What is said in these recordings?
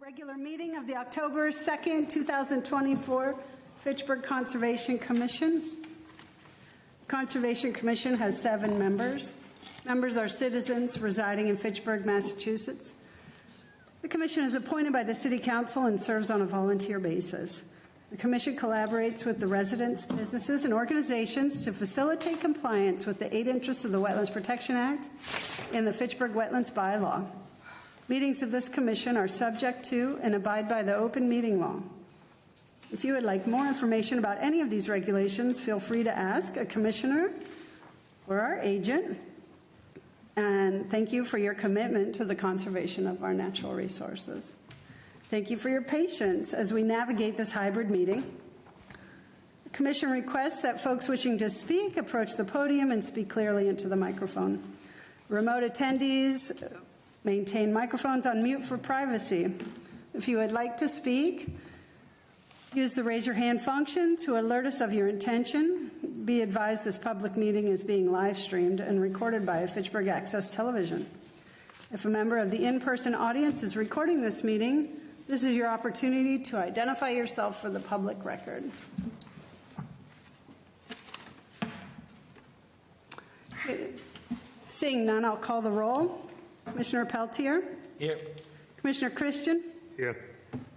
Regular meeting of the October 2nd, 2024 Fitchburg Conservation Commission. Conservation Commission has 7 members. Members are citizens residing in Fitchburg, Massachusetts. The commission is appointed by the City Council and serves on a volunteer basis. The commission collaborates with the residents, businesses, and organizations to facilitate compliance with the 8 interests of the Wetlands Protection Act and the Fitchburg Wetlands Bylaw. Meetings of this commission are subject to and abide by the open meeting law. If you would like more information about any of these regulations, feel free to ask a commissioner or our agent. And thank you for your commitment to the conservation of our natural resources. Thank you for your patience as we navigate this hybrid meeting. The commission requests that folks wishing to speak approach the podium and speak clearly into the microphone. Remote attendees maintain microphones on mute for privacy. If you would like to speak, use the raise your hand function to alert us of your intention. Be advised this public meeting is being live streamed and recorded by Fitchburg Access Television. If a member of the in-person audience is recording this meeting, this is your opportunity to identify yourself for the public record. Seeing none, I'll call the roll. Commissioner Peltier? Here. Commissioner Christian? Here.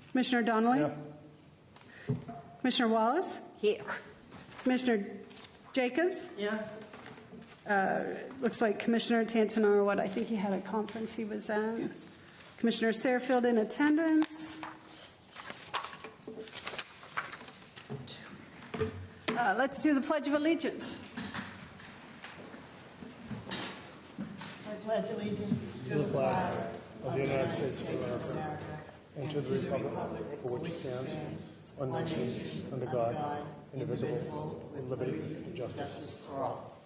Commissioner Donnelly? Here. Commissioner Wallace? Here. Commissioner Jacobs? Yeah. Looks like Commissioner Tantanaro, I think he had a conference he was at. Yes. Commissioner Sarefield in attendance. Let's do the Pledge of Allegiance. I pledge allegiance To the flag of the United States of America and to the republic for which it stands, one nation, under God, indivisible, with liberty and justice for all.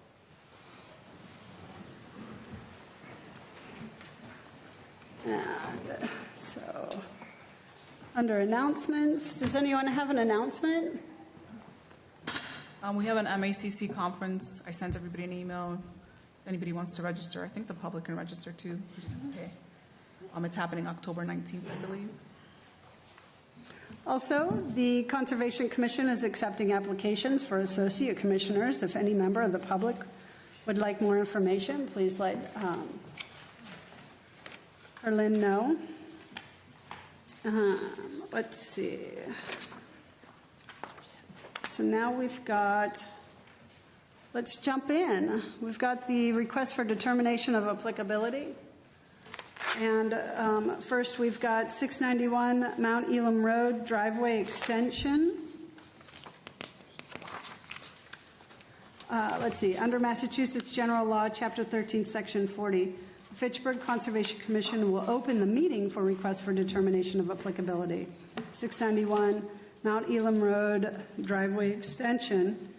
And so, under announcements, does anyone have an announcement? We have an MACC conference. I sent everybody an email. If anybody wants to register, I think the public can register too. You just have to pay. It's happening October 19th, I believe. Also, the Conservation Commission is accepting applications for associate commissioners. If any member of the public would like more information, please let Lynn know. Let's see. So now we've got, let's jump in. We've got the request for determination of applicability. And first we've got 691 Mount Elam Road driveway extension. Let's see, under Massachusetts General Law, Chapter 13, Section 40, the Fitchburg Conservation Commission will open the meeting for request for determination of applicability. 691 Mount Elam Road driveway extension.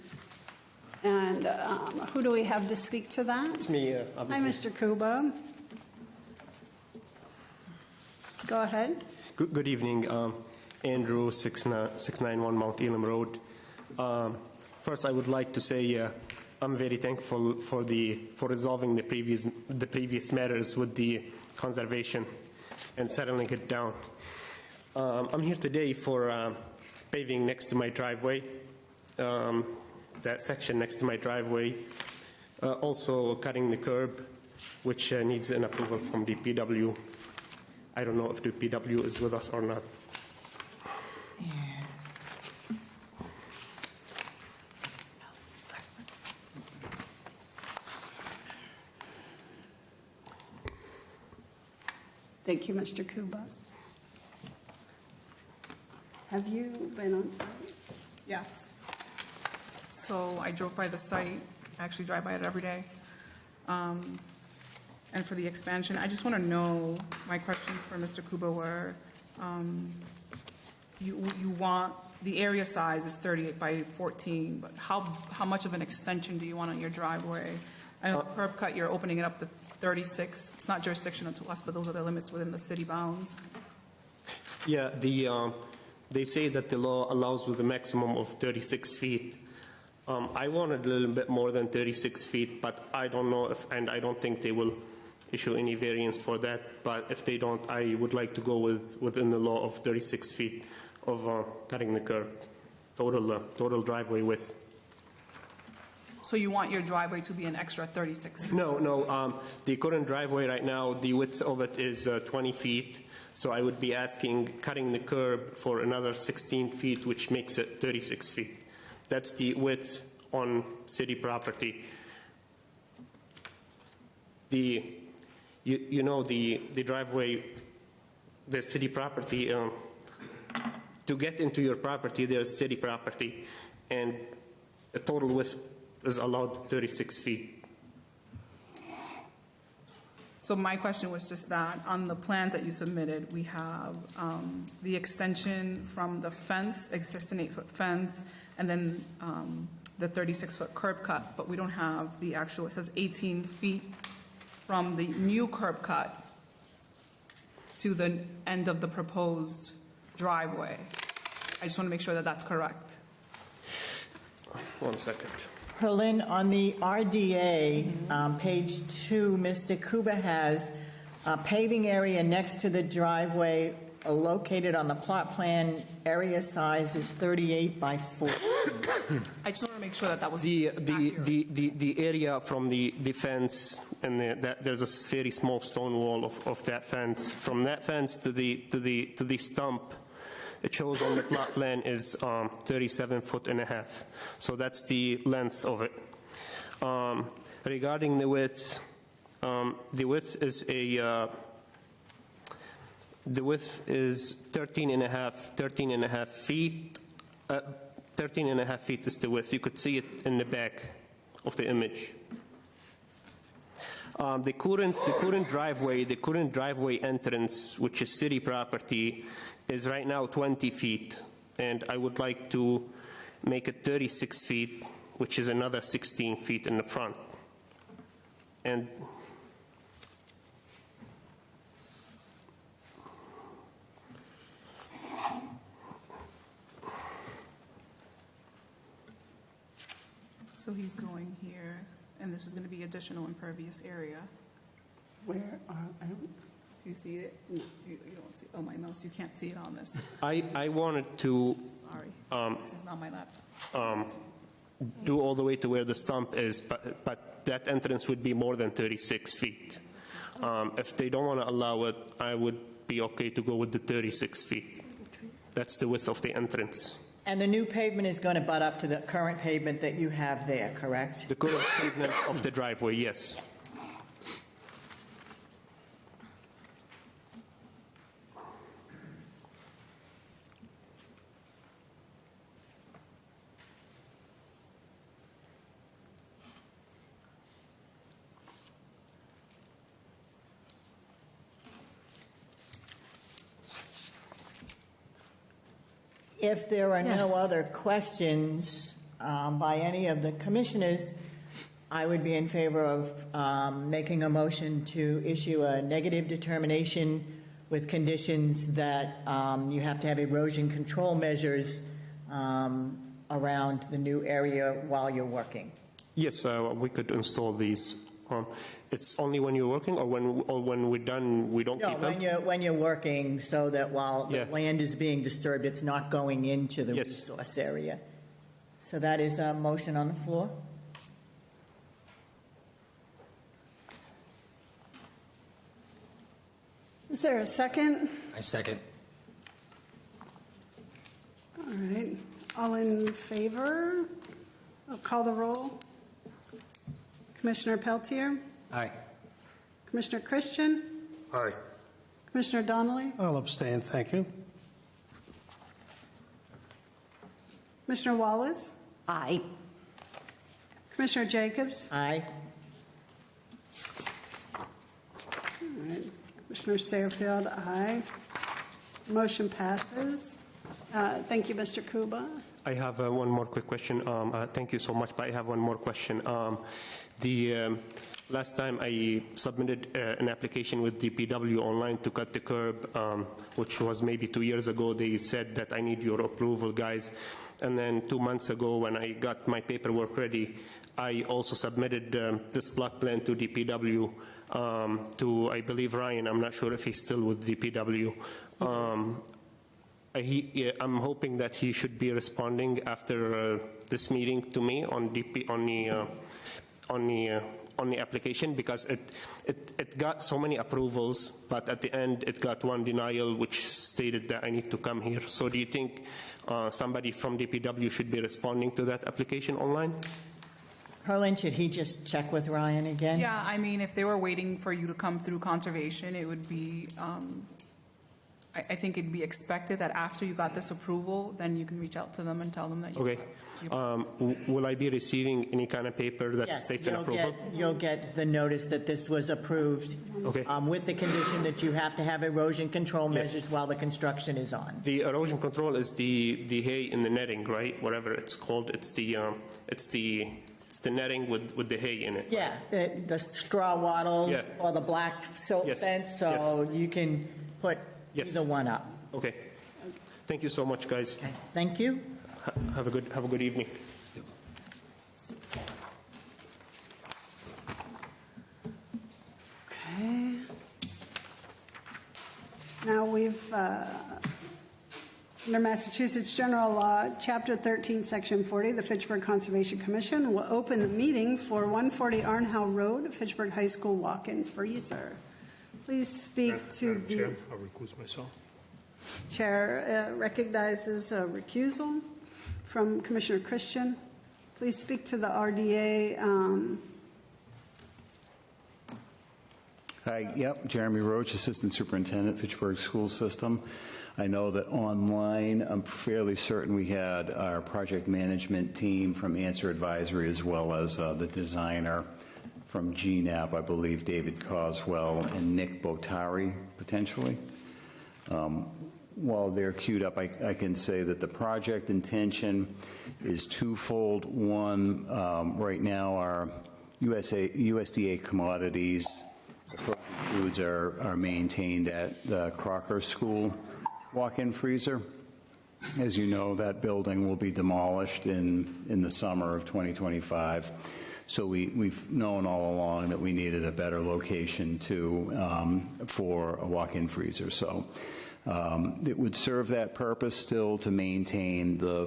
And who do we have to speak to that? It's me. Hi, Mr. Kuba. Go ahead. Good evening. Andrew, 691 Mount Elam Road. First, I would like to say I'm very thankful for resolving the previous matters with the conservation and settling it down. I'm here today for paving next to my driveway, that section next to my driveway. Also cutting the curb, which needs an approval from DPW. I don't know if the DPW is with us or not. Thank you, Mr. Kubas. Have you been on site? Yes. So I drove by the site. I actually drive by it every day. And for the expansion, I just want to know, my questions for Mr. Kuba were, you want, the area size is 38 by 14, but how much of an extension do you want on your driveway? I know curb cut, you're opening it up to 36. It's not jurisdictional to us, but those are the limits within the city bounds. Yeah, they say that the law allows with a maximum of 36 feet. I wanted a little bit more than 36 feet, but I don't know if, and I don't think they will issue any variance for that. But if they don't, I would like to go within the law of 36 feet of cutting the curb, total driveway width. So you want your driveway to be an extra 36? No, the current driveway right now, the width of it is 20 feet. So I would be asking cutting the curb for another 16 feet, which makes it 36 feet. That's the width on city property. The driveway, the city property, to get into your property, there's city property, and the total width is allowed 36 feet. So my question was just that, on the plans that you submitted, we have the extension from the fence, existing 8-foot fence, and then the 36-foot curb cut, but we don't have the actual, it says 18 feet from the new curb cut to the end of the proposed driveway. I just want to make sure that that's correct. 1 second. Herlin, on the RDA, page 2, Mr. Kuba has a paving area next to the driveway located on the plot plan. Area size is 38 by 40. I just want to make sure that that was The accurate. area from the fence, and there's a very small stone wall of that fence. From that fence to the stump, it shows on the plot plan is 37.5 feet. So that's the length of it. Regarding the width is the width is 13.5 feet. 13.5 feet is the width. You could see it in the back of the image. The current driveway entrance, which is city property, is right now 20 feet, and I would like to make it 36 feet, which is another 16 feet in the front. And So he's going here, and this is going to be additional impervious area. Where are, I don't, Do you see it? No. You don't see, oh, my mouse, you can't see it on this. I wanted to Sorry. This is not my laptop. do all the way to where the stump is, but that entrance would be more than 36 feet. If they don't want to allow it, I would be okay to go with the 36 feet. That's the width of the entrance. And the new pavement is going to butt up to the current pavement that you have there, correct? The current pavement of the driveway, yes. If there are no Yes. other questions by any of the commissioners, I would be in favor of making a motion to issue a negative determination with conditions that you have to have erosion control measures around the new area while you're working. Yes, we could install these. It's only when you're working, or when we're done, we don't No, keep them? when you're working, so that while Yeah. the land is being disturbed, it's not going into the Yes. resource area. So that is a motion on the floor. is there a second? I second. All right, all in favor? I'll call the roll. Commissioner Peltier, Aye. Commissioner Christian, Aye. Commissioner Donnelly, I'll abstain, thank you. Commissioner Wallace, Aye. Commissioner Jacobs, Aye. all right. Commissioner Sayerfield, aye. Motion passes. Thank you, Mr. Kuba. I have one more quick question. Thank you so much, but I have one more question. Last time I submitted an application with DPW online to cut the curb, which was maybe 2 years ago. They said that I need your approval, guys. And then 2 months ago, when I got my paperwork ready, I also submitted this plot plan to DPW. to, I believe, Ryan. I'm not sure if he's still with DPW. I'm hoping that he should be responding after this meeting to me on the application, because it got so many approvals, but at the end it got one denial which stated that I need to come here. So do you think somebody from DPW should be responding to that application online? Harlan, should he just check with Ryan again? Yeah, I mean, if they were waiting for you to come through conservation, it would be, I think it'd be expected that after you got this approval, then you can reach out to them and tell them that you. Okay. Will I be receiving any kind of paper that Yes, states an approval? you'll get the notice that this was approved. Okay. With the condition that you have to have erosion control Yes. measures while the construction is on. The erosion control is the hay in the netting, right? Whatever it's called, it's the netting with the hay in it. Yeah, the straw wattles Yeah. or the black silt Yes, fence, so you can put Yes. either one up. Okay. Thank you so much, guys. Okay, thank you. Have a good evening. Okay. Now we've, under Massachusetts General Law, Chapter 13, Section 40, the Fitchburg Conservation Commission will open the meeting for 140 Arn-How Road, Fitchburg High School walk-in freezer. Please speak to Madam the Chair, I'll recuse myself. chair. Recognizes a recusal from Commissioner Christian. Please speak to the RDA. Hi, yep, Jeremy Roach, Assistant Superintendent, Fitchburg School System. I know that online, I'm fairly certain we had our project management team from Answer Advisory, as well as the designer from GNAP, I believe David Coswell and Nick Botari, potentially. While they're queued up, I can say that the project intention is twofold. One, right now our USDA commodities foods are maintained at the Crocker School walk-in freezer. As you know, that building will be demolished in the summer of 2025. So we've known all along that we needed a better location for a walk-in freezer. So it would serve that purpose still to maintain the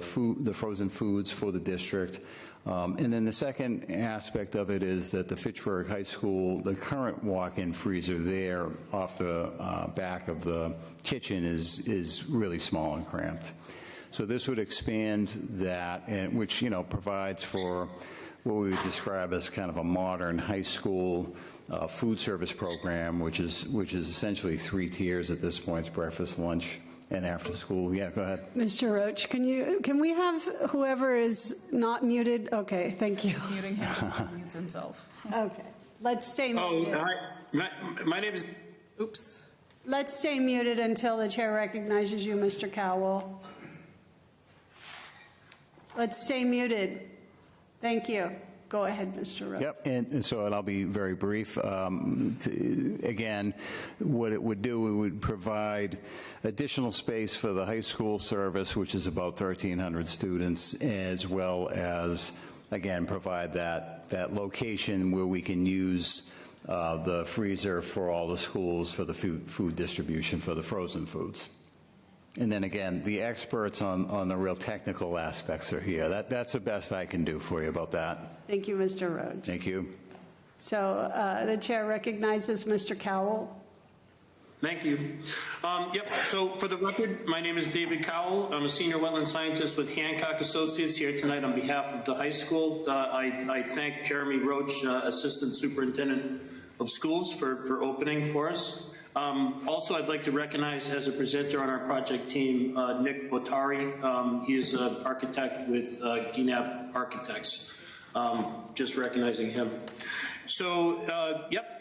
frozen foods for the district. And then the second aspect of it is that the Fitchburg High School, the current walk-in freezer there off the back of the kitchen is really small and cramped. So this would expand that, and which provides for what we would describe as kind of a modern high school food service program, which is essentially 3 tiers at this point: it's breakfast, lunch, and after school. Yeah, go ahead. Mr. Roach, can we have whoever is not muted? Okay, thank you. Muting him, he mutes himself. Okay, let's stay muted. My name is. Oops. Let's stay muted until the chair recognizes you, Mr. Cowell. Let's stay muted. Thank you. Go ahead, Mr. Roach. Yep, and so I'll be very brief. Again, what it would do, it would provide additional space for the high school service, which is about 1,300 students, as well as, again, provide that location where we can use the freezer for all the schools for the food distribution for the frozen foods. And then again, the experts on the real technical aspects are here. That's the best I can do for you about that. Thank you, Mr. Roach. Thank you. So the chair recognizes Mr. Cowell. Thank you. So for the record, my name is David Cowell. I'm a senior wetland scientist with Hancock Associates here tonight on behalf of the high school. I thank Jeremy Roach, Assistant Superintendent of Schools, for opening for us. Also, I'd like to recognize as a presenter on our project team, Nick Botari. He is an architect with GNAP Architects. Just recognizing him. So,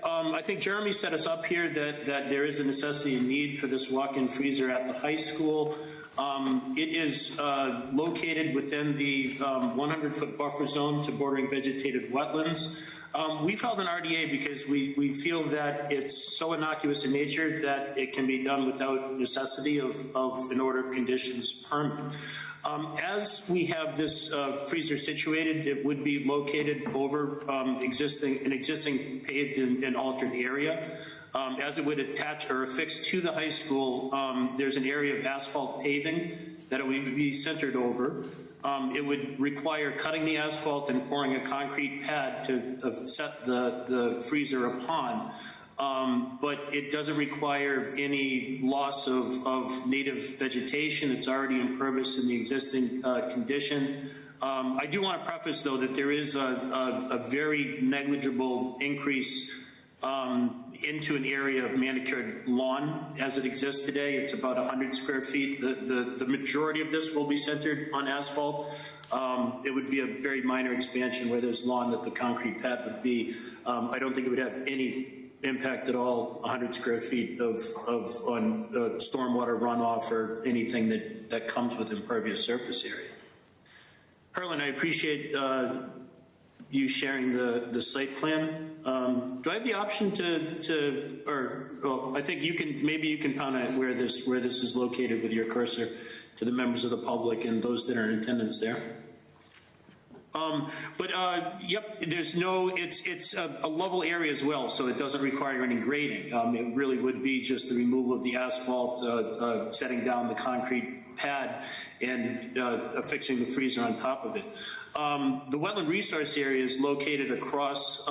I think Jeremy set us up here that there is a necessity and need for this walk-in freezer at the high school. It is located within the 100-foot buffer zone to bordering vegetated wetlands. We filed an RDA because we feel that it's so innocuous in nature that it can be done without necessity of an order of conditions permit. As we have this freezer situated, it would be located over an existing paved and altered area. As it would attach or affix to the high school, there's an area of asphalt paving that it would be centered over. It would require cutting the asphalt and pouring a concrete pad to set the freezer upon. But it doesn't require any loss of native vegetation. It's already impervious in the existing condition. I do want to preface, though, that there is a very negligible increase into an area of manicured lawn as it exists today. It's about 100 square feet. The majority of this will be centered on asphalt. It would be a very minor expansion where there's lawn that the concrete pad would be. I don't think it would have any impact at all, 100 square feet on stormwater runoff or anything that comes with impervious surface area. Harlan, I appreciate you sharing the site plan. Do I have the option I think maybe you can comment where this is located with your cursor to the members of the public and those that are in attendance there. Yep, it's a level area as well, so it doesn't require any grading. It really would be just the removal of the asphalt, setting down the concrete pad, and affixing the freezer on top of it. The wetland resource area is located across,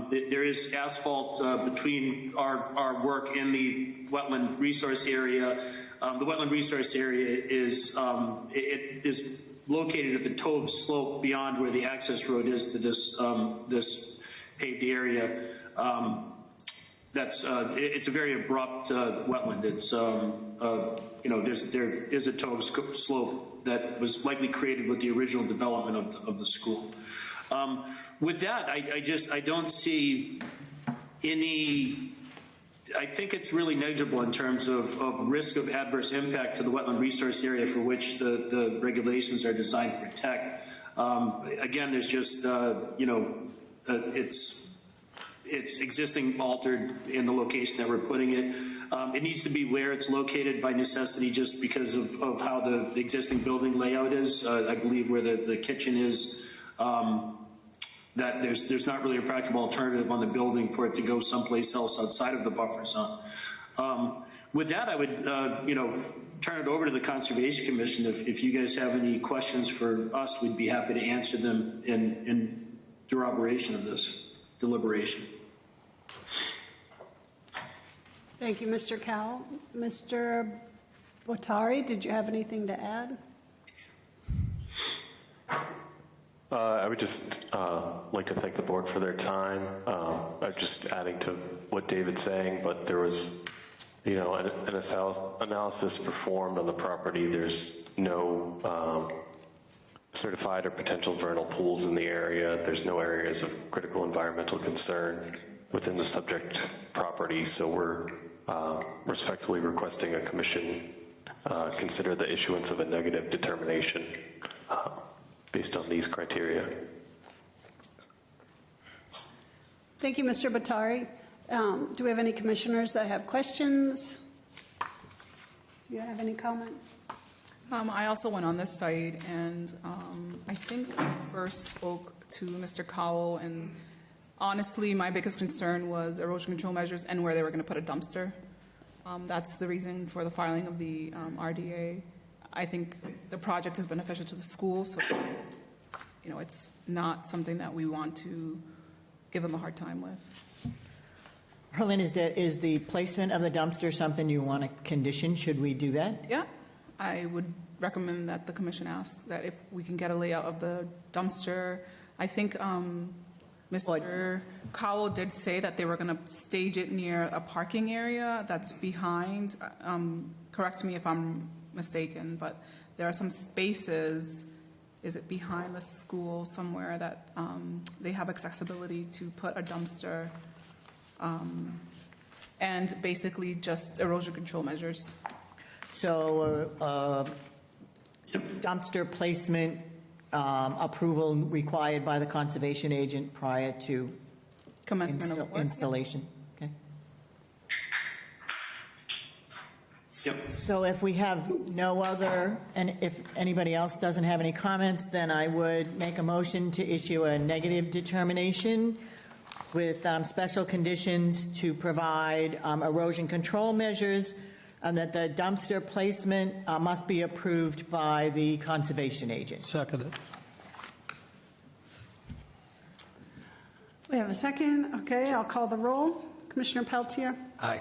there is asphalt between our work in the wetland resource area. The wetland resource area is located at the toe of slope beyond where the access road is to this paved area. It's a very abrupt wetland. It's there is a toe of slope that was likely created with the original development of the school. With that, I don't see any. I think it's really negligible in terms of risk of adverse impact to the wetland resource area for which the regulations are designed to protect. Again, there's just, it's existing altered in the location that we're putting it. It needs to be where it's located by necessity just because of how the existing building layout is. I believe where the kitchen is, that there's not really a practical alternative on the building for it to go someplace else outside of the buffer zone. With that, I would turn it over to the Conservation Commission. If you guys have any questions for us, we'd be happy to answer them in deliberation of this deliberation. Thank you, Mr. Cowell. Mr. Bottari, did you have anything to add? I would just like to thank the board for their time. I'm just adding to what David's saying, but there was, an analysis performed on the property. There's no certified or potential vernal pools in the area. There's no areas of critical environmental concern within the subject property, so we're respectfully requesting a commission consider the issuance of a negative determination based on these criteria. Thank you, Mr. Bottari. Do we have any commissioners that have questions? Do you have any comments? I also went on this site, and I think I first spoke to Mr. Cowell, and honestly, my biggest concern was erosion control measures and where they were going to put a dumpster. That's the reason for the filing of the RDA. I think the project is beneficial to the school, so it's not something that we want to give them a hard time with. Harlan, is the placement of the dumpster something you want to condition? Should we do that? Yeah, I would recommend that the commission ask that if we can get a layout of the dumpster. I think Mr. Cowell did say that they were going to stage it near a parking area that's behind. Correct me if I'm mistaken, but there are some spaces, is it behind the school somewhere, that they have accessibility to put a dumpster and basically just erosion control measures. So dumpster placement approval required by the conservation agent prior to Commencement of work. installation. Okay. Yep. So if we have no other, and if anybody else doesn't have any comments, then I would make a motion to issue a negative determination with special conditions to provide erosion control measures, and that the dumpster placement must be approved by the conservation agent. Seconded. We have a second. Okay, I'll call the roll. Commissioner Peltier? Aye.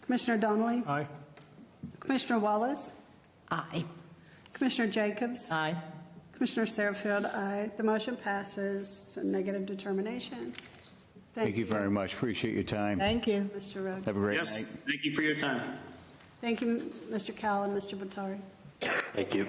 Commissioner Donnelly? Aye. Commissioner Wallace? Aye. Commissioner Jacobs? Aye. Commissioner Sarahfield, aye. The motion passes. It's a negative determination. Thank you very much. Appreciate your time. Thank you. Mr. Rhodes. Have a great Yes, night. thank you for your time. Thank you, Mr. Cowell and Mr. Batari. Thank you.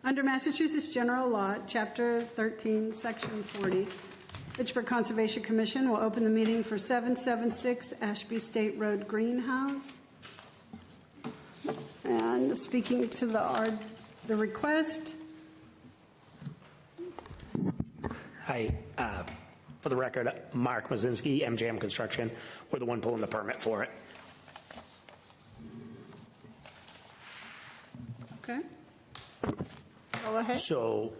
Under Massachusetts General Law, Chapter 13, Section 40, Fitchburg Conservation Commission will open the meeting for 776 Ashby State Road Greenhouse. And speaking to the request, Hi. For the record, Mark Mazinski, MJM Construction. We're the one pulling the permit for it. okay? Go ahead. So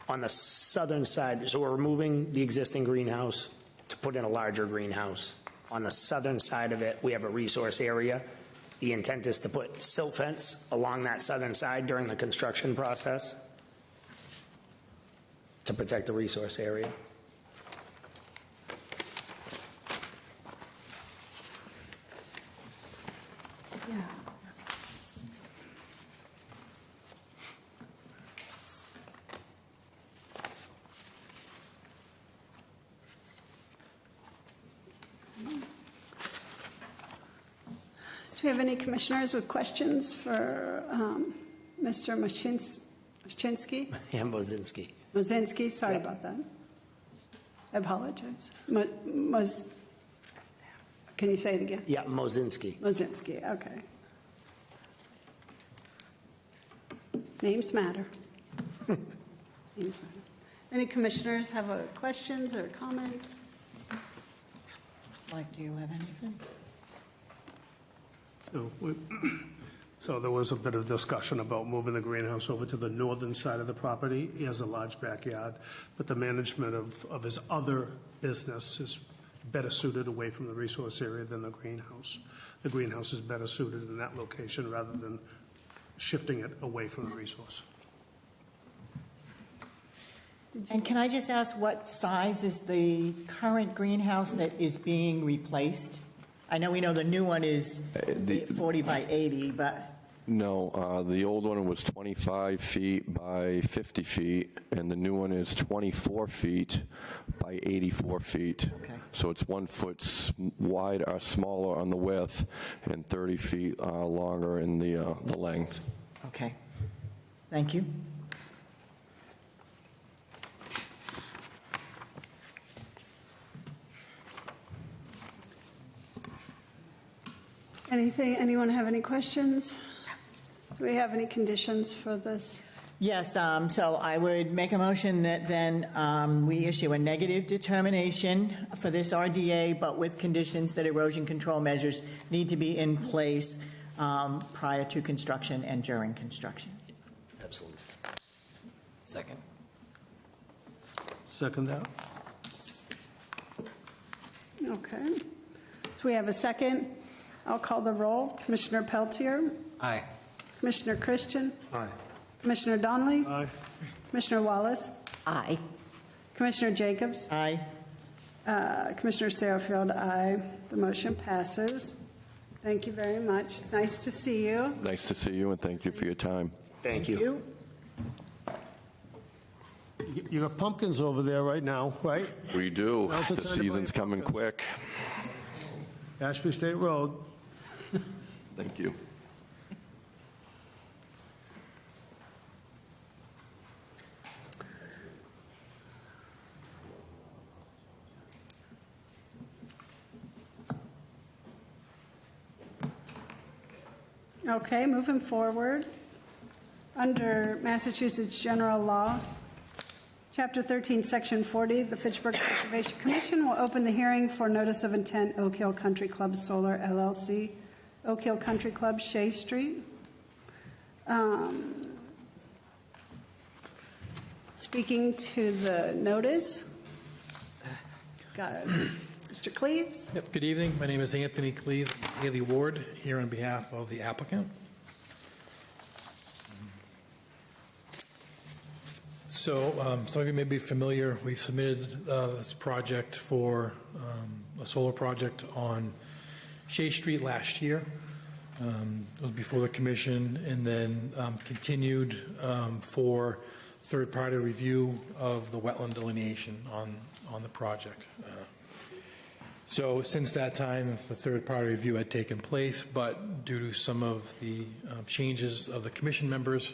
on the southern side, so we're removing the existing greenhouse to put in a larger greenhouse. On the southern side of it, we have a resource area. The intent is to put silt fence along that southern side during the construction process to protect the resource area. Yeah. Do we have any commissioners with questions for Mr. Mashinsky? And Mazinski. Mozinski, sorry about that. I apologize. Can you say it again? Yeah, Mozinski. Mozinski, okay. Names matter. Names matter. Any commissioners have questions or comments? Mike, do you have anything? So there was a bit of discussion about moving the greenhouse over to the northern side of the property. He has a large backyard, but the management of his other business is better suited away from the resource area than the greenhouse. The greenhouse is better suited in that location rather than shifting it away from the resource. And can I just ask, what size is the current greenhouse that is being replaced? I know we know the new one is 40 by 80, but... No, the old one was 25 feet by 50 feet, and the new one is 24 feet by 84 feet. Okay. So it's 1 foot wide or smaller on the width and 30 feet longer in the length. Okay. Thank you. Anyone have any questions? Do we have any conditions for this? Yes, so I would make a motion that then we issue a negative determination for this RDA, but with conditions that erosion control measures need to be in place prior to construction and during construction. Absolutely. Second. Second that? Okay. So we have a second. I'll call the roll. Commissioner Peltier? Aye. Commissioner Christian? Aye. Commissioner Donnelly? Aye. Commissioner Wallace? Aye. Commissioner Jacobs? Aye. Commissioner Sarahfield, aye. The motion passes. Thank you very much. It's nice to see you. Nice to see you, and thank you for your time. Thank you. You got pumpkins over there right now, right? We do. Now's the The time to season's buy coming pumpkins. quick. Ashby State Road. Thank you. Okay, moving forward. Under Massachusetts General Law, Chapter 13, Section 40, the Fitchburg Conservation Commission will open the hearing for Notice of Intent, Oakhill Country Club Solar LLC, Oakhill Country Club, Shea Street. Speaking to the notice, got Mr. Cleaves. Yep, good evening. My name is Anthony Cleaves, Haley Ward, here on behalf of the applicant. So some of you may be familiar, we submitted this project for a solar project on Shea Street last year. It was before the commission, and then continued for third-party review of the wetland delineation on the project. So since that time, the third-party review had taken place, but due to some of the changes of the commission members,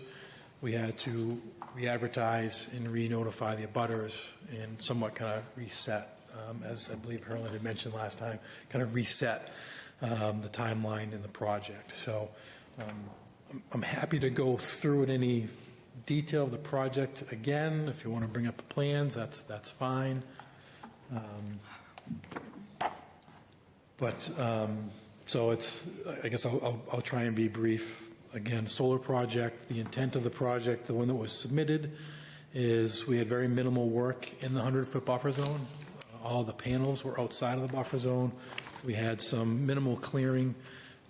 we had to re-advertise and re-notify the abutters and somewhat kind of reset, as I believe Herlin had mentioned last time, kind of reset the timeline in the project. So I'm happy to go through in any detail of the project again. If you want to bring up the plans, that's fine. So it's, I guess I'll try and be brief. Again, solar project, the intent of the project, the one that was submitted, is we had very minimal work in the 100-foot buffer zone. All the panels were outside of the buffer zone. We had some minimal clearing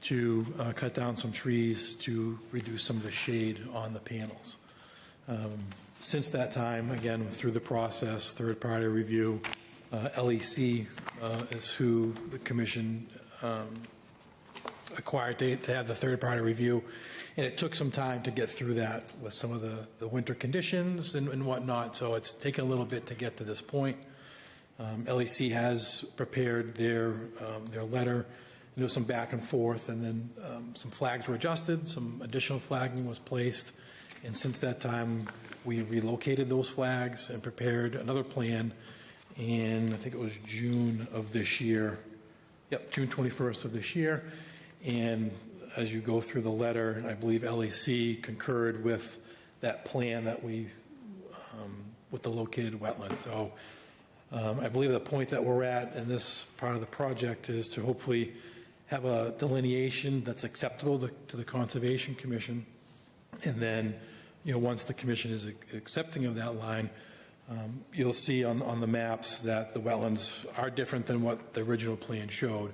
to cut down some trees to reduce some of the shade on the panels. Since that time, again, through the process, third-party review, LEC is who the commission acquired to have the third-party review, and it took some time to get through that with some of the winter conditions and whatnot, so it's taken a little bit to get to this point. LEC has prepared their letter, and there was some back and forth, and then some flags were adjusted, some additional flagging was placed, and since that time, we relocated those flags and prepared another plan in, I think it was June of this year. Yep, June 21st of this year. And as you go through the letter, I believe LAC concurred with that plan that we, with the located wetland. So I believe the point that we're at in this part of the project is to hopefully have a delineation that's acceptable to the Conservation Commission. And then, once the commission is accepting of that line, you'll see on the maps that the wetlands are different than what the original plan showed.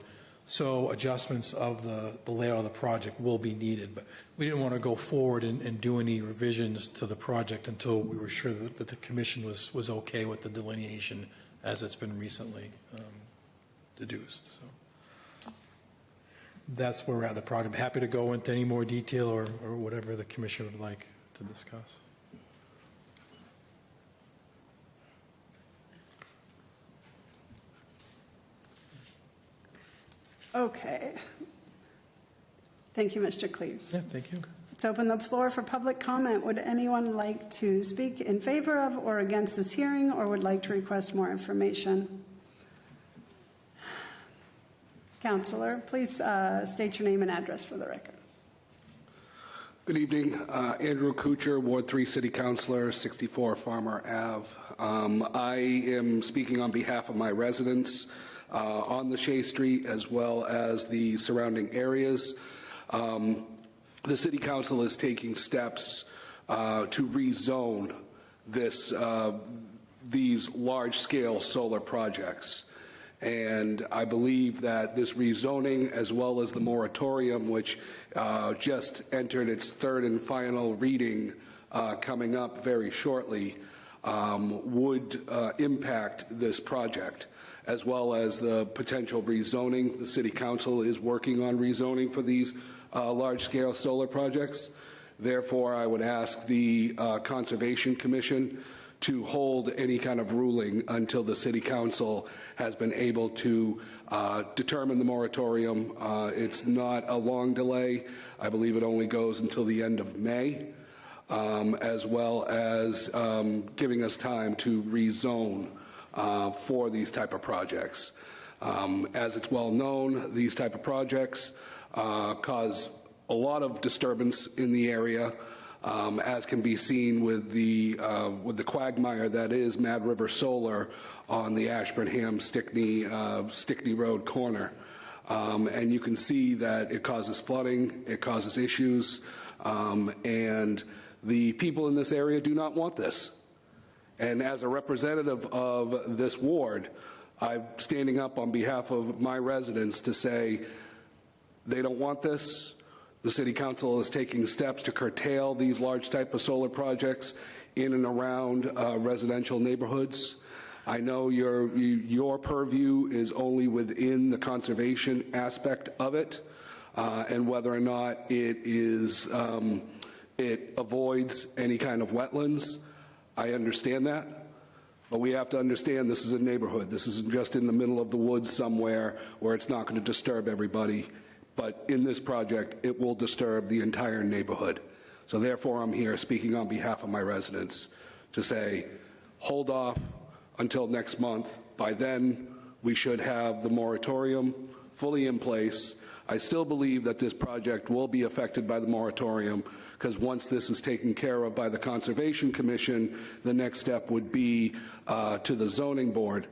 So adjustments of the layout of the project will be needed, but we didn't want to go forward and do any revisions to the project until we were sure that the commission was okay with the delineation as it's been recently deduced. So that's where we're at the project. I'm happy to go into any more detail or whatever the commission would like to discuss. Okay. Thank you, Mr. Cleaves. Yeah, thank you. Let's open the floor for public comment. Would anyone like to speak in favor of or against this hearing, or would like to request more information? Counselor, please state your name and address for the record. Good evening. Andrew Kuchar, Ward 3 City Councilor, 64 Farmer Ave. I am speaking on behalf of my residents on the Shea Street as well as the surrounding areas. The City Council is taking steps to rezone these large-scale solar projects. And I believe that this rezoning, as well as the moratorium, which just entered its third and final reading coming up very shortly, would impact this project, as well as the potential rezoning. The City Council is working on rezoning for these large-scale solar projects. Therefore, I would ask the Conservation Commission to hold any kind of ruling until the city council has been able to determine the moratorium. It's not a long delay. I believe it only goes until the end of May, as well as giving us time to rezone for these type of projects. As it's well known, these type of projects cause a lot of disturbance in the area, as can be seen with the quagmire that is Mad River Solar on the Ashburnham-Stickney Road corner. And you can see that it causes flooding, it causes issues, and the people in this area do not want this. And as a representative of this ward, I'm standing up on behalf of my residents to say they don't want this. The city council is taking steps to curtail these large type of solar projects in and around residential neighborhoods. I know your purview is only within the conservation aspect of it, and whether or not it is it avoids any kind of wetlands. I understand that, but we have to understand this is a neighborhood. This isn't just in the middle of the woods somewhere where it's not going to disturb everybody. But in this project, it will disturb the entire neighborhood. So therefore, I'm here speaking on behalf of my residents to say, hold off until next month. By then, we should have the moratorium fully in place. I still believe that this project will be affected by the moratorium, because once this is taken care of by the Conservation Commission, the next step would be to the zoning board.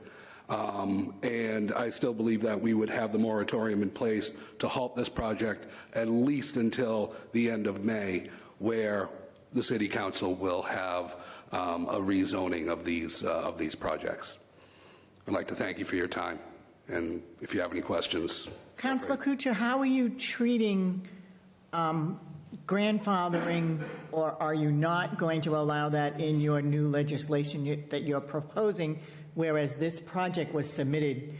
And I still believe that we would have the moratorium in place to halt this project at least until the end of May, where the City Council will have a rezoning of these projects. I'd like to thank you for your time, and if you have any questions. Councilor Kuchar, how are you treating grandfathering, or are you not going to allow that in your new legislation that you're proposing, whereas this project was submitted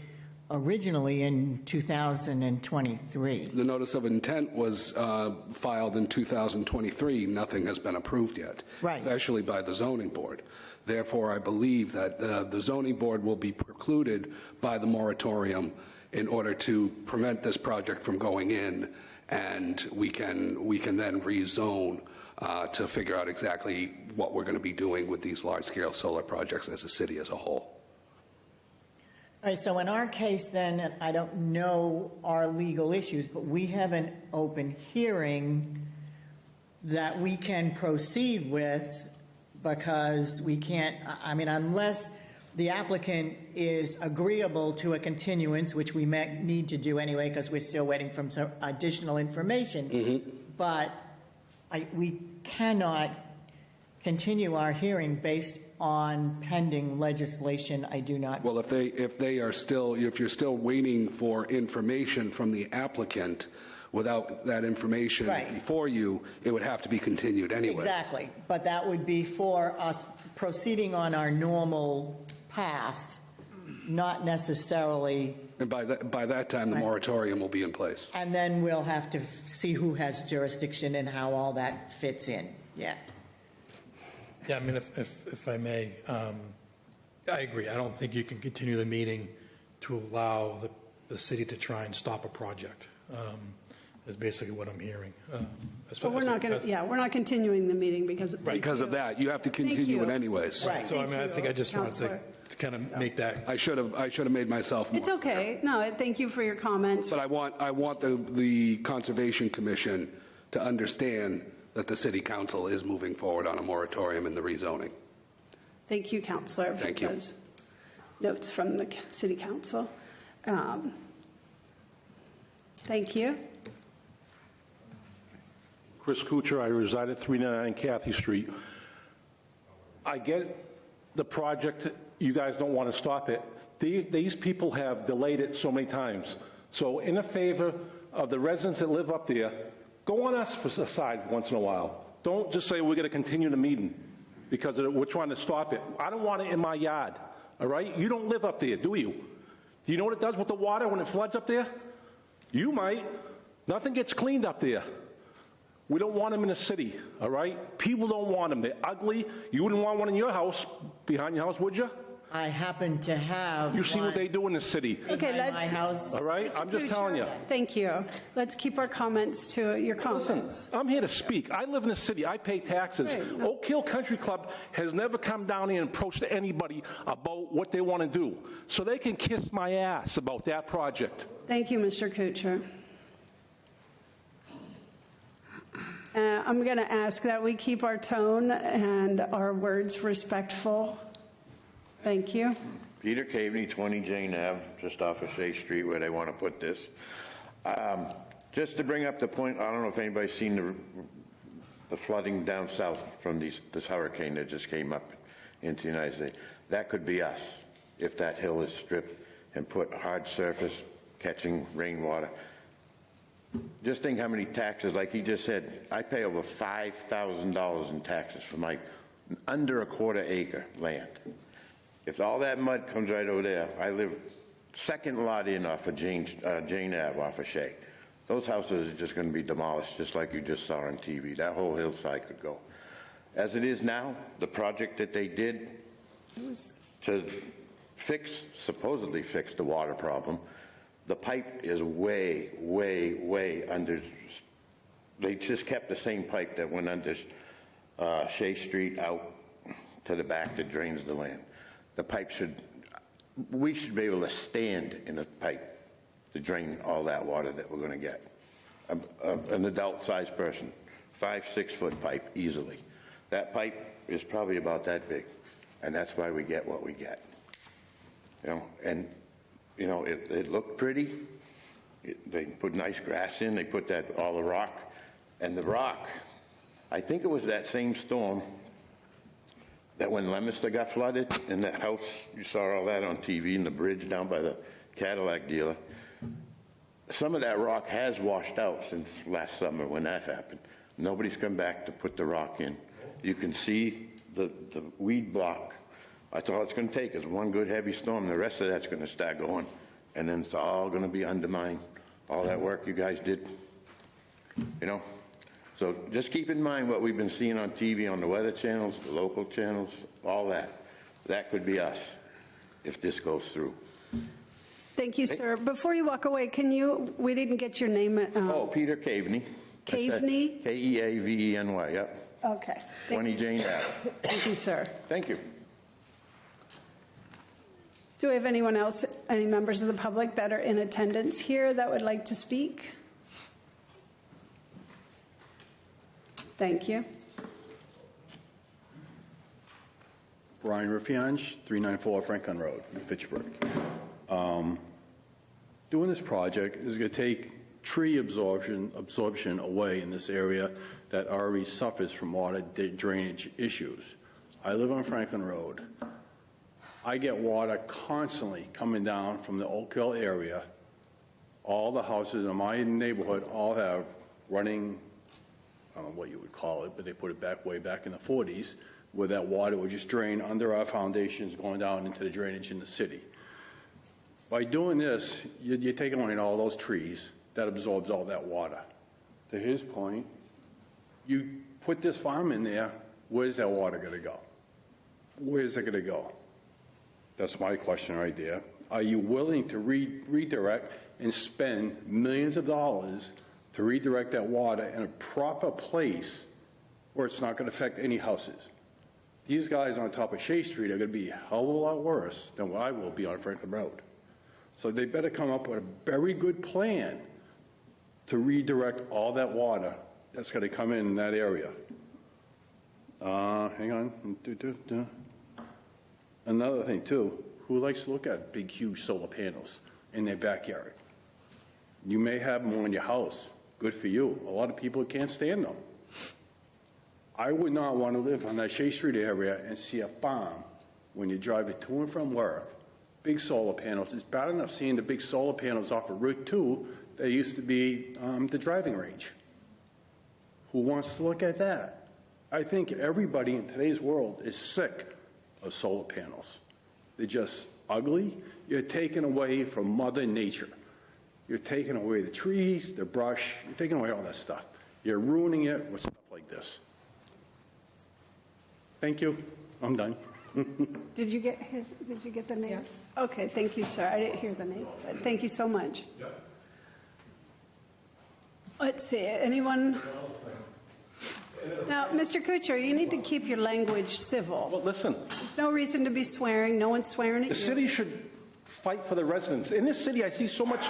originally in 2023? The notice of intent was filed in 2023. Nothing has been approved yet, right, especially by the zoning board. Therefore, I believe that the zoning board will be precluded by the moratorium in order to prevent this project from going in, and we can then rezone to figure out exactly what we're going to be doing with these large-scale solar projects as a city as a whole. All right, so in our case then, I don't know our legal issues, but we have an open hearing that we can proceed with, because we can't, I mean, unless the applicant is agreeable to a continuance, which we may need to do anyway because we're still waiting for some additional information, but we cannot continue our hearing based on pending legislation. I do not. Well, if you're still waiting for information from the applicant without that information before you, it would have to be continued anyway. Exactly, but that would be for us proceeding on our normal path, not necessarily. And by that time, the moratorium will be in place. And then we'll have to see who has jurisdiction and how all that fits in. Yeah. Yeah, I mean, if I may, I agree. I don't think you can continue the meeting to allow the city to try and stop a project, is basically what I'm hearing. But we're not going to, we're not continuing the meeting because of that. You have to continue it anyways. Right. So, I mean, I think I just wanted to kind of make that. I should have made myself more. It's okay. No, thank you for your comments. But I want the Conservation Commission to understand that the City Council is moving forward on a moratorium in the rezoning. Thank you, Councilor, for those notes from the City Council. Thank you. Chris Kuchar, I reside at 399 Cathy Street. I get the project, you guys don't want to stop it. These people have delayed it so many times. So in a favor of the residents that live up there, go on us for a side once in a while. Don't just say we're going to continue the meeting because we're trying to stop it. I don't want it in my yard, all right? You don't live up there, do you? Do you know what it does with the water when it floods up there? You might. Nothing gets cleaned up there. We don't want them in the city, all right? People don't want them. They're ugly. You wouldn't want one in your house, behind your house, would you? I happen to have. You see what they do in the city. Okay, behind my house. All right? I'm just telling you. Thank you. Let's keep our comments to your Listen, comments. I'm here to speak. I live in the city. I pay taxes. Right, no. Oakhill Country Club has never come down here and approached anybody about what they want to do. So they can kiss my ass about that project. Thank you, Mr. Kuchar. I'm going to ask that we keep our tone and our words respectful. Thank you. Peter Caveney, 20 Jane Ave, just off of Shea Street where they want to put this. Just to bring up the point, I don't know if anybody's seen the flooding down south from this hurricane that just came up into the United States. That could be us if that hill is stripped and put hard surface catching rainwater. Just think how many taxes, like he just said, I pay over $5,000 in taxes for my under a quarter acre land. If all that mud comes right over there, I live second lot in off of Jane Ave off of Shea. Those houses are just going to be demolished just like you just saw on TV. That whole hillside could go. As it is now, the project that they did to supposedly fix the water problem, the pipe is way, way, way under. They just kept the same pipe that went under Shea Street out to the back that drains the land. The pipe we should be able to stand in a pipe to drain all that water that we're going to get. An adult-sized person, 5-6 foot pipe easily. That pipe is probably about that big, and that's why we get what we get. It looked pretty. They put nice grass in. They put all the rock. And the rock, I think it was that same storm that when Leominster got flooded in that house, you saw all that on TV, and the bridge down by the Cadillac dealer. Some of that rock has washed out since last summer when that happened. Nobody's come back to put the rock in. You can see the weed block. That's all it's going to take is one good heavy storm. The rest of that's going to start going, and then it's all going to be undermined. All that work you guys did, So just keep in mind what we've been seeing on TV, on the weather channels, the local channels, all that. That could be us if this goes through. Thank you, sir. Before you walk away, we didn't get your name. Peter Caveney. Caveney? Keaveny, yep. Okay. 20 Jane Ave. Thank you, sir. Thank you. Do we have anyone else, any members of the public that are in attendance here that would like to speak? Thank you. Brian Ruffiange, 394 Franklin Road in Fitchburg. Doing this project is going to take tree absorption away in this area that already suffers from water drainage issues. I live on Franklin Road. I get water constantly coming down from the Oakhill area. All the houses in my neighborhood all have running, I don't know what you would call it, but they put it way back in the 40s, where that water would just drain under our foundations going down into the drainage in the city. By doing this, you're taking away all those trees that absorbs all that water. To his point, you put this farm in there, where's that water going to go? Where's it going to go? That's my question right there. Are you willing to redirect and spend millions of dollars to redirect that water in a proper place where it's not going to affect any houses? These guys on top of Shea Street are going to be a hell of a lot worse than what I will be on Franklin Road. So they better come up with a very good plan to redirect all that water that's going to come in that area. Hang on. Another thing, too, who likes to look at big, huge solar panels in their backyard? You may have them on your house. Good for you. A lot of people can't stand them. I would not want to live on that Shea Street area and see a farm when you drive it to and from work. Big solar panels. It's bad enough seeing the big solar panels off of Route 2 that used to be the driving range. Who wants to look at that? I think everybody in today's world is sick of solar panels. They're just ugly. You're taking away from Mother Nature. You're taking away the trees, the brush, you're taking away all that stuff. You're ruining it with stuff like this. Thank you. I'm done. Did you get the name? Yes. Okay, thank you, sir. I didn't hear the name, but thank you so much. Let's see, anyone? Now, Mr. Kuchar, you need to keep your language civil. Well, listen, There's no reason to be swearing. No one's swearing at the you. city should fight for the residents. In this city, I see so much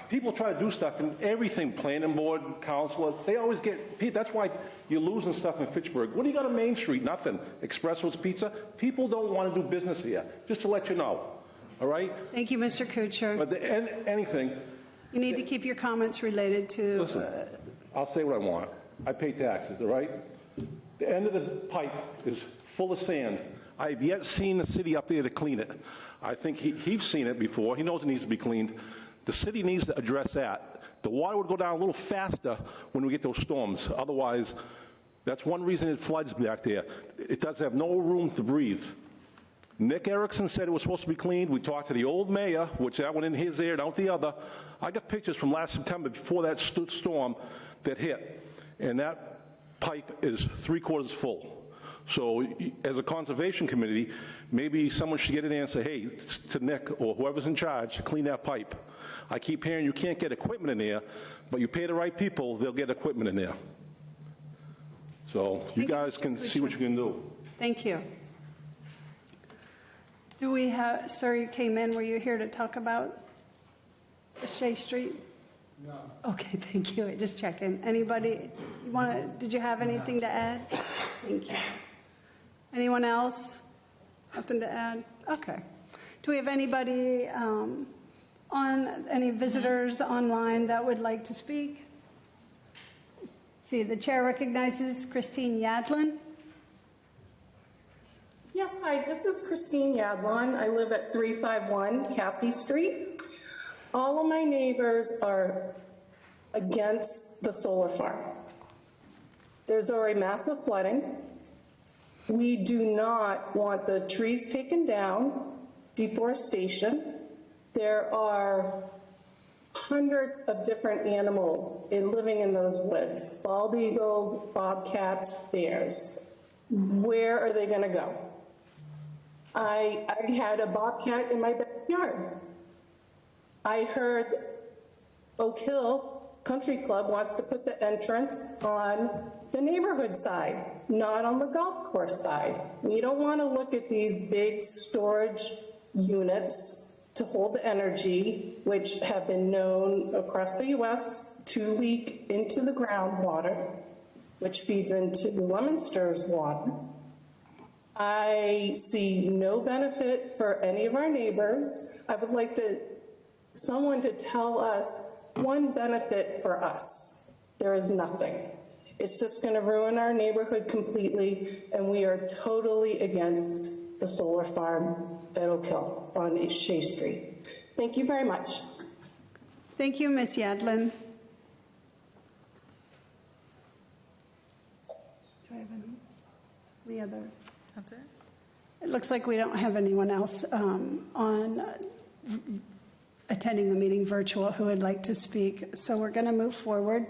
people try to do stuff and everything, planning board, council, they always get, that's why you're losing stuff in Fitchburg. What do you got on Main Street? Nothing. Espresso's Pizza. People don't want to do business here, just to let you know. All right? Thank you, Mr. Kuchar. But anything. You need to keep your comments related to... Listen, I'll say what I want. I pay taxes, all right? The end of the pipe is full of sand. I've yet seen the city up there to clean it. I think he's seen it before. He knows it needs to be cleaned. The city needs to address that. The water would go down a little faster when we get those storms. Otherwise, that's one reason it floods back there. It does have no room to breathe. Nick Erickson said it was supposed to be cleaned. We talked to the old mayor, which that went in his ear and out the other. I got pictures from last September before that storm that hit, and that pipe is 3/4 full. So as a conservation committee, maybe someone should get in there and say, hey, to Nick or whoever's in charge, clean that pipe. I keep hearing you can't get equipment in there, but you pay the right people, they'll get equipment in there. So you guys can see what you can do. Thank you. Do we have, sir, you came in, were you here to talk about Shea Street? No. Okay, thank you. Just checking. Anybody did you have anything to add? Thank you. Anyone else? Nothing to add? Okay. Do we have anybody any visitors online that would like to speak? See, the chair recognizes Christine Yadlin. Yes, hi, this is Christine Yadlin. I live at 351 Cathy Street. All of my neighbors are against the solar farm. There's already massive flooding. We do not want the trees taken down, deforestation. There are hundreds of different animals living in those woods, bald eagles, bobcats, bears. Where are they going to go? I had a bobcat in my backyard. I heard Oakhill Country Club wants to put the entrance on the neighborhood side, not on the golf course side. We don't want to look at these big storage units to hold the energy, which have been known across the U.S. to leak into the groundwater, which feeds into Leominster's water. I see no benefit for any of our neighbors. I would like someone to tell us one benefit for us. There is nothing. It's just going to ruin our neighborhood completely, and we are totally against the solar farm at Oakhill on Shea Street. Thank you very much. Thank you, Ms. Yadlin. Do I have any other? That's it? It looks like we don't have anyone else attending the meeting virtual who would like to speak. So we're going to move forward.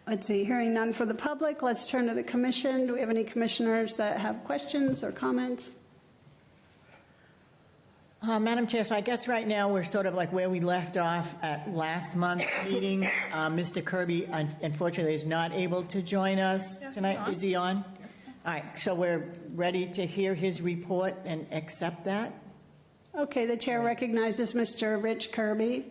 Let's see, hearing none for the public, let's turn to the commission. Do we have any commissioners that have questions or comments? Madam Chair, so I guess right now we're sort of like where we left off at last month's meeting. Mr. Kirby, unfortunately, is not able to join us tonight. Is he on? Yes. All right, so we're ready to hear his report and accept that. Okay, the chair recognizes Mr. Rich Kirby.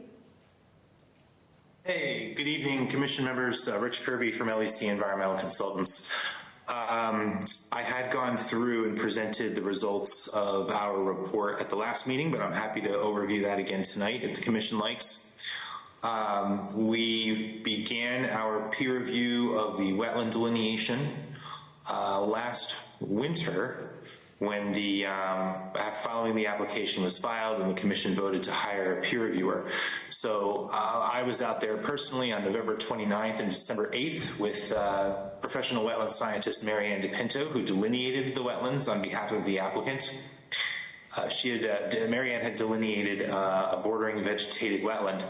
Hey, good evening, commission members. Rich Kirby from LEC Environmental Consultants. I had gone through and presented the results of our report at the last meeting, but I'm happy to overview that again tonight if the commission likes. We began our peer review of the wetland delineation last winter when following the application was filed and the commission voted to hire a peer reviewer. So I was out there personally on November 29th and December 8th with professional wetland scientist Mary Ann DePinto, who delineated the wetlands on behalf of the applicant. Mary Ann had delineated a bordering vegetated wetland,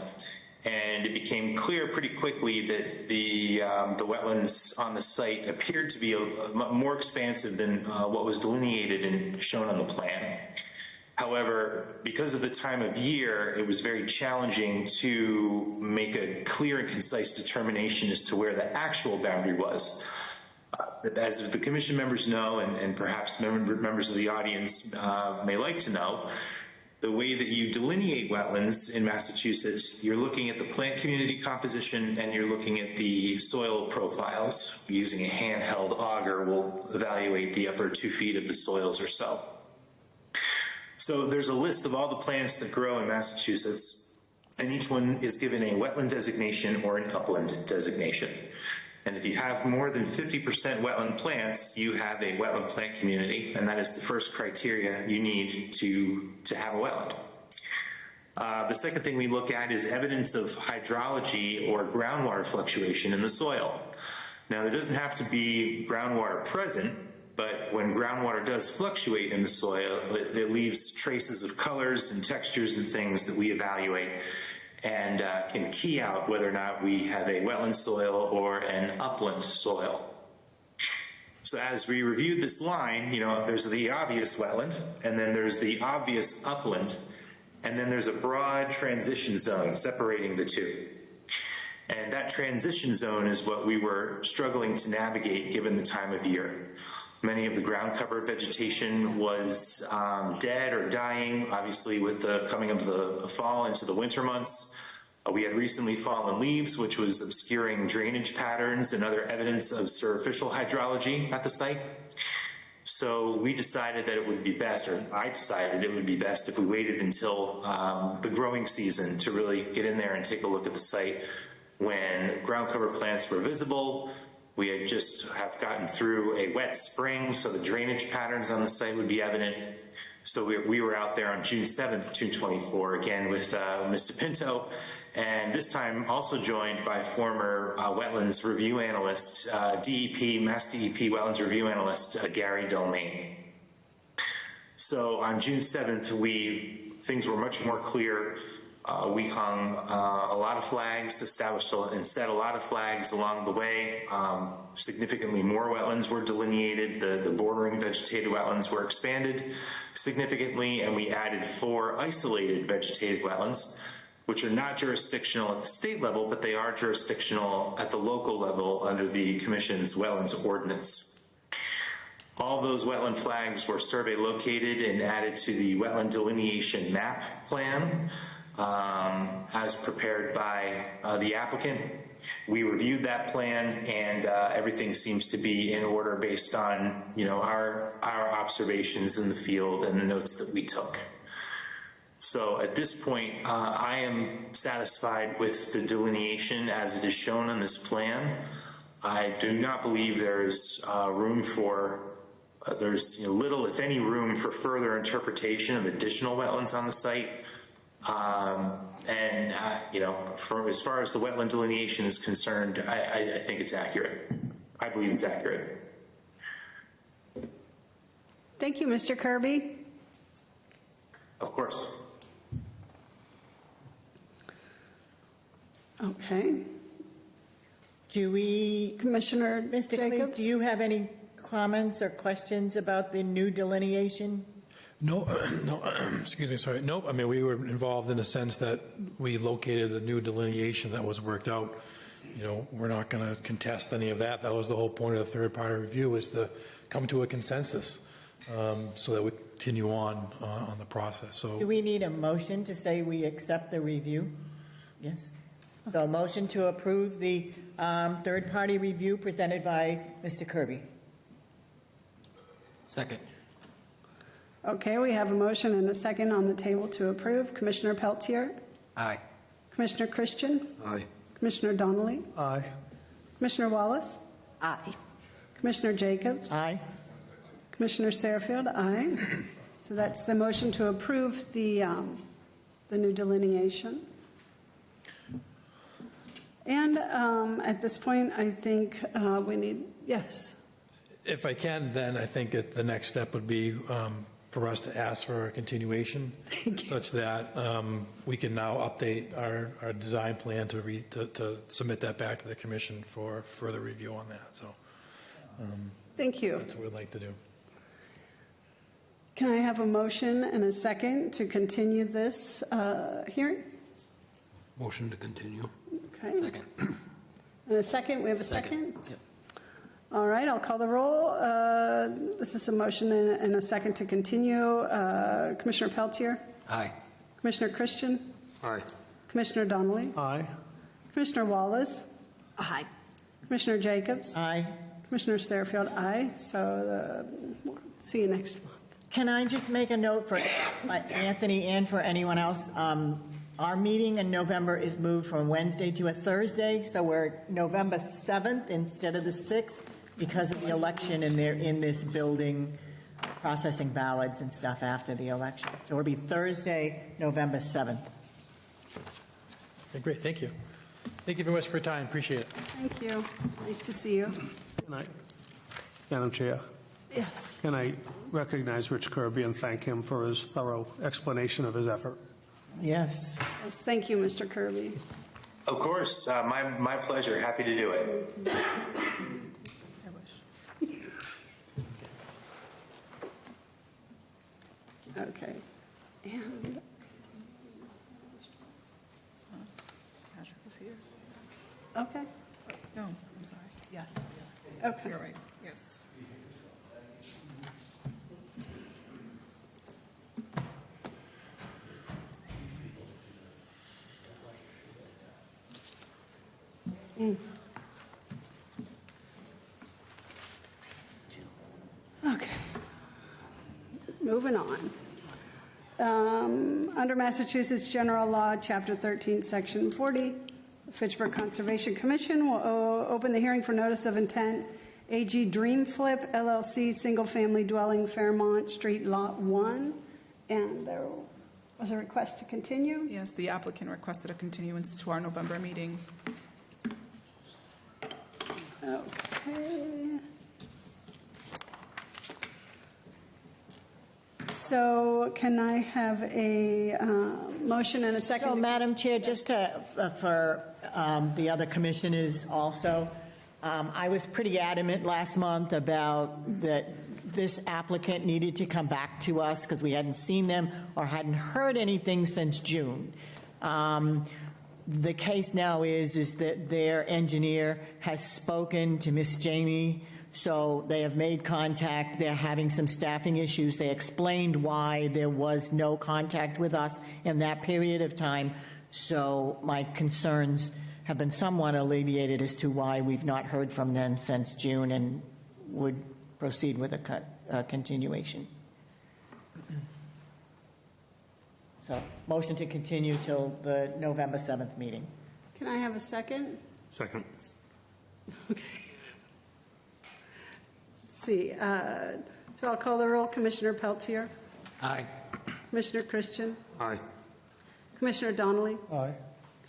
And it became clear pretty quickly that the wetlands on the site appeared to be more expansive than what was delineated and shown on the plan. However, because of the time of year, it was very challenging to make a clear and concise determination as to where the actual boundary was. As the commission members know, and perhaps members of the audience may like to know, the way that you delineate wetlands in Massachusetts, you're looking at the plant community composition and you're looking at the soil profiles. Using a handheld auger, we'll evaluate the upper 2 feet of the soils or so. So there's a list of all the plants that grow in Massachusetts, and each one is given a wetland designation or an upland designation. And if you have more than 50% wetland plants, you have a wetland plant community, and that is the first criteria you need to have a wetland. The second thing we look at is evidence of hydrology or groundwater fluctuation in the soil. Now, there doesn't have to be groundwater present, but when groundwater does fluctuate in the soil, it leaves traces of colors and textures and things that we evaluate and can key out whether or not we have a wetland soil or an upland soil. So as we reviewed this line, there's the obvious wetland, and then there's the obvious upland, and then there's a broad transition zone separating the two. And that transition zone is what we were struggling to navigate given the time of year. Many of the ground cover vegetation was dead or dying, obviously with the coming of the fall into the winter months. We had recently fallen leaves, which was obscuring drainage patterns and other evidence of superficial hydrology at the site. So we decided that it would be best, or I decided it would be best if we waited until the growing season to really get in there and take a look at the site when ground cover plants were visible. We had just gotten through a wet spring, so the drainage patterns on the site would be evident. So we were out there on June 7th, 2024, again with Mr. Pinto, and this time also joined by former wetlands review analyst, Mass DEP wetlands review analyst, Gary Domain. So on June 7th, things were much more clear. We hung a lot of flags, established and set a lot of flags along the way. Significantly more wetlands were delineated. The bordering vegetated wetlands were expanded significantly, and we added 4 isolated vegetated wetlands, which are not jurisdictional at the state level, but they are jurisdictional at the local level under the Commission's wetlands ordinance. All those wetland flags were survey located and added to the wetland delineation map plan as prepared by the applicant. We reviewed that plan, and everything seems to be in order based on our observations in the field and the notes that we took. So at this point, I am satisfied with the delineation as it is shown on this plan. I do not believe there's room for there's little, if any, room for further interpretation of additional wetlands on the site. As far as the wetland delineation is concerned, I think it's accurate. I believe it's accurate. Thank you, Mr. Kirby. Of course. Okay. Commissioner Mr. Cleese, Jacobs? do you have any comments or questions about the new delineation? No, excuse me, sorry. Nope, I mean, we were involved in the sense that we located the new delineation that was worked out. We're not going to contest any of that. That was the whole point of the third-party review, is to come to a consensus so that we continue on the process. So, do we need a motion to say we accept the review? Yes. So a motion to approve the third-party review presented by Mr. Kirby. Second. Okay, we have a motion and a second on the table to approve. Commissioner Peltier? Aye. Commissioner Christian? Aye. Commissioner Donnelly? Aye. Commissioner Wallace? Aye. Commissioner Jacobs? Aye. Commissioner Sarfield? Aye. So that's the motion to approve the new delineation. And at this point, I think we need, yes. if I can, then I think the next step would be for us to ask for a continuation, such that we can now update our design plan to submit that back to the commission for further review on that. So Thank you. that's what we'd like to do. Can I have a motion and a second to continue this hearing? Motion to continue. Okay. Second. And a second, we have a second? Yep. All right, I'll call the roll. This is a motion and a second to continue. Commissioner Peltier? Aye. Commissioner Christian? Aye. Commissioner Donnelly? Aye. Commissioner Wallace? Aye. Commissioner Jacobs? Aye. Commissioner Satterfield? Aye. So we'll see you next month. Can I just make a note for Anthony and for anyone else? Our meeting in November is moved from Wednesday to a Thursday, so we're November 7th instead of the 6th because of the election, and they're in this building processing ballots and stuff after the election. So it'll be Thursday, November 7th. Okay, great, thank you. Thank you very much for your time, appreciate it. Thank you. Nice to see you. Good night. Madam Chair, Yes. can I recognize Rich Kirby and thank him for his thorough explanation of his effort? Yes. Yes, thank you, Mr. Kirby. Of course, my pleasure. Happy to do it. Okay. And Patrick is here. okay. No, I'm sorry. Yes. Okay. You're right. Yes. Okay. Moving on. Under Massachusetts General Law, Chapter 13, Section 40, the Fitchburg Conservation Commission will open the hearing for notice of intent, AG Dream Flip LLC, single-family dwelling, Fairmount Street, Lot 1. And there was a request to continue. Yes, the applicant requested a continuance to our November meeting. Okay. So can I have a motion and a second? So, Madam Chair, just for the other commissioners also, I was pretty adamant last month about that this applicant needed to come back to us because we hadn't seen them or hadn't heard anything since June. The case now is that their engineer has spoken to Miss Jamie, so they have made contact. They're having some staffing issues. They explained why there was no contact with us in that period of time. So my concerns have been somewhat alleviated as to why we've not heard from them since June and would proceed with a continuation. So, motion to continue till the November 7th meeting. Can I have a second? Second. Okay. Let's see. So I'll call the roll. Commissioner Peltier? Aye. Commissioner Christian? Aye. Commissioner Donnelly? Aye.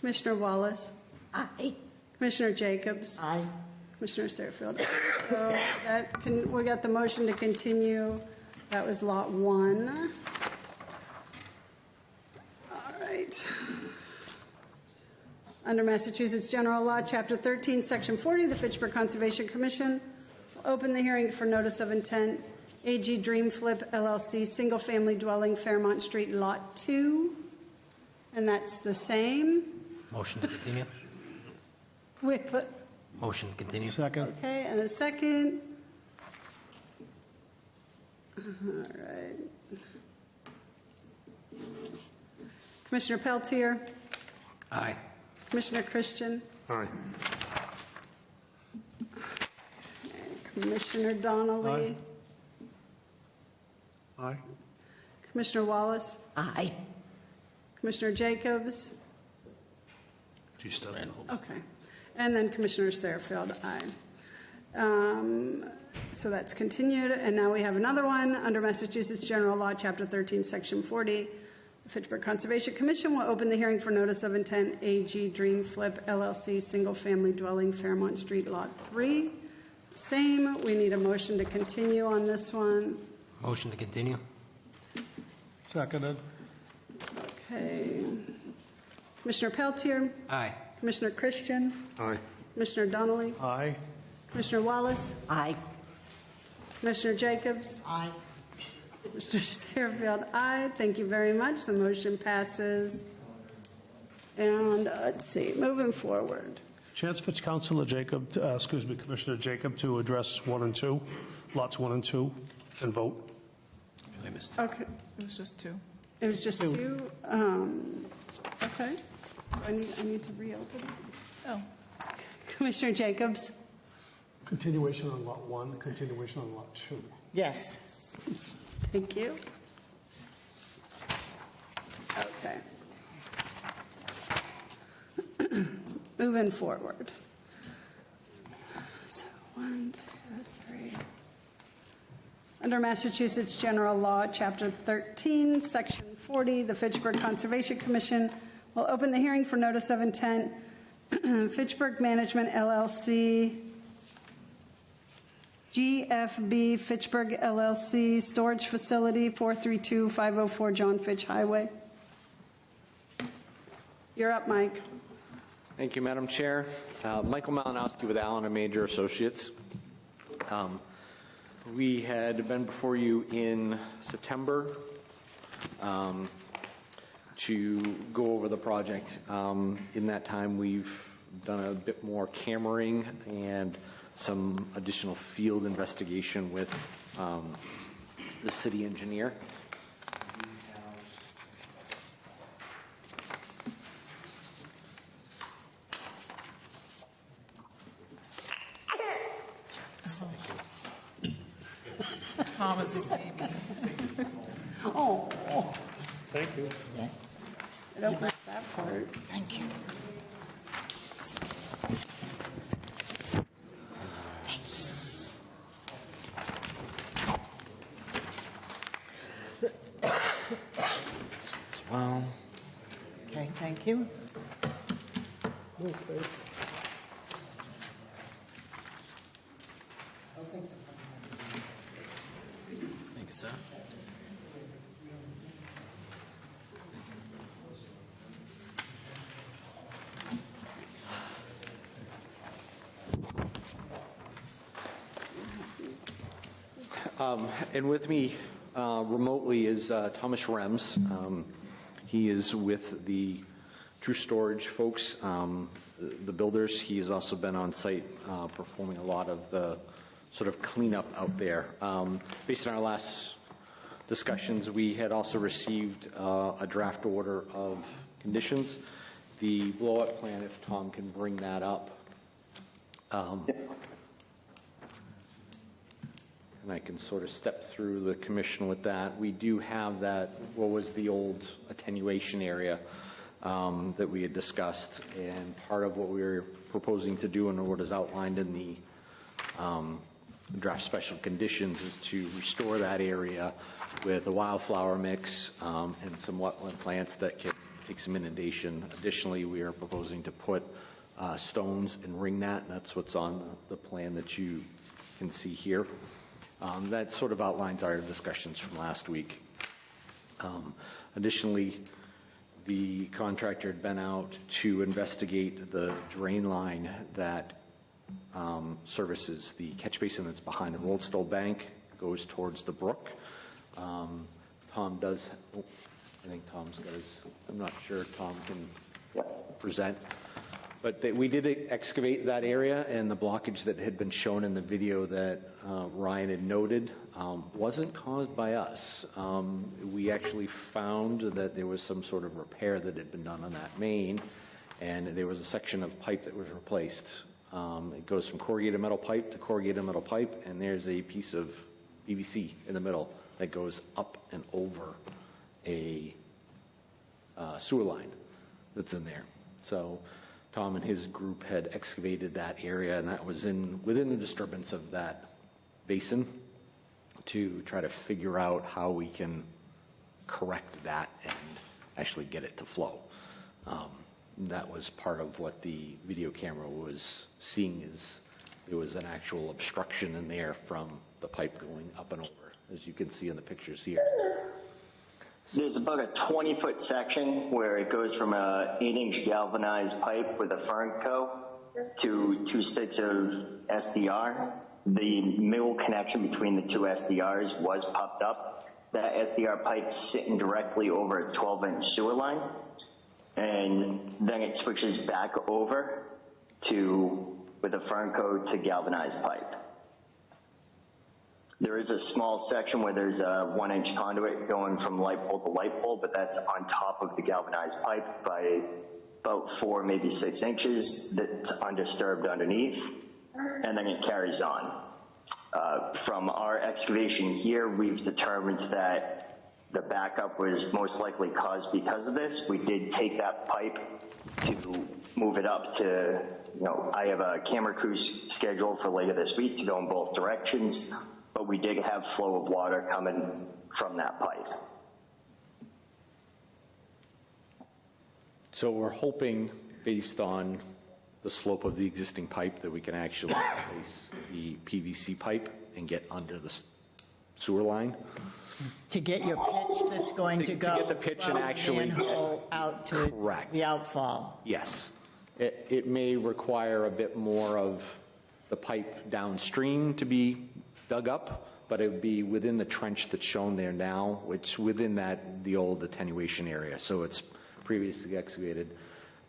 Commissioner Wallace? Aye. Commissioner Jacobs? Aye. Commissioner Satterfield? So we got the motion to continue. That was Lot 1. All right. Under Massachusetts General Law, Chapter 13, Section 40, the Fitchburg Conservation Commission will open the hearing for notice of intent, AG Dream Flip LLC, single-family dwelling, Fairmount Street, Lot 2. And that's the same. Motion to continue. Wait, Motion to continue. Second. okay, and a second. All right. Commissioner Peltier? Aye. Commissioner Christian? Aye. Commissioner Donnelly? Aye. Commissioner Wallace? Aye. Commissioner Jacobs? She's still in. Okay. And then Commissioner Satterfield, aye. So that's continued. And now we have another one. Under Massachusetts General Law, Chapter 13, Section 40, the Fitchburg Conservation Commission will open the hearing for notice of intent, AG Dream Flip LLC, single-family dwelling, Fairmount Street, Lot 3. Same. We need a motion to continue on this one. Motion to continue. Seconded. Okay. Commissioner Pelletier? Aye. Commissioner Christian? Aye. Commissioner Donnelly? Aye. Commissioner Wallace? Aye. Commissioner Jacobs? Aye. Mr. Satterfield, aye. Thank you very much. The motion passes. And let's see, moving forward. Chance Fitch Councilor Jacob, Commissioner Jacob to address 1 and 2, lots 1 and 2, and vote. I missed. Okay, It was just two. it was just two. Okay. I need to reopen it. Oh. Commissioner Jacobs? Continuation on lot 1, continuation on lot 2. Yes. Thank you. Okay. Moving forward. So 1, 2, 3. Under Massachusetts General Law, Chapter 13, Section 40, the Fitchburg Conservation Commission will open the hearing for notice of intent. Fitchburg Management LLC, GFB Fitchburg LLC, storage facility, 432-504 John Fitch Highway. You're up, Mike. Thank you, Madam Chair. Michael Malinowski with Allen & Major Associates. We had been before you in September to go over the project. In that time, we've done a bit more cammering and some additional field investigation with the city engineer. Thomas's baby. Oh. Thank you. I don't like that part. Thank you. Thanks. Well. Okay, thank you. Thank you, sir. And with me remotely is Thomas Rems. He is with the True Storage folks, the builders. He has also been on site performing a lot of the sort of cleanup out there. Based on our last discussions, we had also received a draft order of conditions. The blow-up plan, if Tom can bring that up. And I can sort of step through the commission with that. We do have that, what was the old attenuation area that we had discussed, and part of what we were proposing to do and what is outlined in the draft special conditions is to restore that area with a wildflower mix and some wetland plants that can take some inundation. Additionally, we are proposing to put stones and ring that, and that's what's on the plan that you can see here. That sort of outlines our discussions from last week. Additionally, the contractor had been out to investigate the drain line that services the catch basin that's behind the Roldstow Bank, goes towards the brook. Tom does, I think Tom's got his, I'm not sure Tom can present. But we did excavate that area, and the blockage that had been shown in the video that Ryan had noted wasn't caused by us. We actually found that there was some sort of repair that had been done on that main, and there was a section of pipe that was replaced. It goes from corrugated metal pipe to corrugated metal pipe, and there's a piece of PVC in the middle that goes up and over a sewer line that's in there. So Tom and his group had excavated that area, and that was within the disturbance of that basin to try to figure out how we can correct that and actually get it to flow. That was part of what the video camera was seeing, is there was an actual obstruction in there from the pipe going up and over, as you can see in the pictures here. There's about a 20-foot section where it goes from a 8-inch galvanized pipe with a Fernco to 2 sticks of SDR. The middle connection between the 2 SDRs was popped up. That SDR pipe sitting directly over a 12-inch sewer line, and then it switches back over to, with a Fernco, to galvanized pipe. There is a small section where there's a 1-inch conduit going from light pole to light pole, but that's on top of the galvanized pipe by about 4, maybe 6 inches, that's undisturbed underneath, and then it carries on. From our excavation here, we've determined that the backup was most likely caused because of this. We did take that pipe to move it up to, I have a camera crew scheduled for later this week to go in both directions, but we did have flow of water coming from that pipe. So we're hoping, based on the slope of the existing pipe, that we can actually replace the PVC pipe and get under the sewer line. To get your pitch that's going to go get the pitch from and actually the manhole out to correct. the outfall. Yes. It may require a bit more of the pipe downstream to be dug up, but it would be within the trench that's shown there now, which within the old attenuation area. So it's previously excavated.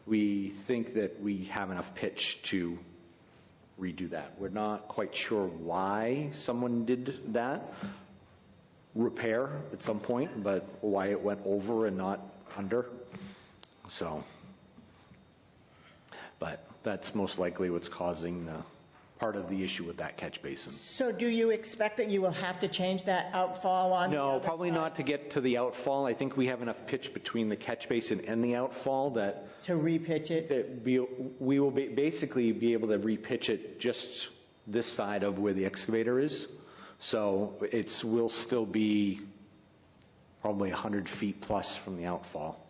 We think that we have enough pitch to redo that. We're not quite sure why someone did that repair at some point, but why it went over and not under. So, but that's most likely what's causing part of the issue with that catch basin. So do you expect that you will have to change that outfall on? No, probably not to get to the outfall. I think we have enough pitch between the catch basin and the outfall that to repitch it. That we will basically be able to repitch it just this side of where the excavator is. So will still be probably 100 feet plus from the outfall.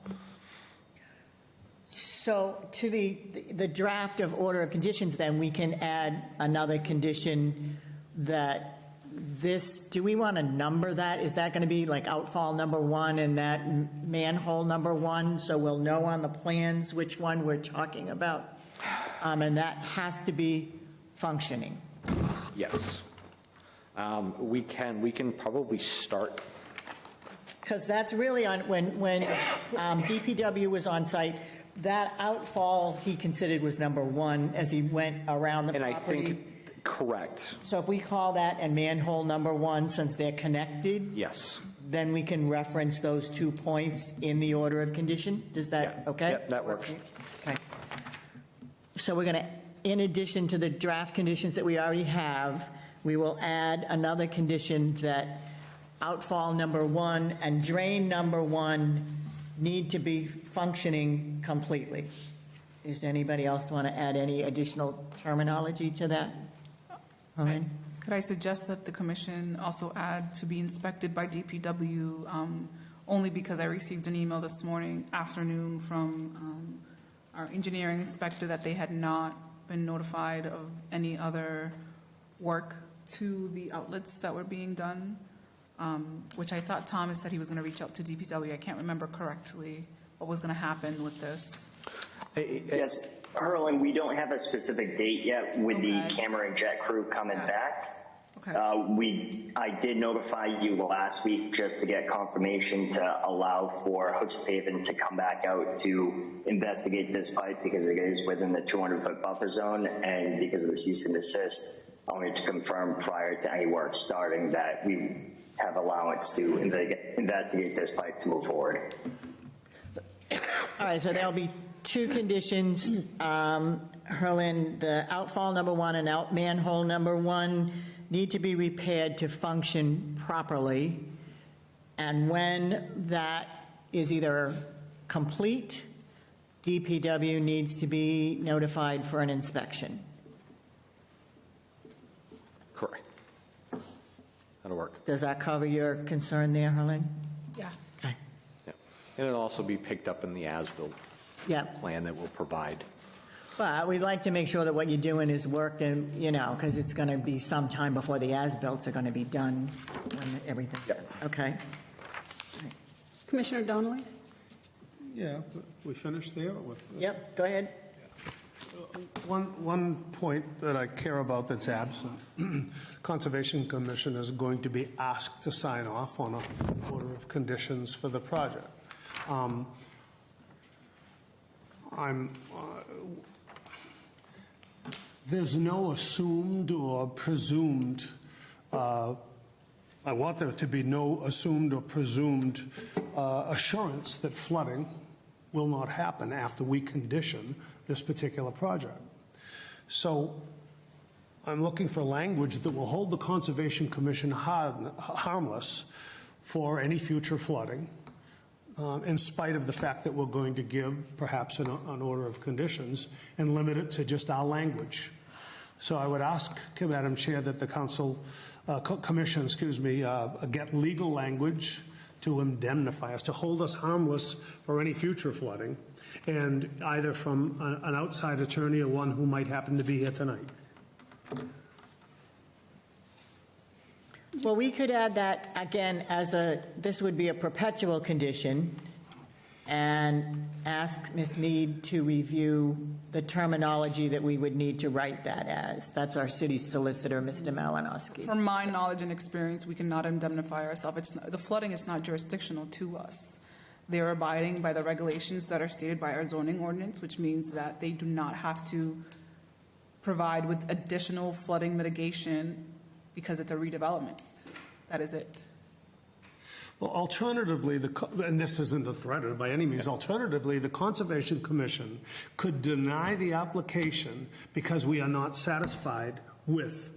So to the draft of order of conditions, then we can add another condition that this, do we want to number that? Is that going to be like outfall number 1 and that manhole number 1? So we'll know on the plans which one we're talking about. And that has to be functioning. Yes. We can probably start. Because that's really on, when DPW was on site, that outfall he considered was number 1 as he went around the property. And I think, correct. So if we call that a manhole number 1, since they're connected? Yes. Then we can reference those 2 points in the order of condition? Does that, okay? Yep, that works. Okay. So we're going to, in addition to the draft conditions that we already have, we will add another condition that outfall number 1 and drain number 1 need to be functioning completely. Does anybody else want to add any additional terminology to that? Could I suggest that the commission also add to be inspected by DPW, only because I received an email this afternoon from our engineering inspector that they had not been notified of any other work to the outlets that were being done, which I thought Thomas said he was going to reach out to DPW. I can't remember correctly what was going to happen with this. Yes, Harlan, we don't have a specific date yet with the camera and jet crew coming back. Okay. I did notify you last week just to get confirmation to allow for Hookshaven to come back out to investigate this pipe because it is within the 200-foot buffer zone, and because of the cease and desist, I wanted to confirm prior to any work starting that we have allowance to investigate this pipe to move forward. All right, so there'll be 2 conditions. Harlan, the outfall number 1 and out manhole number 1 need to be repaired to function properly. And when that is either complete, DPW needs to be notified for an inspection. Correct. That'll work. Does that cover your concern there, Harlan? Yeah. Okay. Yeah. And it'll also be picked up in the as-built plan that we'll provide. But we'd like to make sure that what you're doing is worked and, because it's going to be some time before the as-bills are going to be done when everything's done. Okay. Commissioner Donnelly? Yeah, we finished there with... Yep, go ahead. One point that I care about that's absent, Conservation Commission is going to be asked to sign off on an order of conditions for the project. There's no assumed or presumed, I want there to be no assumed or presumed assurance that flooding will not happen after we condition this particular project. So I'm looking for language that will hold the Conservation Commission harmless for any future flooding, in spite of the fact that we're going to give perhaps an order of conditions and limit it to just our language. So I would ask, Madam Chair, that the Commission, get legal language to indemnify us, to hold us harmless for any future flooding, and either from an outside attorney or one who might happen to be here tonight. Well, we could add that, again, this would be a perpetual condition, and ask Ms. Mead to review the terminology that we would need to write that as. That's our city solicitor, Mr. Malinowski. From my knowledge and experience, we cannot indemnify ourselves. The flooding is not jurisdictional to us. They're abiding by the regulations that are stated by our zoning ordinance, which means that they do not have to provide with additional flooding mitigation because it's a redevelopment. That is it. Well, alternatively, and this isn't a threat by any means, alternatively, the Conservation Commission could deny the application because we are not satisfied with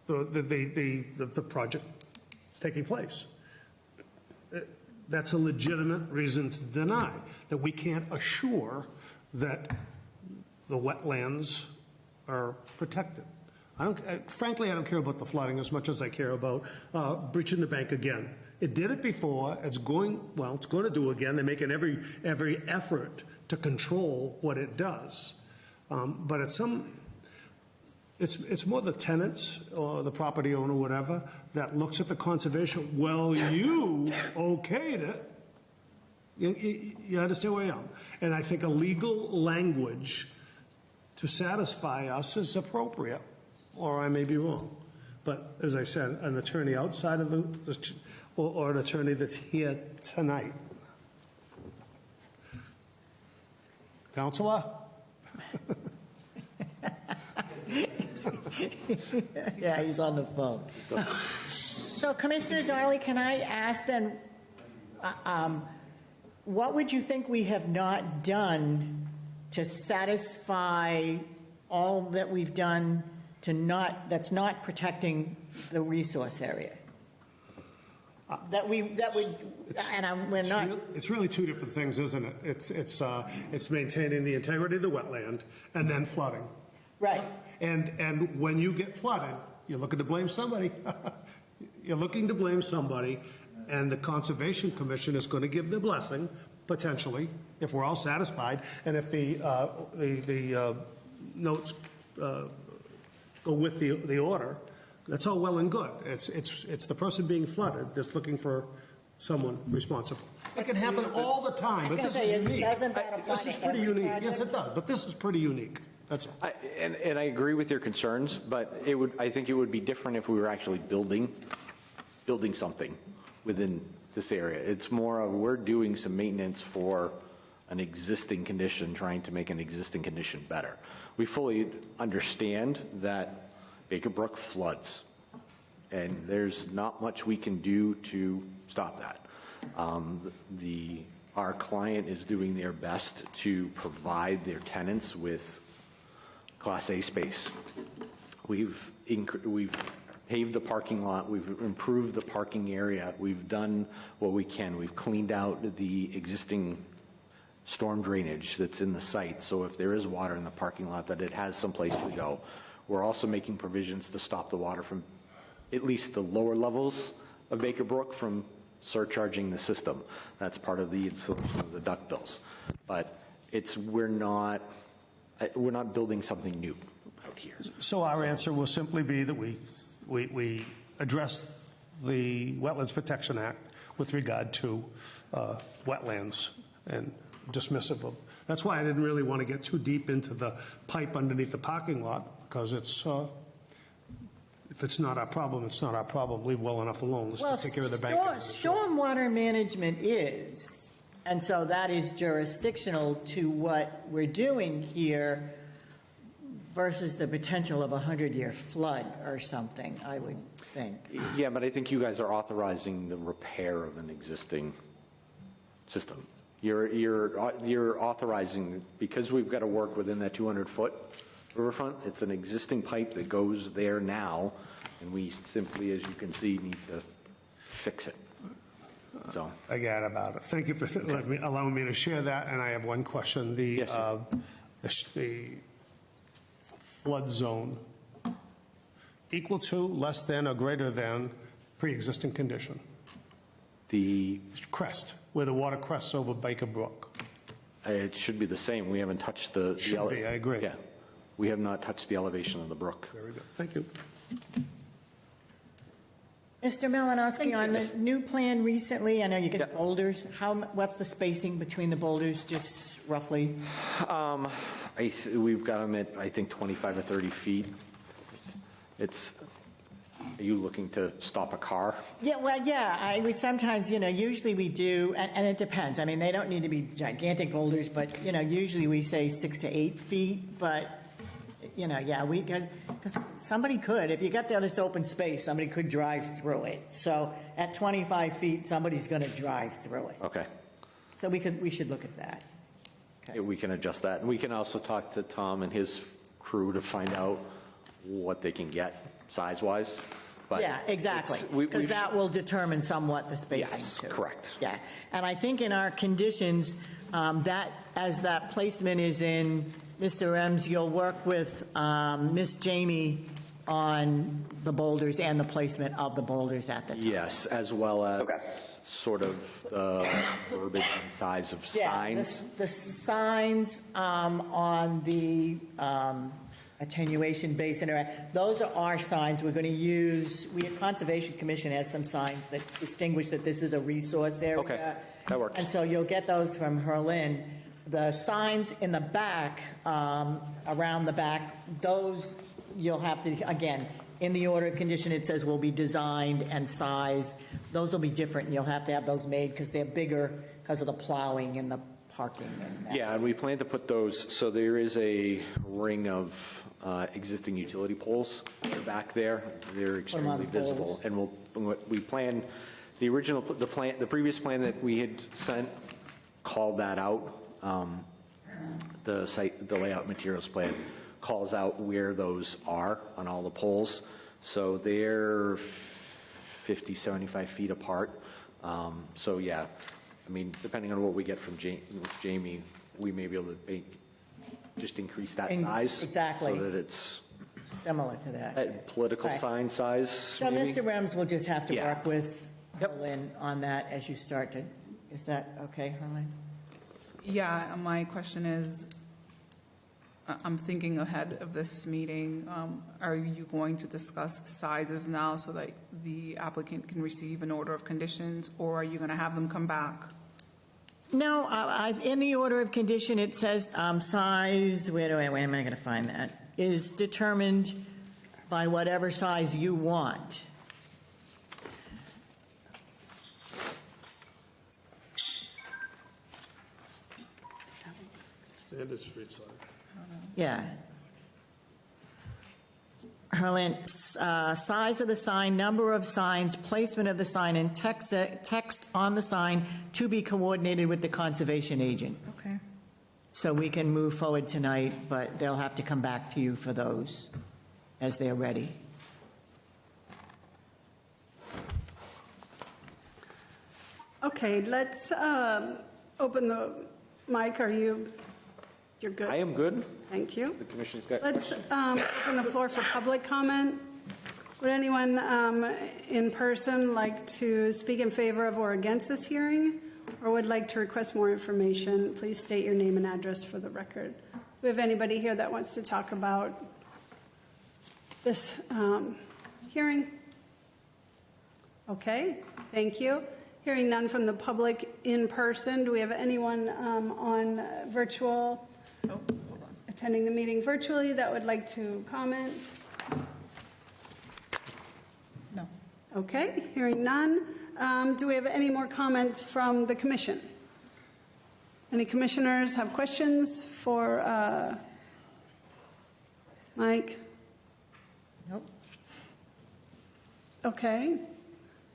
the project taking place. That's a legitimate reason to deny, that we can't assure that the wetlands are protected. Frankly, I don't care about the flooding as much as I care about breaching the bank again. It did it before. It's going to do again. They're making every effort to control what it does. But it's more the tenants or the property owner, whatever, that looks at the conservation. Well, you okayed it. You understand where I am? And I think a legal language to satisfy us is appropriate, or I may be wrong. But as I said, an attorney outside of or an attorney that's here tonight. Counselor? Yeah, he's on the phone. So, Commissioner Donnelly, can I ask then, what would you think we have not done to satisfy all that we've done that's not protecting the resource area? We're not. It's really two different things, isn't it? It's maintaining the integrity of the wetland and then flooding. Right. And when you get flooded, you're looking to blame somebody. You're looking to blame somebody, and the Conservation Commission is going to give the blessing, potentially, if we're all satisfied, and if the notes go with the order. That's all well and good. It's the person being flooded that's looking for someone responsible. It can happen all the time, but this is unique. This is pretty unique. Yes, it does, but this is pretty unique. That's all. And I agree with your concerns, but I think it would be different if we were actually building something within this area. It's more of we're doing some maintenance for an existing condition, trying to make an existing condition better. We fully understand that Baker Brook floods, and there's not much we can do to stop that. Our client is doing their best to provide their tenants with Class A space. We've paved the parking lot, we've improved the parking area, we've done what we can. We've cleaned out the existing storm drainage that's in the site, so if there is water in the parking lot, that it has some place to go. We're also making provisions to stop the water from at least the lower levels of Baker Brook from surcharging the system. That's part of the installation of the duct bills. But we're not building something new out here. So our answer will simply be that we address the Wetlands Protection Act with regard to wetlands and dismissive of. That's why I didn't really want to get too deep into the pipe underneath the parking lot, because it's, if it's not our problem, it's not our problem. Leave well enough alone. Let's just take care of the bank. Stormwater management is, and so that is jurisdictional to what we're doing here versus the potential of a 100-year flood or something, I would think. Yeah, but I think you guys are authorizing the repair of an existing system. You're authorizing, because we've got to work within that 200-foot riverfront, it's an existing pipe that goes there now, and we simply, as you can see, need to fix it. So I got about it. Thank you for allowing me to share that. And I have one question. The flood zone, equal to, less than, or greater than pre-existing condition? The crest, where the water crests over Baker Brook. It should be the same. We haven't touched the... Should be, I agree. Yeah. We have not touched the elevation of the brook. Very good. Thank you. Mr. Malinowski, on the new plan recently, I know you get boulders. What's the spacing between the boulders, just roughly? We've got them at, I think, 25 or 30 feet. Are you looking to stop a car? Yeah, well, yeah. We sometimes, usually we do, and it depends. I mean, they don't need to be gigantic boulders, but, usually we say 6 to 8 feet. But, because somebody could, if you got this open space, somebody could drive through it. So at 25 feet, somebody's going to drive through it. Okay. So we should look at that. Okay. We can adjust that. And we can also talk to Tom and his crew to find out what they can get size-wise. But yeah, exactly, because that will determine somewhat the spacing. Yes, too. correct. Yeah, and I think in our conditions, that as that placement is in, Mr. Ems, you'll work with Miss Jamie on the boulders and the placement of the boulders at the top. Yes, as well as sort of the verbiage and size of signs. The signs on the attenuation basin, those are our signs we're going to use. Conservation Commission has some signs that distinguish that this is a resource area. Okay, that works. And so you'll get those from Herlin. The signs in the back, around the back, those you'll have to, again, in the order of condition, it says will be designed and sized. Those will be different, and you'll have to have those made because they're bigger because of the plowing and the parking. Yeah, and we plan to put those, so there is a ring of existing utility poles back there. They're extremely visible. And we plan, the previous plan that we had sent called that out. The layout materials plan calls out where those are on all the poles. So they're 50, 75 feet apart. So yeah, I mean, depending on what we get from Jamie, we may be able to just increase that size. Exactly. So that it's similar to that. Political sign size. So maybe? Mr. Rems will just have to work with Herlin on that as you start to, is that okay, Herlin? Yeah, my question is, I'm thinking ahead of this meeting, are you going to discuss sizes now so that the applicant can receive an order of conditions, or are you going to have them come back? No, in the order of condition, it says size, where am I going to find that, is determined by whatever size you want. Standard street sign. Yeah. Herlin, size of the sign, number of signs, placement of the sign, and text on the sign to be coordinated with the conservation agent. Okay. So we can move forward tonight, but they'll have to come back to you for those as they're ready. Okay, let's open the mic. You're good? I am good. Thank you. The commission's got Let's questions. open the floor for public comment. Would anyone in person like to speak in favor of or against this hearing, or would like to request more information? Please state your name and address for the record. Do we have anybody here that wants to talk about this hearing? Okay, thank you. Hearing none from the public in person, do we have anyone on virtual, attending the meeting virtually, that would like to comment? No. Okay, hearing none. Do we have any more comments from the commission? Any commissioners have questions for Mike? Nope. Okay.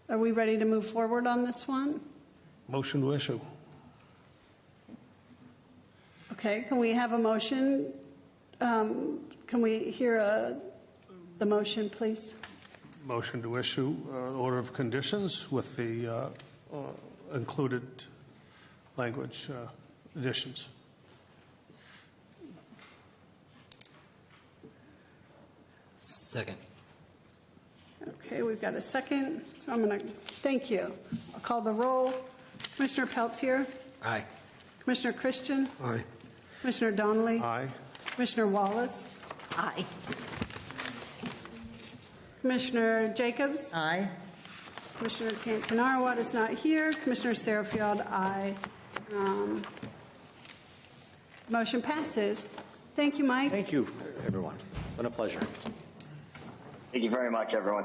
Are we ready to move forward on this one? Motion to issue. Okay, can we have a motion? Can we hear the motion, please? Motion to issue order of conditions with the included language additions. Second. Okay, we've got a second, so I'm going to, thank you. I'll call the roll. Commissioner Peltier? Aye. Commissioner Christian? Aye. Commissioner Donnelly? Aye. Commissioner Wallace? Aye. Commissioner Jacobs? Aye. Commissioner Tantanarwat is not here. Commissioner Sarahfield, aye. Motion passes. Thank you, Mike. Thank you, everyone. Been a pleasure. Thank you very much, everyone.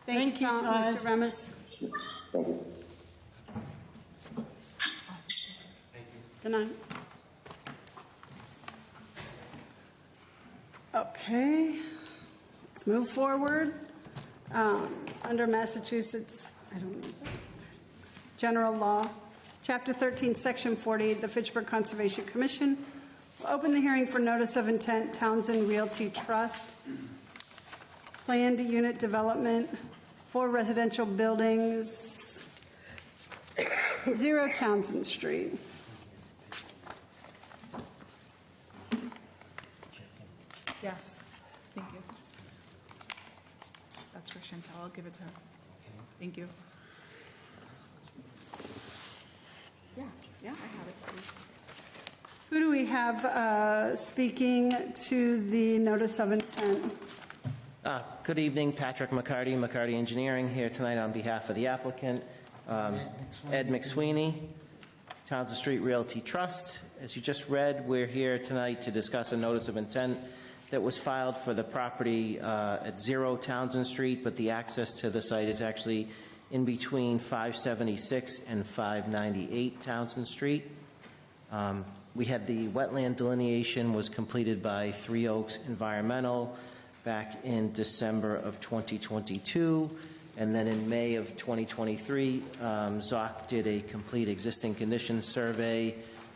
Thank you, Thomas. Mr. Remus. Thank you. Good night. Okay, let's move forward. Under Massachusetts, I don't know, general law, Chapter 13, Section 48, the Fitchburg Conservation Commission will open the hearing for notice of intent, Townsend Realty Trust, planned unit development, 4 residential buildings, 0 Townsend Street. Yes, thank you. That's for Chantal, I'll give it to her. Thank you. Yeah, I have it for you. Who do we have speaking to the notice of intent? Good evening, Patrick McCarty, McCarty Engineering, here tonight on behalf of the applicant, Ed McSweeney, Townsend Street Realty Trust. As you just read, we're here tonight to discuss a notice of intent that was filed for the property at 0 Townsend Street, but the access to the site is actually in between 576 and 598 Townsend Street. We had the wetland delineation was completed by Three Oaks Environmental back in December of 2022, and then in May of 2023, ZOC did a complete existing conditions survey,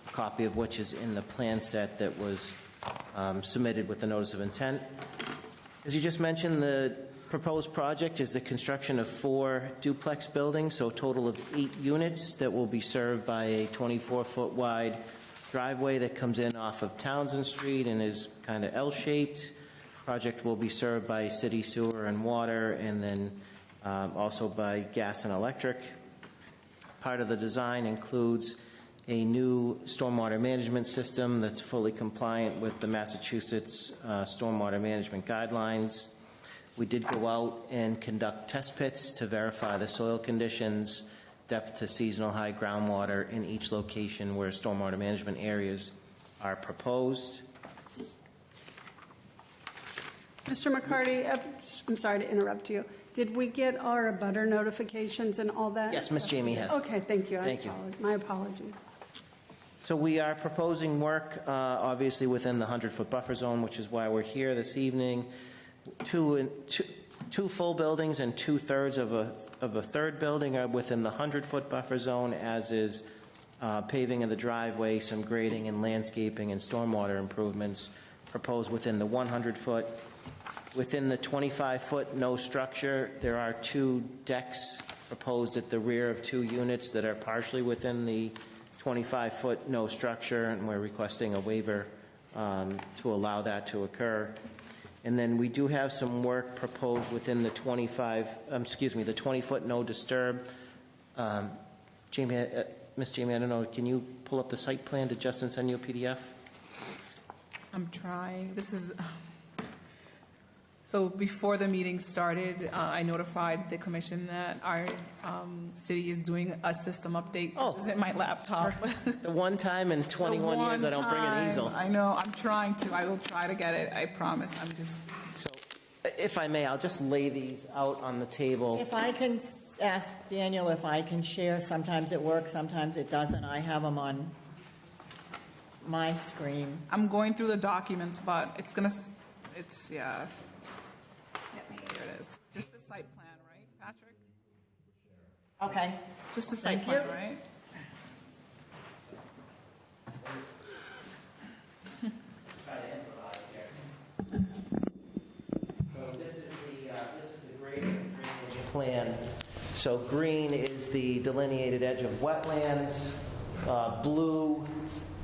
a copy of which is in the plan set that was submitted with the notice of intent. As you just mentioned, the proposed project is the construction of 4 duplex buildings, so a total of 8 units that will be served by a 24-foot wide driveway that comes in off of Townsend Street and is kind of L-shaped. Project will be served by city sewer and water, and then also by gas and electric. Part of the design includes a new stormwater management system that's fully compliant with the Massachusetts stormwater management guidelines. We did go out and conduct test pits to verify the soil conditions, depth to seasonal high groundwater in each location where stormwater management areas are proposed. Mr. McCarty, I'm sorry to interrupt you. Did we get our abutter notifications and all that? Yes, Ms. Jamie has. Okay, thank you. Thank you. My apologies. So we are proposing work, obviously, within the 100-foot buffer zone, which is why we're here this evening. Two full buildings and 2/3 of a third building are within the 100-foot buffer zone, as is paving of the driveway, some grading and landscaping and stormwater improvements proposed within the 100-foot. Within the 25-foot no structure, there are 2 decks proposed at the rear of 2 units that are partially within the 25-foot no structure, and we're requesting a waiver to allow that to occur. And then we do have some work proposed within the 20-foot no disturb. Jamie, Miss Jamie, I don't know, can you pull up the site plan? Did Justin send you a PDF? I'm trying. This is So before the meeting started, I notified the commission that our city is doing a system update. This isn't my laptop. The one time in 21 years I don't bring an easel. I know, I'm trying to. I will try to get it, I promise. I'm just... So if I may, I'll just lay these out on the table. If I can ask Daniel if I can share, sometimes it works, sometimes it doesn't. I have them on my screen. I'm going through the documents, but yeah. Here it is. Just the site plan, right, Patrick? Okay. Just the site Thank plan, you. right? This is the grading and drainage plan. So green is the delineated edge of wetlands. Blue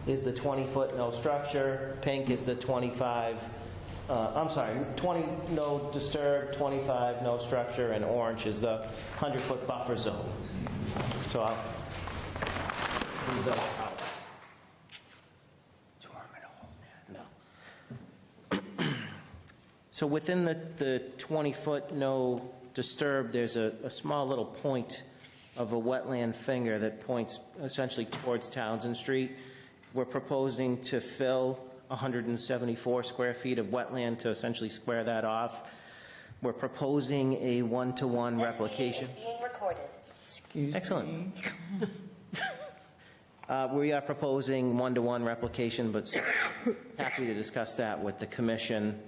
is the 20-foot no structure. Pink is the 20 no disturb, 25 no structure, and orange is the 100-foot buffer zone. So I'll leave those out. So within the 20-foot no disturb, there's a small little point of a wetland finger that points essentially towards Townsend Street. We're proposing to fill 174 square feet of wetland to essentially square that off. We're proposing a one-to-one replication. This meeting is being recorded. Excuse Excellent. me. We are proposing one-to-one replication, but happy to discuss that with the commission.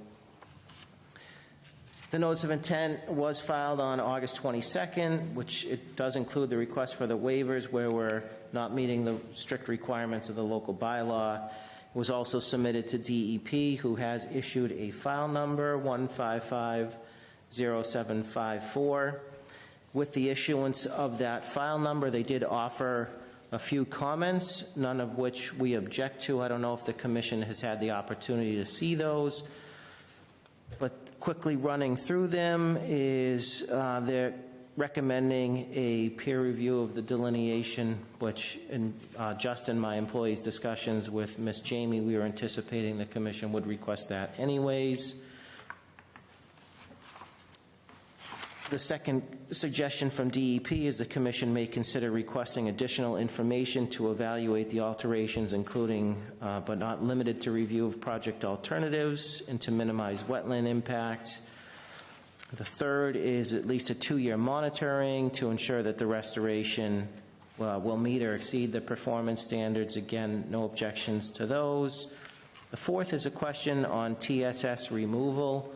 The notice of intent was filed on August 22nd, which it does include the request for the waivers where we're not meeting the strict requirements of the local bylaw. It was also submitted to DEP, who has issued a file number 1550754. With the issuance of that file number, they did offer a few comments, none of which we object to. I don't know if the commission has had the opportunity to see those, but quickly running through them is they're recommending a peer review of the delineation, which in Justin, my employee's discussions with Miss Jamie, we were anticipating the commission would request that anyways. The second suggestion from DEP is the commission may consider requesting additional information to evaluate the alterations, including but not limited to review of project alternatives and to minimize wetland impact. The third is at least a 2-year monitoring to ensure that the restoration will meet or exceed the performance standards. Again, no objections to those. The fourth is a question on TSS removal.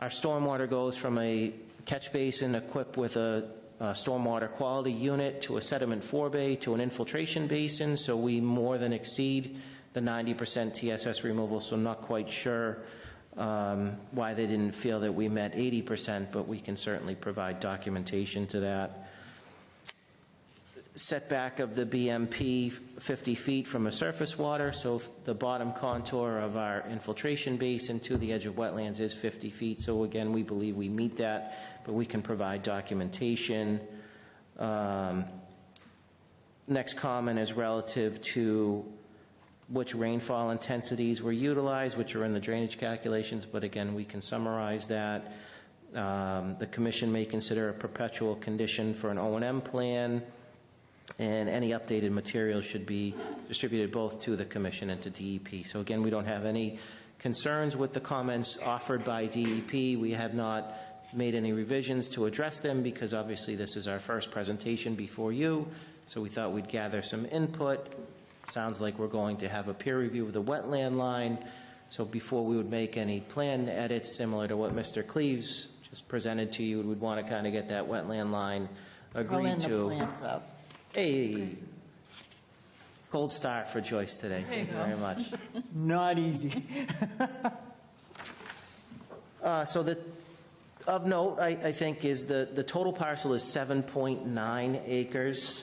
Our stormwater goes from a catch basin equipped with a stormwater quality unit to a sediment forebay to an infiltration basin, so we more than exceed the 90% TSS removal, so not quite sure why they didn't feel that we met 80%, but we can certainly provide documentation to that. Setback of the BMP 50 feet from a surface water, so the bottom contour of our infiltration basin to the edge of wetlands is 50 feet. So again, we believe we meet that, but we can provide documentation. Next comment is relative to which rainfall intensities were utilized, which are in the drainage calculations, but again, we can summarize that. The commission may consider a perpetual condition for an O&M plan, and any updated materials should be distributed both to the commission and to DEP. So again, we don't have any concerns with the comments offered by DEP. We have not made any revisions to address them because obviously this is our first presentation before you, so we thought we'd gather some input. Sounds like we're going to have a peer review of the wetland line, so before we would make any plan edits similar to what Mr. Cleaves just presented to you, we'd want to kind of get that wetland line agreed to. The plans up. Hey, gold star for Joyce today. Thank you very much. Not easy. So of note, I think, is the total parcel is 7.9 acres.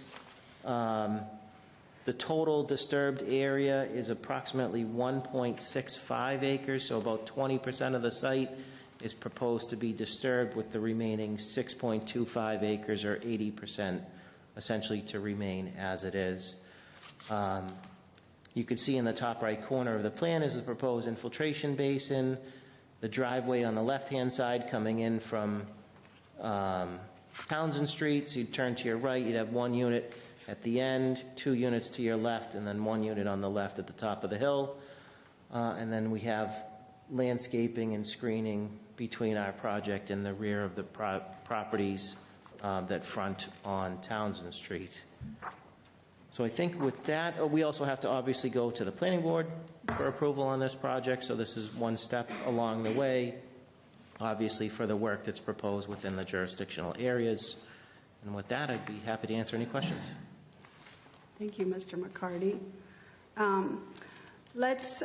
The total disturbed area is approximately 1.65 acres, so about 20% of the site is proposed to be disturbed, with the remaining 6.25 acres or 80% essentially to remain as it is. You can see in the top right corner of the plan is the proposed infiltration basin. the driveway on the left-hand side coming in from Townsend Street. So you'd turn to your right, you'd have 1 unit at the end, 2 units to your left, and then 1 unit on the left at the top of the hill. And then we have landscaping and screening between our project and the rear of the properties that front on Townsend Street. So I think with that, we also have to obviously go to the planning board for approval on this project. So this is one step along the way, obviously, for the work that's proposed within the jurisdictional areas. And with that, I'd be happy to answer any questions. Thank you, Mr. McCarty. Let's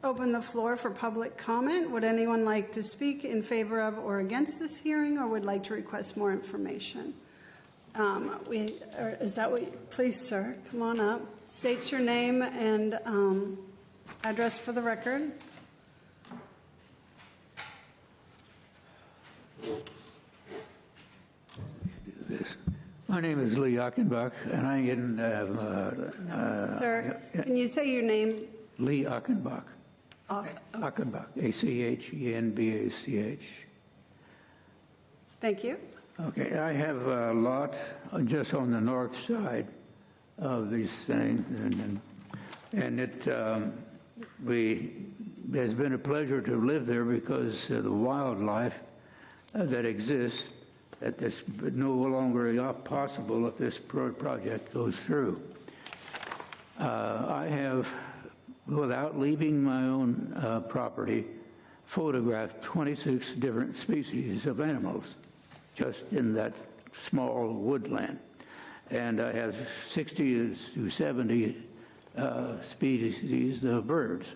open the floor for public comment. Would anyone like to speak in favor of or against this hearing, or would like to request more information? Is that what? Please, sir, come on up. State your name and address for the record. My name is Lee Achenbach, and I didn't have... Sir, can you say your name? Lee Achenbach. Okay. Achenbach, A-C-H-E-N-B-A-C-H. Thank you. Okay, I have a lot just on the north side of these things, and it has been a pleasure to live there because of the wildlife that exists. That's no longer possible if this project goes through. I have, without leaving my own property, photographed 26 different species of animals just in that small woodland. And I have 60 to 70 species of birds.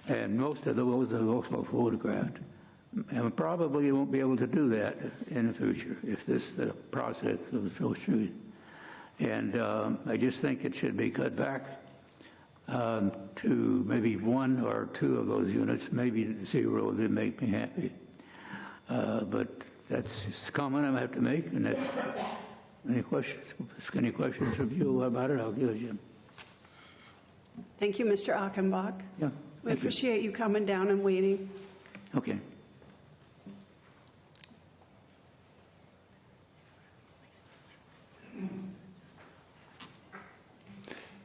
And most of those I've also photographed. And probably won't be able to do that in the future if this process goes through. And I just think it should be cut back to maybe 1 or 2 of those units, maybe 0. They make me happy. But that's just a comment I have to make. And that's, any questions from you about it, I'll give you. Thank you, Mr. Achenbach. Yeah. We appreciate you coming down and waiting. Okay.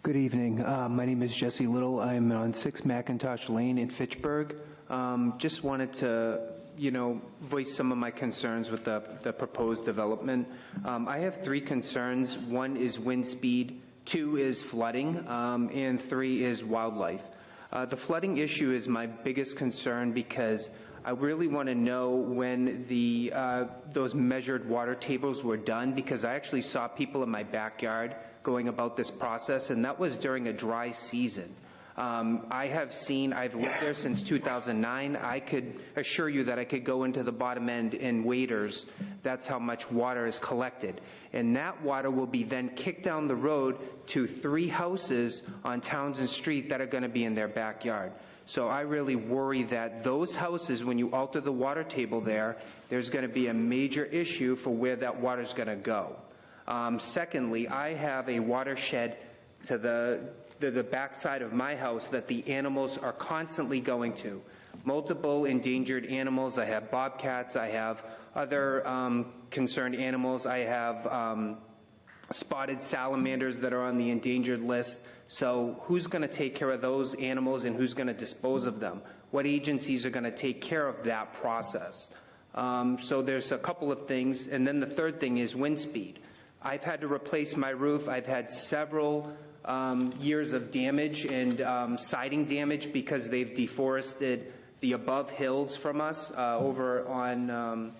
Good evening. My name is Jesse Little. I'm on 6 McIntosh Lane in Fitchburg. Just wanted to, voice some of my concerns with the proposed development. I have 3 concerns. 1 is wind speed, 2 is flooding, and 3 is wildlife. The flooding issue is my biggest concern because I really want to know when those measured water tables were done, because I actually saw people in my backyard going about this process, and that was during a dry season. I've lived there since 2009. I could assure you that I could go into the bottom end in waders. That's how much water is collected. And that water will be then kicked down the road to 3 houses on Townsend Street that are going to be in their backyard. So I really worry that those houses, when you alter the water table there, there's going to be a major issue for where that water is going to go. Secondly, I have a watershed to the backside of my house that the animals are constantly going to. Multiple endangered animals. I have bobcats. I have other concerned animals. I have spotted salamanders that are on the endangered list. So who's going to take care of those animals and who's going to dispose of them? What agencies are going to take care of that process? So there's a couple of things. And then the third thing is wind speed. I've had to replace my roof. I've had several years of damage and siding damage because they've deforested the above hills from us over on,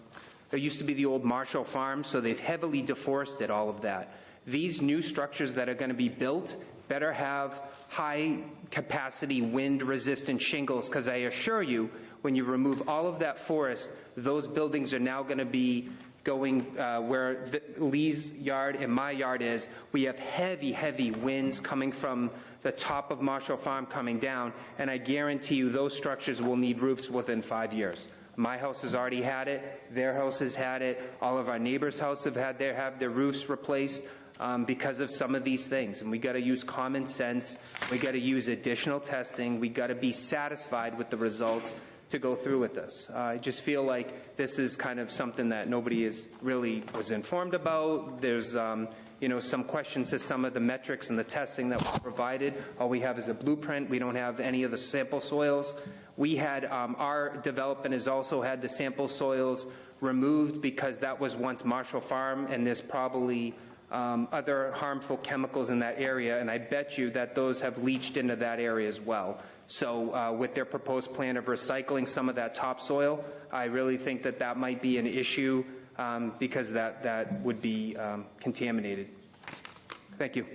there used to be the old Marshall Farm, so they've heavily deforested all of that. These new structures that are going to be built better have high capacity wind resistant shingles, because I assure you, when you remove all of that forest, those buildings are now going to be going where Lee's yard and my yard is. We have heavy, heavy winds coming from the top of Marshall Farm coming down, and I guarantee you those structures will need roofs within 5 years. My house has already had it. Their house has had it. All of our neighbors' houses have their roofs replaced because of some of these things. And we got to use common sense. We got to use additional testing. We got to be satisfied with the results to go through with this. I just feel like this is kind of something that nobody was informed about. There's some questions to some of the metrics and the testing that was provided. All we have is a blueprint. We don't have any of the sample soils. We had, our development has also had the sample soils removed because that was once Marshall Farm, and there's probably other harmful chemicals in that area, and I bet you that those have leached into that area as well. So with their proposed plan of recycling some of that topsoil, I really think that that might be an issue because that would be contaminated. Thank you.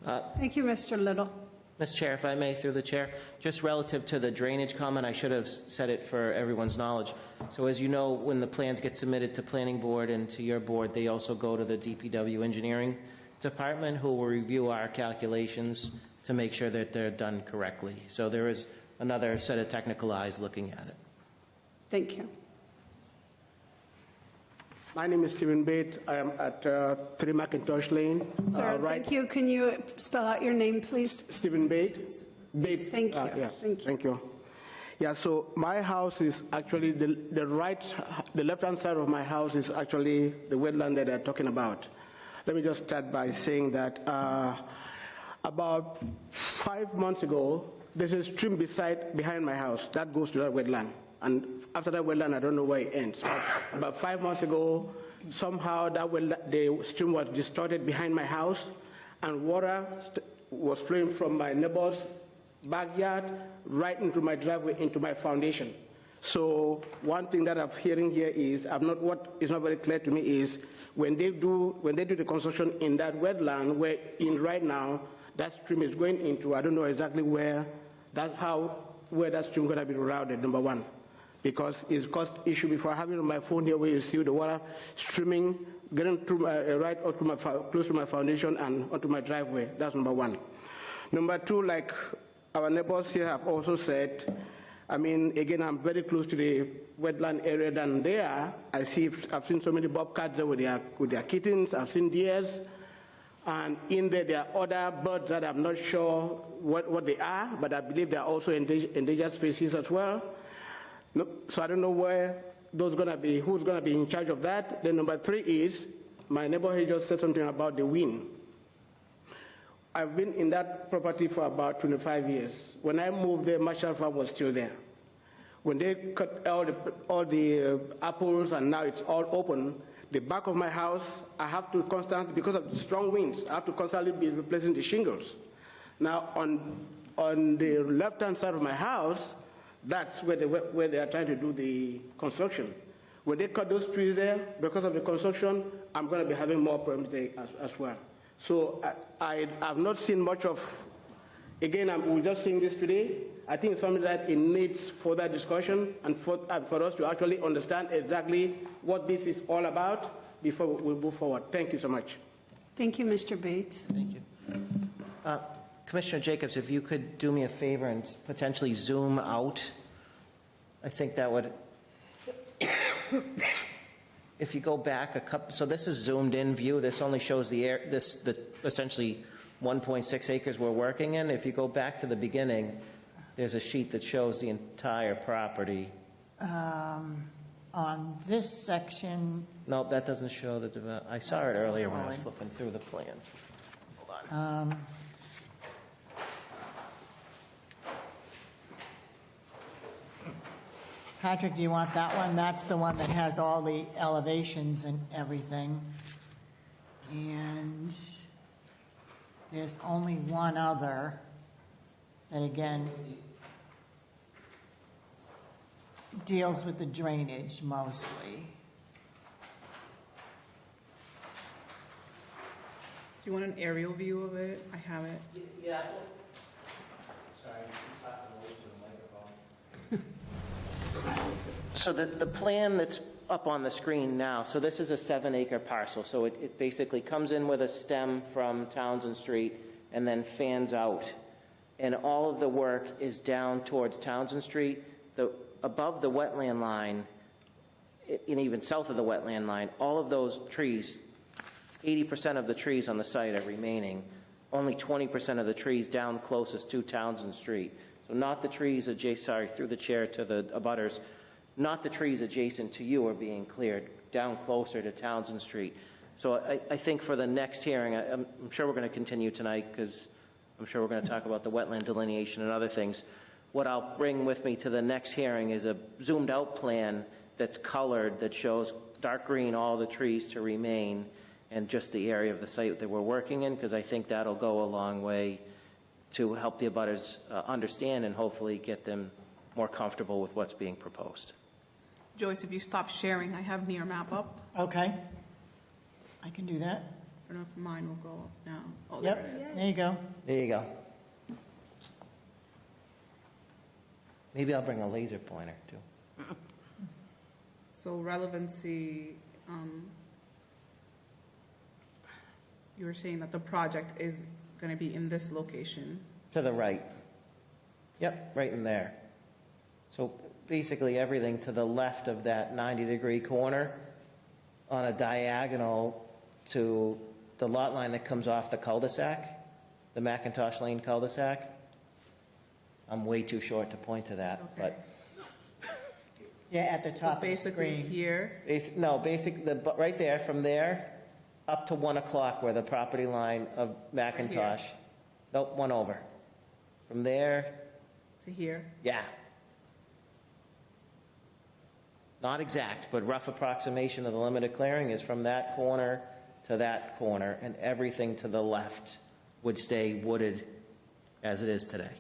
Thank you, Mr. Little. Mr. Chair, if I may, through the chair, just relative to the drainage comment, I should have said it for everyone's knowledge. So as you know, when the plans get submitted to planning board and to your board, they also go to the DPW engineering department, who will review our calculations to make sure that they're done correctly. So there is another set of technical eyes looking at it. Thank you. My name is Stephen Bate. I am at 3 Macintosh Lane. Sir, thank you. Can you spell out your name, please? Stephen Bate. Bate. Thank you. Yeah. Thank you. Thank you. Yeah, so my house is actually the left-hand side of my house is actually the wetland that they're talking about. Let me just start by saying that about 5 months ago, there's a stream behind my house that goes to that wetland. And after that wetland, I don't know where it ends. About 5 months ago, somehow the stream was distorted behind my house, and water was flowing from my neighbor's backyard right into my driveway, into my foundation. So one thing that I'm hearing here is, what is not very clear to me is when they do the construction in that wetland, where in right now that stream is going into, I don't know exactly where that stream is going to be routed. Number one, because it's caused issue before. I have it on my phone here where you see the water streaming, getting through right up to close to my foundation and onto my driveway. That's number one. Number two, like our neighbors here have also said, I mean, again, I'm very close to the wetland area than they are. I've seen so many bobcats there with their kittens. I've seen deers. And in there are other birds that I'm not sure what they are, but I believe they are also endangered species as well. So I don't know where those going to be, who's going to be in charge of that. Then number three is, my neighbor here just said something about the wind. I've been in that property for about 25 years. When I moved there, Marshall Farm was still there. When they cut all the apples and now it's all open, the back of my house, I have to constantly, because of the strong winds, I have to constantly be replacing the shingles. Now on the left-hand side of my house, that's where they are trying to do the construction. When they cut those trees there, because of the construction, I'm going to be having more problems there as well. So I have not seen much of, again, we're just seeing this today. I think it's something that it needs further discussion and for us to actually understand exactly what this is all about before we move forward. Thank you so much. Thank you, Mr. Bates. Thank you. Commissioner Jacobs, if you could do me a favor and potentially zoom out, I think that would, if you go back a couple, so this is zoomed in view, this only shows the essentially 1.6 acres we're working in. If you go back to the beginning, there's a sheet that shows the entire property. On this section. No, that doesn't show the development. I saw it earlier when I was flipping through the plans. Hold on. Patrick, do you want that one? That's the one that has all the elevations and everything. And there's only one other that, again, deals with the drainage mostly. Do you want an aerial view of it? I have it. Yeah. Sorry. So the plan that's up on the screen now, so this is a 7-acre parcel. So it basically comes in with a stem from Townsend Street and then fans out. And all of the work is down towards Townsend Street. Above the wetland line, and even south of the wetland line, all of those trees, 80% of the trees on the site are remaining. Only 20% of the trees down closest to Townsend Street. So not the trees through the chair to the abutters, not the trees adjacent to you are being cleared, down closer to Townsend Street. So I think for the next hearing, I'm sure we're going to continue tonight because I'm sure we're going to talk about the wetland delineation and other things. What I'll bring with me to the next hearing is a zoomed out plan that's colored that shows dark green all the trees to remain and just the area of the site that we're working in, because I think that'll go a long way to help the abutters understand and hopefully get them more comfortable with what's being proposed. Joyce, if you stop sharing, I have near map up. Okay. I can do that. I don't know if mine will go up now. Oh, Yep, there it is. there you go. There you go. Maybe I'll bring a laser pointer too. So relevancy, you were saying that the project is going to be in this location. To the right. Yep, right in there. So basically everything to the left of that 90-degree corner on a diagonal to the lot line that comes off the cul-de-sac, the McIntosh Lane cul-de-sac. I'm way too short to point to that, but Yeah, at the top of the Basically screen. here, right there, from there up to 1 o'clock where the property line of McIntosh. Nope, one over. From there, to here. yeah. Not exact, but rough approximation of the limit of clearing is from that corner to that corner, and everything to the left would stay wooded as it is today.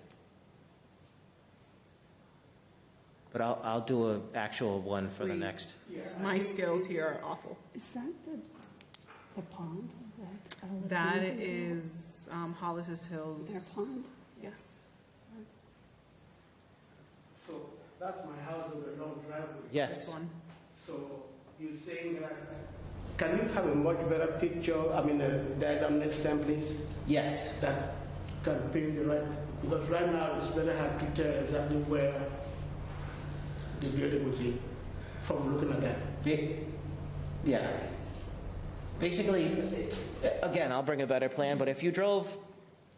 But I'll do an actual one for the Please. next. Because my skills here are awful. Is that the pond? That is Hollis's Hills. Their pond? Yes. So that's my house with a long driveway. Yes. This one. So you're saying that, can you have a much better picture, I mean, a diagram next time, please? Yes. That can paint the right, because right now it's very hard to tell exactly where the building would be from looking at that. Yeah. Basically, again, I'll bring a better plan, but if you drove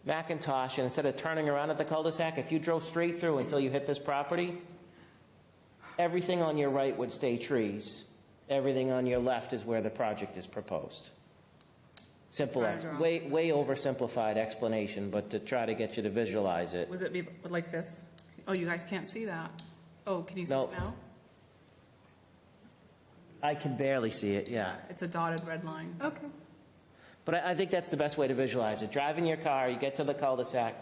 McIntosh and instead of turning around at the cul-de-sac, if you drove straight through until you hit this property, everything on your right would stay trees. Everything on your left is where the project is proposed. Simple, way oversimplified explanation, but to try to get you to visualize it. Was it be like this? Oh, you guys can't see that. Oh, can you see Nope. it now? I can barely see it, yeah. It's a dotted red line. Okay. But I think that's the best way to visualize it. Drive in your car, you get to the cul-de-sac,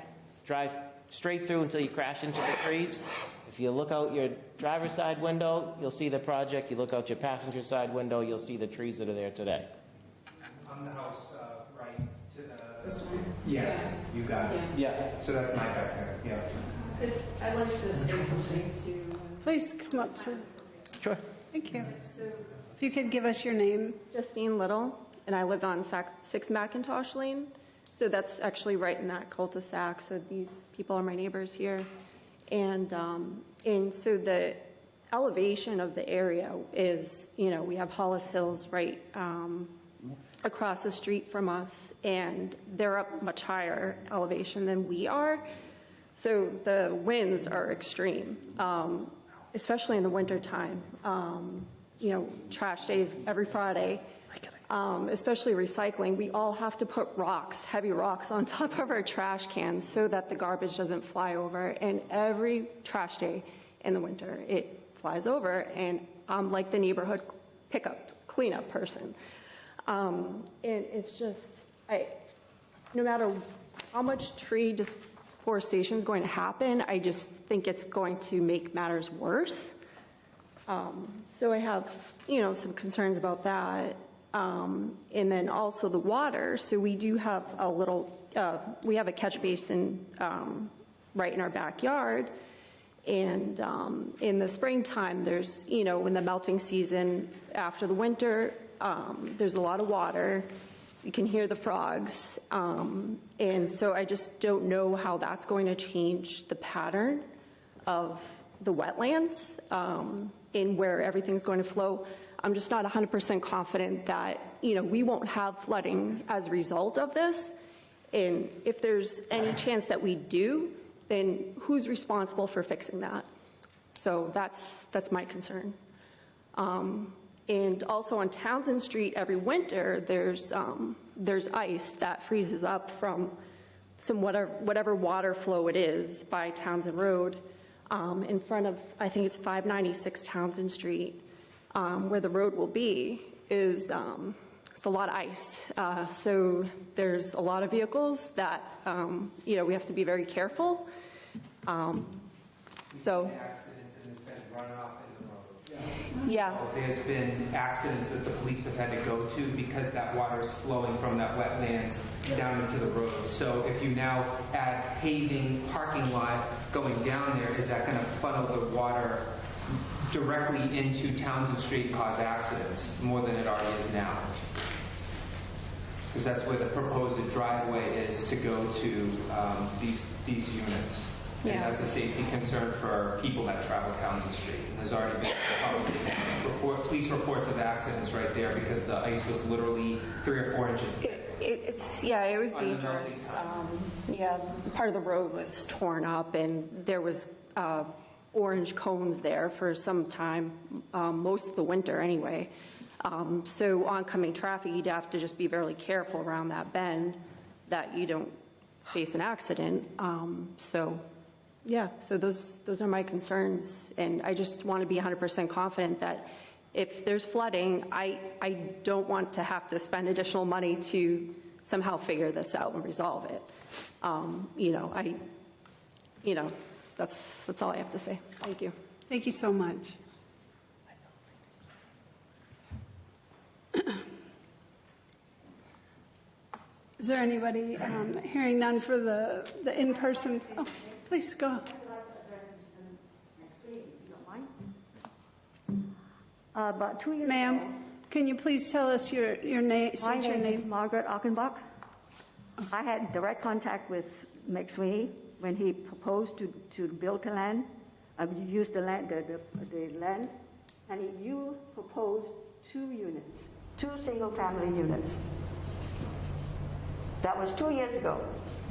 drive straight through until you crash into the trees. If you look out your driver's side window, you'll see the project. You look out your passenger side window, you'll see the trees that are there today. On the house right to the... This one? Yes, you got it. Yeah. So that's my backyard, yeah. I'd like to say something to... Please come up to... Sure. Thank you. If you could give us your name. Justine Little, and I live on 6 McIntosh Lane. So that's actually right in that cul-de-sac. So these people are my neighbors here. And so the elevation of the area is, we have Hollis Hills right across the street from us, and they're up much higher elevation than we are. So the winds are extreme, especially in the wintertime. Trash days every Friday, especially recycling, we all have to put heavy rocks on top of our trash cans so that the garbage doesn't fly over. And every trash day in the winter, it flies over, and I'm like the neighborhood cleanup person. And it's just, no matter how much tree deforestation is going to happen, I just think it's going to make matters worse. So I have, some concerns about that. And then also the water. So we do have we have a catch basin right in our backyard. And in the springtime, there's, in the melting season after the winter, there's a lot of water. You can hear the frogs. And so I just don't know how that's going to change the pattern of the wetlands in where everything's going to flow. I'm just not 100% confident that, we won't have flooding as a result of this. And if there's any chance that we do, then who's responsible for fixing that? So that's my concern. And also on Townsend Street, every winter, there's ice that freezes up from some whatever water flow it is by Townsend Road in front of, I think it's 596 Townsend Street, where the road will be, is it's a lot of ice. So there's a lot of vehicles that, we have to be very careful. So. Accidents and there's been runoff in the road. Yeah. There's been accidents that the police have had to go to because that water is flowing from that wetlands down into the road. So if you now add paving, parking lot going down there, is that going to funnel the water directly into Townsend Street and cause accidents more than it already is now? Because that's where the proposed driveway is to go to these units. And that's a safety concern for people that travel Townsend Street. And there's already been police reports of accidents right there because the ice was literally 3 or 4 inches thick. It was dangerous. Part of the road was torn up, and there was orange cones there for some time, most of the winter anyway. So oncoming traffic, you'd have to just be very careful around that bend that you don't face an accident. So those are my concerns, and I just want to be 100% confident that if there's flooding, I don't want to have to spend additional money to somehow figure this out and resolve it. That's all I have to say. Thank you. Thank you so much. Is there anybody, hearing none for the in-person? Oh, please go. About 2 years Ma'am, ago, can you please tell us your name? my name is Margaret Achenbach. I had direct contact with McSweeney when he proposed to build the land. I used the land, and you proposed 2 units, 2 single-family units. That was 2 years ago.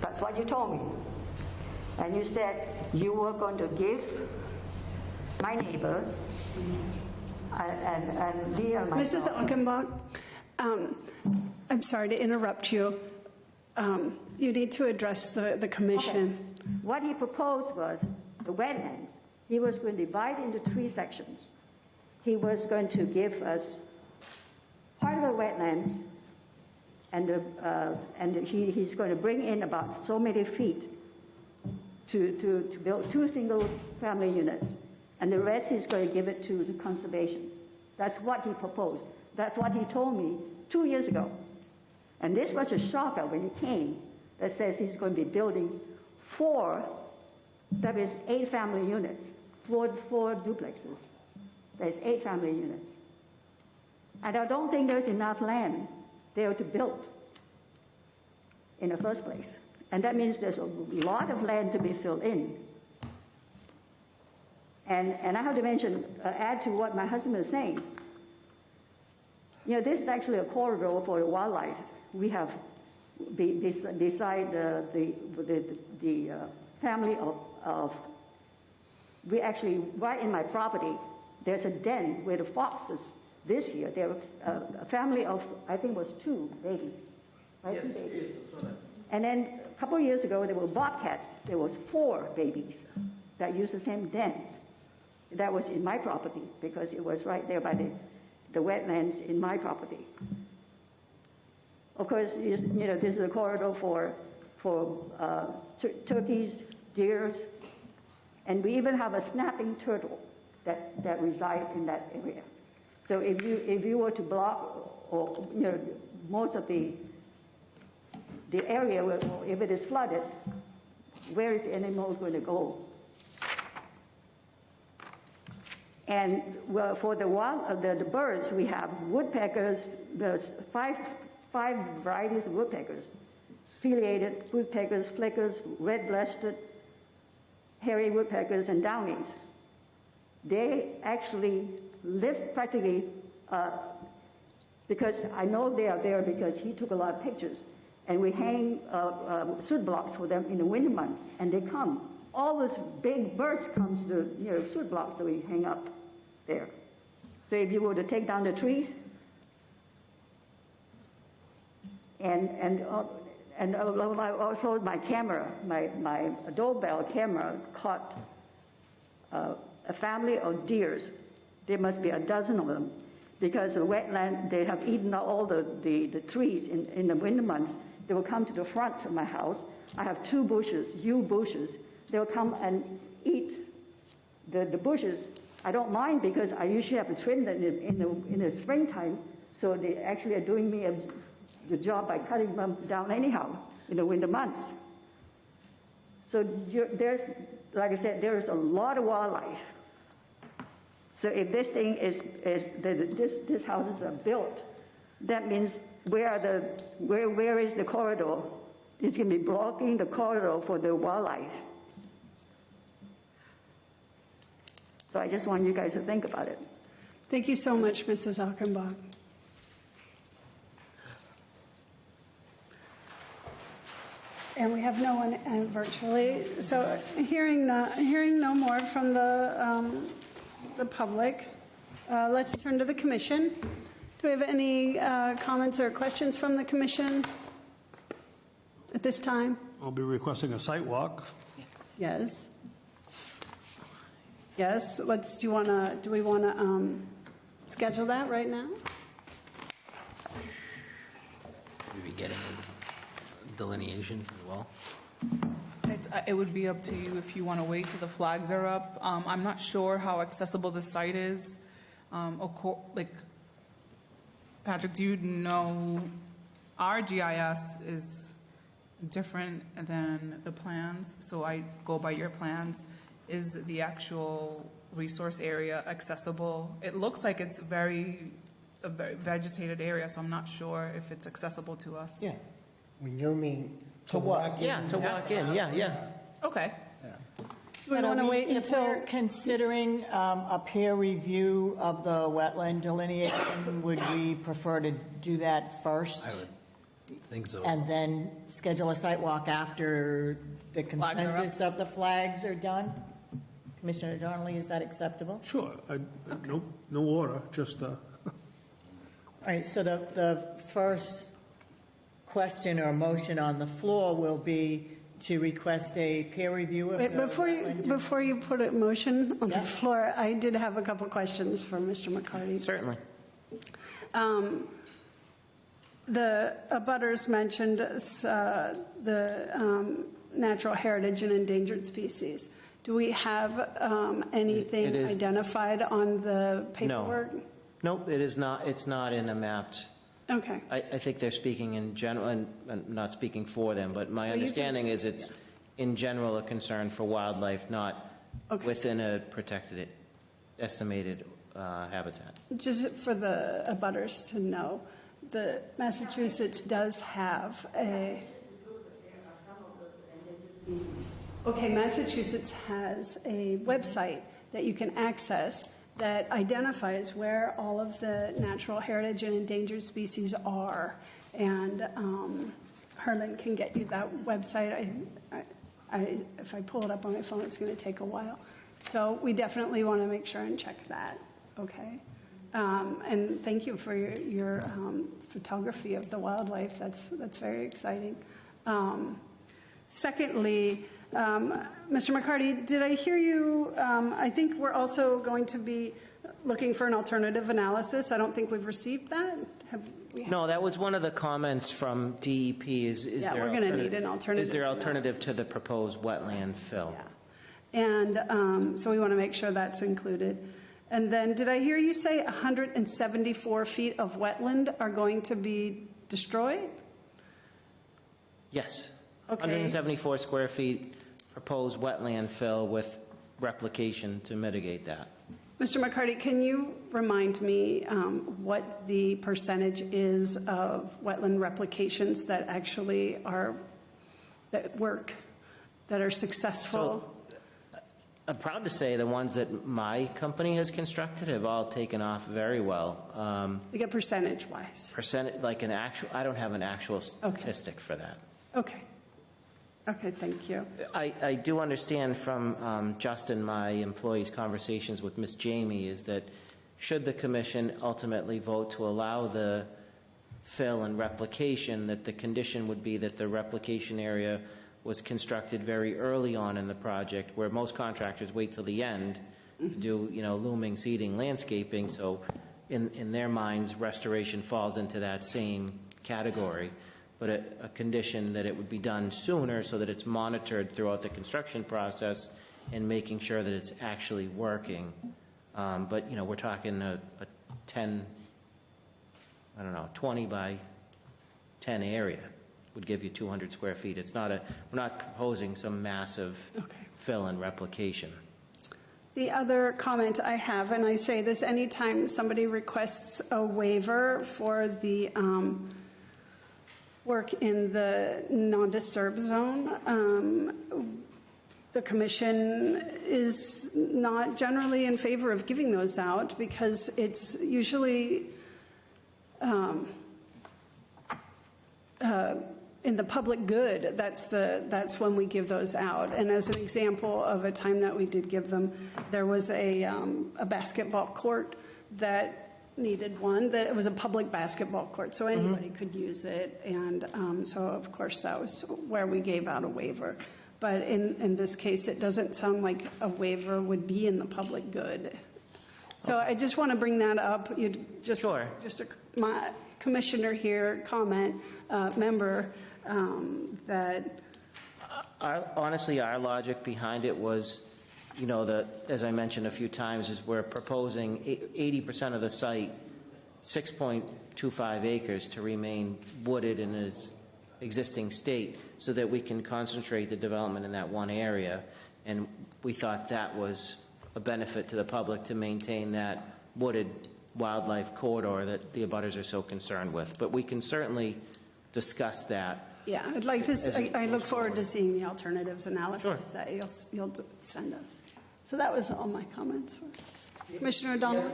That's what you told me. And you said you were going to give my neighbor and Leah and myself. Mrs. Achenbach, I'm sorry to interrupt you. You need to address the commission. Okay. What he proposed was the wetlands. He was going to divide into 3 sections. He was going to give us part of the wetlands, and he's going to bring in about so many feet to build 2 single-family units, and the rest he's going to give it to the conservation. That's what he proposed. That's what he told me 2 years ago. And this was a shocker when he came, that says he's going to be building 4, that is 8 family units, 4 duplexes. There's 8 family units. And I don't think there's enough land there to build in the first place. And that means there's a lot of land to be filled in. And I have to mention, add to what my husband is saying. This is actually a corridor for the wildlife. We have, beside the family of, we actually, right in my property, there's a den where the foxes, this year, there were a family of, I think it was 2 babies. Right? Yes, 2 babies. And then a couple of years ago, there were bobcats. There was 4 babies that used the same den. That was in my property because it was right there by the wetlands in my property. Of course, this is a corridor for turkeys, deers, and we even have a snapping turtle that reside in that area. So if you were to block, or most of the area, if it is flooded, where is the animal going to go? And well, for the birds, we have woodpeckers. There's five varieties of woodpeckers: ciliated woodpeckers, flickers, red-breasted, hairy woodpeckers, and downies. They actually live practically, because I know they are there because he took a lot of pictures, and we hang soot blocks for them in the winter months, and they come all those big birds come to the suit blocks that we hang up there. So if you were to take down the trees, and also my camera, my doorbell camera caught a family of deers. There must be a dozen of them, because the wetland, they have eaten up all the trees in the winter months. They will come to the front of my house. I have 2 bushes, huge bushes. They will come and eat the bushes. I don't mind, because I usually have to trim them in the springtime, so they actually are doing me the job by cutting them down anyhow in the winter months. So there's, like I said, there is a lot of wildlife. So if this thing this houses are built, that means where is the corridor? It's going to be blocking the corridor for the wildlife. So I just want you guys to think about it. Thank you so much, Mrs. Achenbach. And we have no one virtually. So hearing no more from the public, let's turn to the commission. Do we have any comments or questions from the commission at this time? I'll be requesting a site walk. Yes. Yes. Do we want to schedule that right now? Maybe getting delineation as well. It would be up to you if you want to wait till the flags are up. I'm not sure how accessible the site is. Like, Patrick, do you know our GIS is different than the plans? So I go by your plans. Is the actual resource area accessible? It looks like it's a very vegetated area, so I'm not sure if it's accessible to us. Yeah. When you mean To walk in. Yeah, to walk in, yeah. Okay. We want to wait If we're until considering a peer review of the wetland delineation, would we prefer to do that first? I would think so. And then schedule a site walk after the Flags are up. consensus of the flags are done? Commissioner Donnelly, is that acceptable? Sure. No water, just... All right, so the first question or motion on the floor will be to request a peer review of the wetland. Before you put a motion on the floor, I did have a couple questions for Mr. McCarty. Certainly. The abutters mentioned the natural heritage and endangered species. Do we have anything It is- identified on the paperwork? Nope, it is not. It's not in a mapped. Okay. I think they're speaking in general, and I'm not speaking for them, but my So you understanding is it's in general a concern for wildlife, not within a protected, estimated habitat. Just for the abutters to know, the Massachusetts does have a... Okay, Massachusetts has a website that you can access that identifies where all of the natural heritage and endangered species are. And Harlan can get you that website. If I pull it up on my phone, it's going to take a while. So we definitely want to make sure and check that, okay? And thank you for your photography of the wildlife. That's very exciting. Secondly, Mr. McCarty, did I hear you? I think we're also going to be looking for an alternative analysis. I don't think we've received that. No, that was one of the comments from DEP. Yeah, we're going to need an alternative. Is there alternative to the proposed wetland fill? Yeah. And so we want to make sure that's included. And then did I hear you say 174 feet of wetland are going to be destroyed? Yes. Okay. 174 square feet proposed wetland fill with replication to mitigate that. Mr. McCarty, can you remind me what the percentage is of wetland replications that actually work, that are successful? So, I'm proud to say the ones that my company has constructed have all taken off very well. Like a percentage-wise? Like an actual, I don't have an actual statistic for that. Okay. Okay, thank you. I do understand from Justin, my employee's conversations with Miss Jamie, is that should the commission ultimately vote to allow the fill and replication, that the condition would be that the replication area was constructed very early on in the project, where most contractors wait till the end to do, looming, seeding, landscaping. So in their minds, restoration falls into that same category. But a condition that it would be done sooner so that it's monitored throughout the construction process and making sure that it's actually working. But, we're talking a 20 by 10 area would give you 200 square feet. It's not we're not proposing some massive fill and replication. The other comment I have, and I say this anytime somebody requests a waiver for the work in the non-disturb zone, the commission is not generally in favor of giving those out because it's usually in the public good. That's when we give those out. And as an example of a time that we did give them, there was a basketball court that needed one, that it was a public basketball court, so anybody could use it. And so, of course, that was where we gave out a waiver. But in this case, it doesn't sound like a waiver would be in the public good. So I just want to bring that up. My commissioner here, member, that... Honestly, our logic behind it was, as I mentioned a few times, is we're proposing 80% of the site, 6.25 acres, to remain wooded in its existing state so that we can concentrate the development in that one area. And we thought that was a benefit to the public to maintain that wooded wildlife corridor that the abutters are so concerned with. But we can certainly discuss that. Yeah, I'd like to. I look forward to seeing the alternatives analysis that you'll send us. So that was all my comments. Commissioner O'Donnell.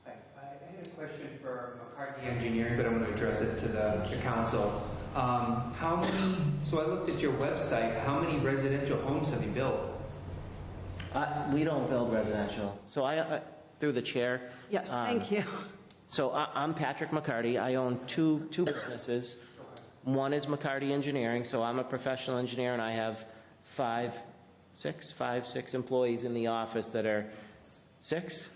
I had a question for McCarthy Engineering, but I'm going to address it to the council. So I looked at your website. How many residential homes have you built? We don't build residential. So I through the chair. Yes, thank you. So I'm Patrick McCarty. I own two businesses. One is McCarty Engineering. So I'm a professional engineer, and I have six employees in the office that are six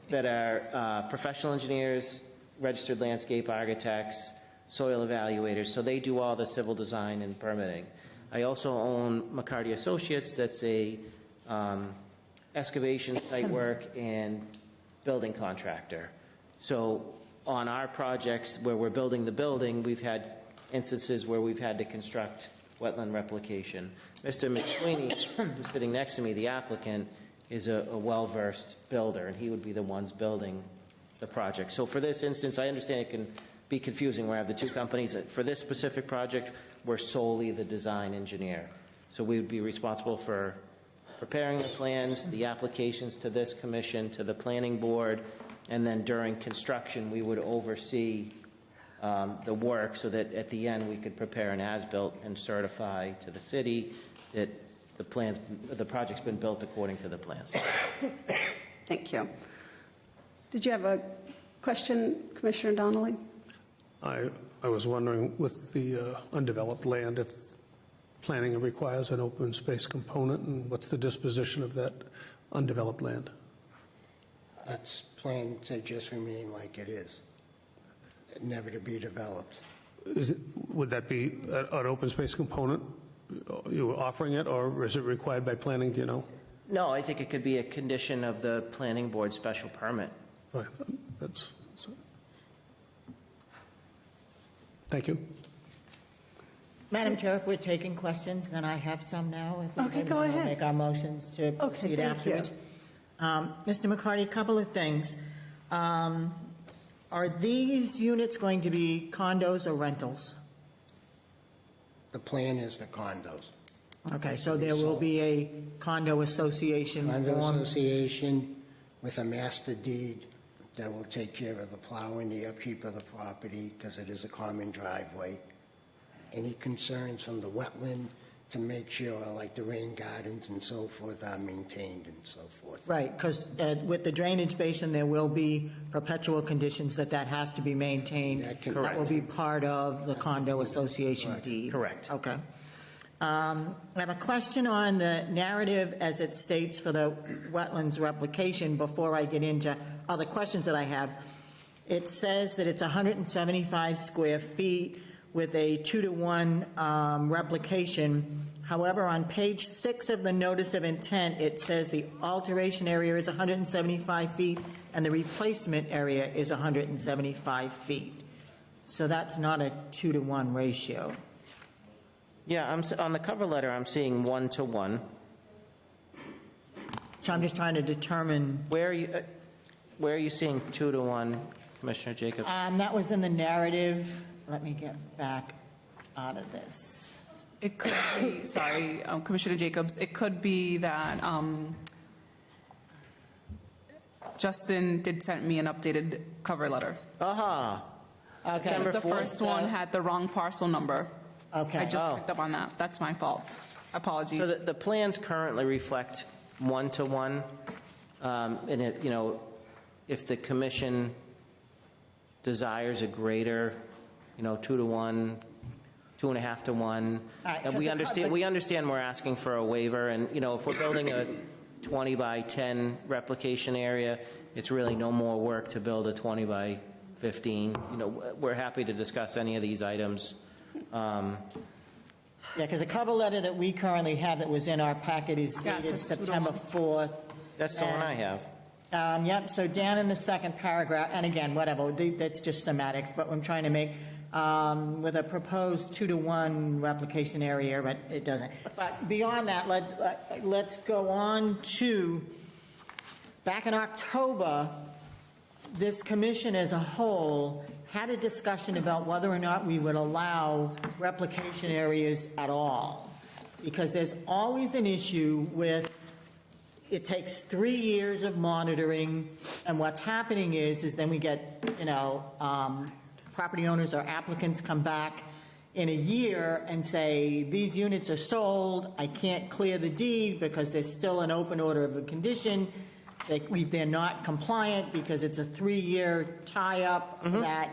that are professional engineers, registered landscape architects, soil evaluators. So they do all the civil design and permitting. I also own McCarty Associates. That's a excavation, site work, and building contractor. So on our projects where we're building the building, we've had instances where we've had to construct wetland replication. Mr. McSweeney, who's sitting next to me, the applicant, is a well-versed builder, and he would be the ones building the project. So for this instance, I understand it can be confusing where I have the two companies. For this specific project, we're solely the design engineer. So we would be responsible for preparing the plans, the applications to this commission, to the planning board, and then during construction, we would oversee the work so that at the end we could prepare an as-built and certify to the city that the project's been built according to the plans. Thank you. Did you have a question, Commissioner Donnelly? I was wondering, with the undeveloped land, if planning requires an open space component, and what's the disposition of that undeveloped land? It's planned to just remain like it is, never to be developed. Would that be an open space component? You were offering it, or is it required by planning? Do you know? No, I think it could be a condition of the planning board special permit. Right. Thank you. Madam Chair, if we're taking questions, then I have some now. Okay, go ahead. We'll make our motions to proceed afterwards. Mr. McCarty, a couple of things. Are these units going to be condos or rentals? The plan is for condos. Okay, so there will be a condo association form? Association with a master deed that will take care of the plowing, the upkeep of the property, because it is a common driveway. any concerns from the wetland to make sure, like the rain gardens and so forth, are maintained and so forth. Right, because with the drainage basin, there will be perpetual conditions that has to be maintained. That will be part of the condo association deed. Correct. Okay. I have a question on the narrative as it states for the wetlands replication before I get into other questions that I have. It says that it's 175 square feet with a 2-to-1 replication. However, on page 6 of the notice of intent, it says the alteration area is 175 feet and the replacement area is 175 feet. So that's not a 2-to-1 ratio. Yeah, on the cover letter, I'm seeing 1-to-1. So I'm just trying to determine. Where are you seeing 2-to-1, Commissioner Jacobs? That was in the narrative. Let me get back out of this. It could be, sorry, Commissioner Jacobs, it could be that Justin did send me an updated cover letter. Okay. Because the first one had the wrong parcel number. Okay. I just picked up on that. That's my fault. Apologies. So the plans currently reflect 1-to-1. And it, if the commission desires a greater, 2-to-1, 2.5-to-1, and we understand we're asking for a waiver, and if we're building a 20 by 10 replication area, it's really no more work to build a 20 by 15. We're happy to discuss any of these items. Yeah, because the cover letter that we currently have that was in our packet is dated September 4th. That's the one I have. Yep, so down in the second paragraph, and again, whatever, that's just semantics, but I'm trying to make, with a proposed 2-to-1 replication area, but it doesn't. But beyond that, let's go on to, back in October, this commission as a whole had a discussion about whether or not we would allow replication areas at all. Because there's always an issue with, it takes 3 years of monitoring, and what's happening is then we get, property owners or applicants come back in a year and say, these units are sold, I can't clear the deed because there's still an open order of a condition. They're not compliant because it's a 3-year tie-up for that.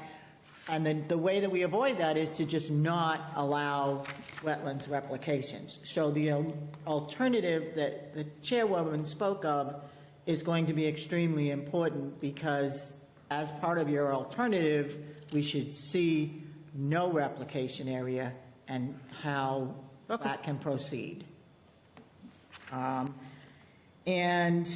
And then the way that we avoid that is to just not allow wetlands replications. So the alternative that the chairwoman spoke of is going to be extremely important, because as part of your alternative, we should see no replication area and how that can proceed. And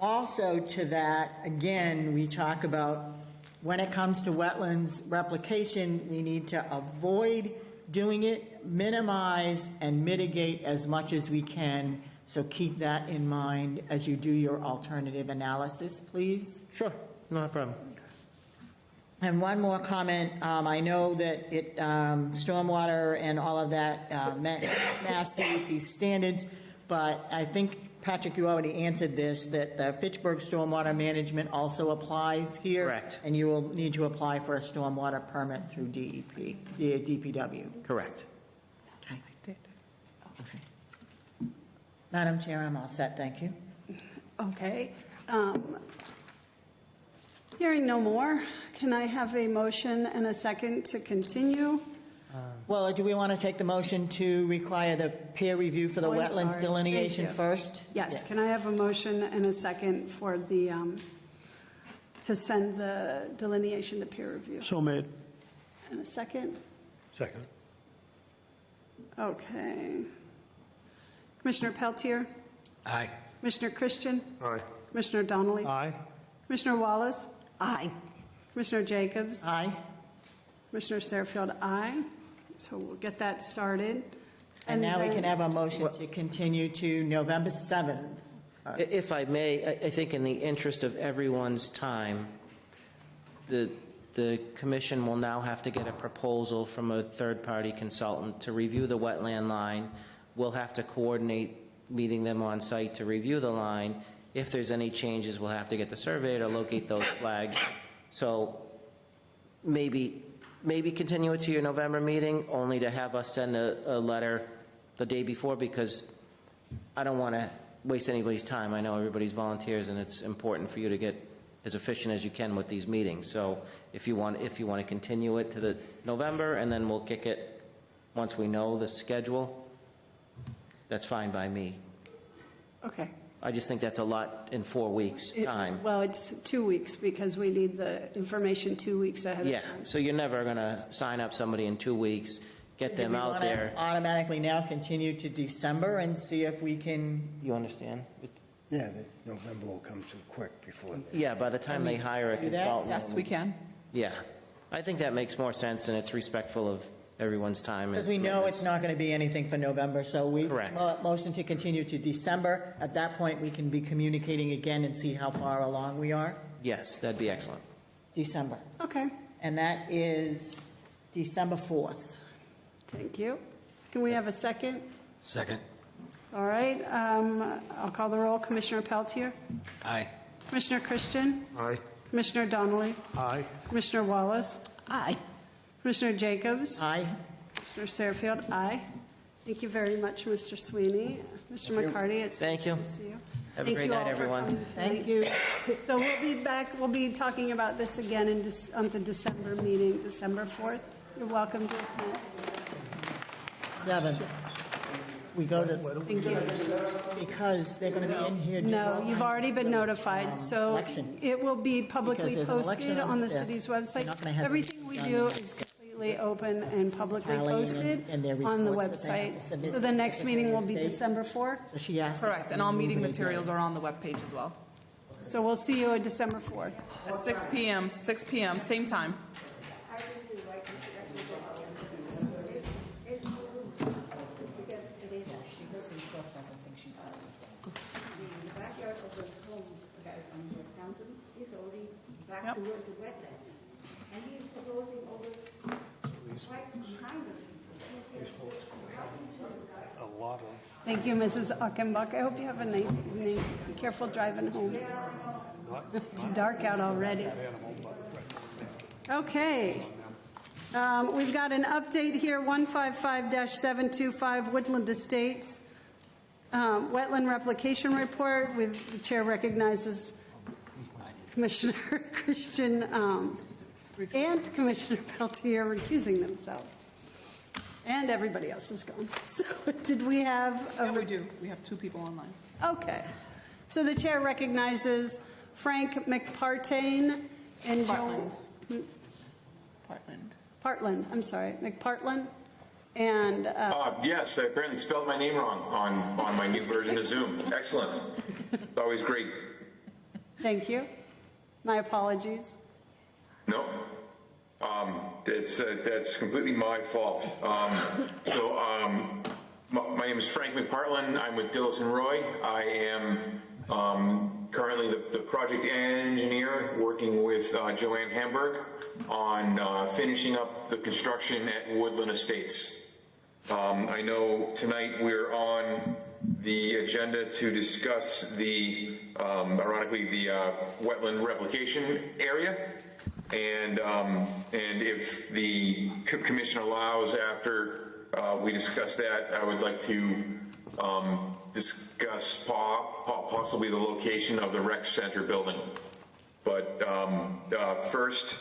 also to that, again, we talk about when it comes to wetlands replication, we need to avoid doing it, minimize and mitigate as much as we can. So keep that in mind as you do your alternative analysis, please. Sure, not a problem. And one more comment. I know that stormwater and all of that met Mass DEP standards, but I think, Patrick, you already answered this, that the Fitchburg stormwater management also applies here. Correct. And you will need to apply for a stormwater permit through DPW. Correct. Okay. Madam Chair, I'm all set. Thank you. Okay. Hearing no more, can I have a motion and a second to continue? Well, do we want to take the motion to require the peer review for the I'm wetlands sorry. delineation Thank you. first? Yes, Yeah. can I have a motion and a second for the, to send the delineation to peer review? So made. And a second? Second. Okay. Commissioner Peltier? Aye. Commissioner Christian? Aye. Commissioner Donnelly? Aye. Commissioner Wallace? Aye. Commissioner Jacobs? Aye. Commissioner Sarfield, aye. So we'll get that started. And now we then- can have a motion to continue to November 7th. If I may, I think in the interest of everyone's time, the commission will now have to get a proposal from a third-party consultant to review the wetland line. We'll have to coordinate meeting them on site to review the line. If there's any changes, we'll have to get the surveyor to locate those flags. So maybe maybe continue it to your November meeting, only to have us send a letter the day before, because I don't want to waste anybody's time. I know everybody's volunteers, and it's important for you to get as efficient as you can with these meetings. So if you want to continue it to the November, and then we'll kick it once we know the schedule, that's fine by me. Okay. I just think that's a lot in 4 weeks' time. Well, it's 2 weeks because we need the information 2 weeks ahead of Yeah, time. so you're never going to sign up somebody in 2 weeks, get them out there. Automatically now continue to December and see if we can. You understand? Yeah, November will come too quick before then. Yeah, by the time they hire a do that? consultant. Yes, we can. Yeah, I think that makes more sense, and it's respectful of everyone's time. Because we know it's not going to be anything for November, so we Correct. Motion to continue to December. At that point, we can be communicating again and see how far along we are. Yes, that'd be excellent. December. Okay, And that is December 4th. thank you. Can we have a second? Second. All right, I'll call the roll. Commissioner Peltier? Aye. Commissioner Christian? Aye. Commissioner Donnelly? Aye. Commissioner Wallace? Aye. Commissioner Jacobs? Aye. Commissioner Sarfield? Aye. Thank you very much, Mr. Sweeney. Mr. McCarty, it's Thank you. nice to see you. Have a Thank great you night, all for everyone. coming tonight. Thank you. So we'll be back, we'll be talking about this again on the December meeting, December 4th. You're welcome to attend. 7. We go to, Thank you. because they're going to be in here. No, you've already been notified, so election. it will be publicly Because there's an election posted on the there. city's They're website. not gonna have Everything we do is completely open and publicly Tallying posted and their on the reports that they have website. to submit So the to next meeting will be Secretary of December 4th. So she asked. Correct, and all meeting materials are on the webpage as well. So we'll see you on December 4th. At 6 p.m., same time. The backyard of the home on the Townsend is already back Yep. towards the wetland. And he is proposing over right behind it. A lot of. Thank you, Mrs. Ockenbach. I hope you have a nice evening. Be careful driving home. It's dark out already. Okay. We've got an update here, 155-725 Woodland Estates. Wetland Replication Report. The chair recognizes Commissioner Christian and Commissioner Peltier recusing themselves. And everybody else is gone. So did we have? Yeah, we do. We have 2 people online. Okay. So the chair recognizes Frank McPartain and Joan. Partland, I'm sorry, McPartland. And Yes, I apparently spelled my name wrong on my new version of Zoom. Excellent. It's always great. thank you. My apologies. No, that's completely my fault. My name is Frank McPartland. I'm with Dillis and Roy. I am currently the project engineer working with Joanne Hamburg on finishing up the construction at Woodland Estates. I know tonight we're on the agenda to discuss ironically, the wetland replication area. And if the commission allows, after we discuss that, I would like to discuss possibly the location of the rec center building. But first,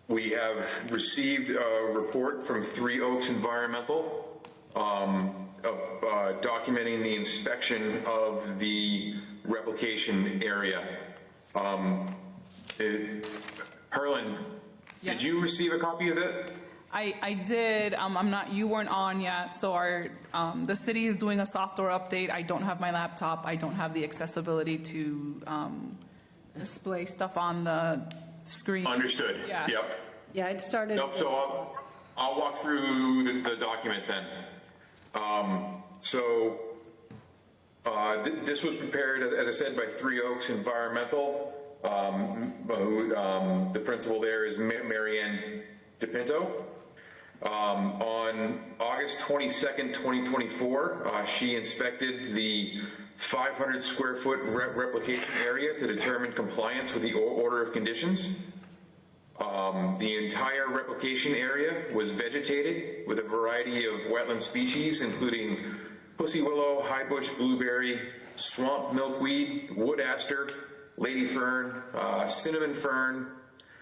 we have received a report from Three Oaks Environmental documenting the inspection of the replication area. Harlan, did you receive a copy of that? I did. You weren't on yet, so the city is doing a software update. I don't have my laptop. I don't have the accessibility to display stuff on the screen. Understood. Yes. Yep. Yeah, it started. Nope. So I'll walk through the document then. This was prepared, as I said, by Three Oaks Environmental. The principal there is Marianne DePinto. On August 22nd, 2024, she inspected the 500 square foot replication area to determine compliance with the order of conditions. The entire replication area was vegetated with a variety of wetland species, including pussy willow, high bush blueberry, swamp milkweed, wood aster, lady fern, cinnamon fern,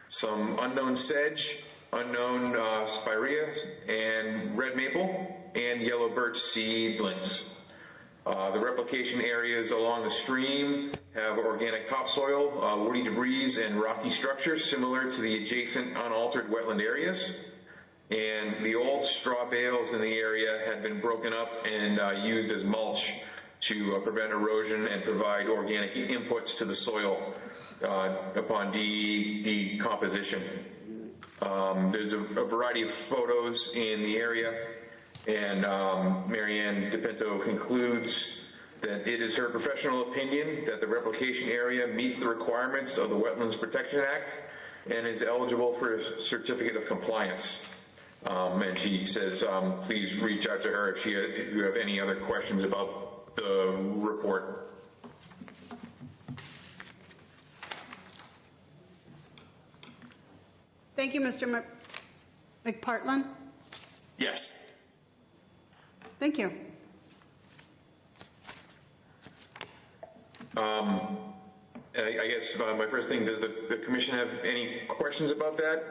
some unknown sedge, unknown spirea, and red maple, and yellow birch seedlings. The replication areas along the stream have organic topsoil, woody debris, and rocky structures similar to the adjacent unaltered wetland areas. And the old straw bales in the area had been broken up and used as mulch to prevent erosion and provide organic inputs to the soil upon decomposition. There's a variety of photos in the area, and Marianne DePinto concludes that it is her professional opinion that the replication area meets the requirements of the Wetlands Protection Act and is eligible for a certificate of compliance. And she says, please reach out to her if you have any other questions about the report. Thank you, Mr. McPartland. Yes. Thank you. I guess my first thing, does the commission have any questions about that?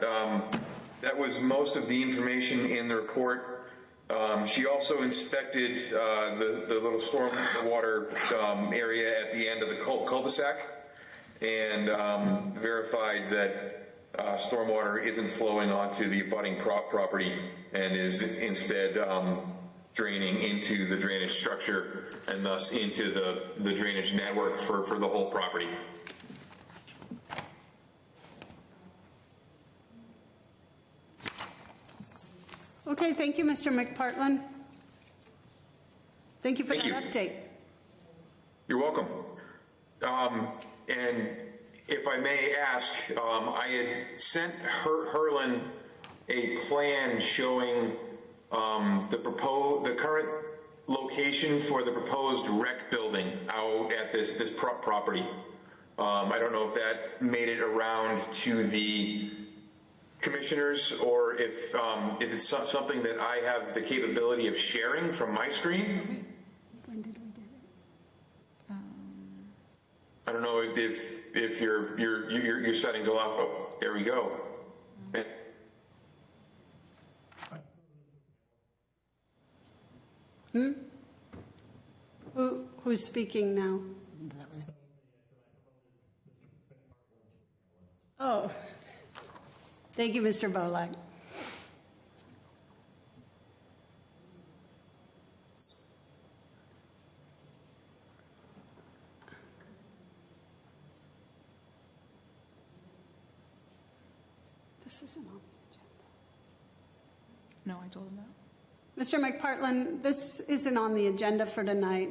That was most of the information in the report. She also inspected the little storm water area at the end of the cul-de-sac and verified that stormwater isn't flowing onto the abutting property and is instead draining into the drainage structure and thus into the drainage network for the whole property. Okay, thank you, Mr. McPartland. Thank you for that update. You're welcome. And if I may ask, I had sent Herlin a plan showing the current location for the proposed rec building out at this property. I don't know if that made it around to the commissioners or if it's something that I have the capability of sharing from my screen. When did we get it? I don't know if your settings allow. Oh, there we go. Who's speaking now? Oh, thank you, Mr. Bolak. This isn't on the agenda. No, I told him that. Mr. McPartland, this isn't on the agenda for tonight.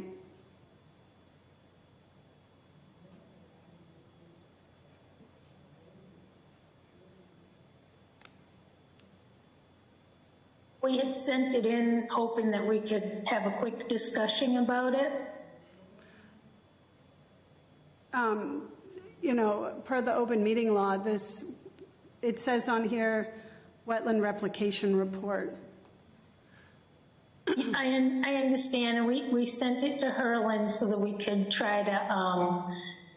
We had sent it in hoping that we could have a quick discussion about it. You know, per the open meeting law, it says on here, wetland replication report. I understand, and we sent it to Herlin so that we could try to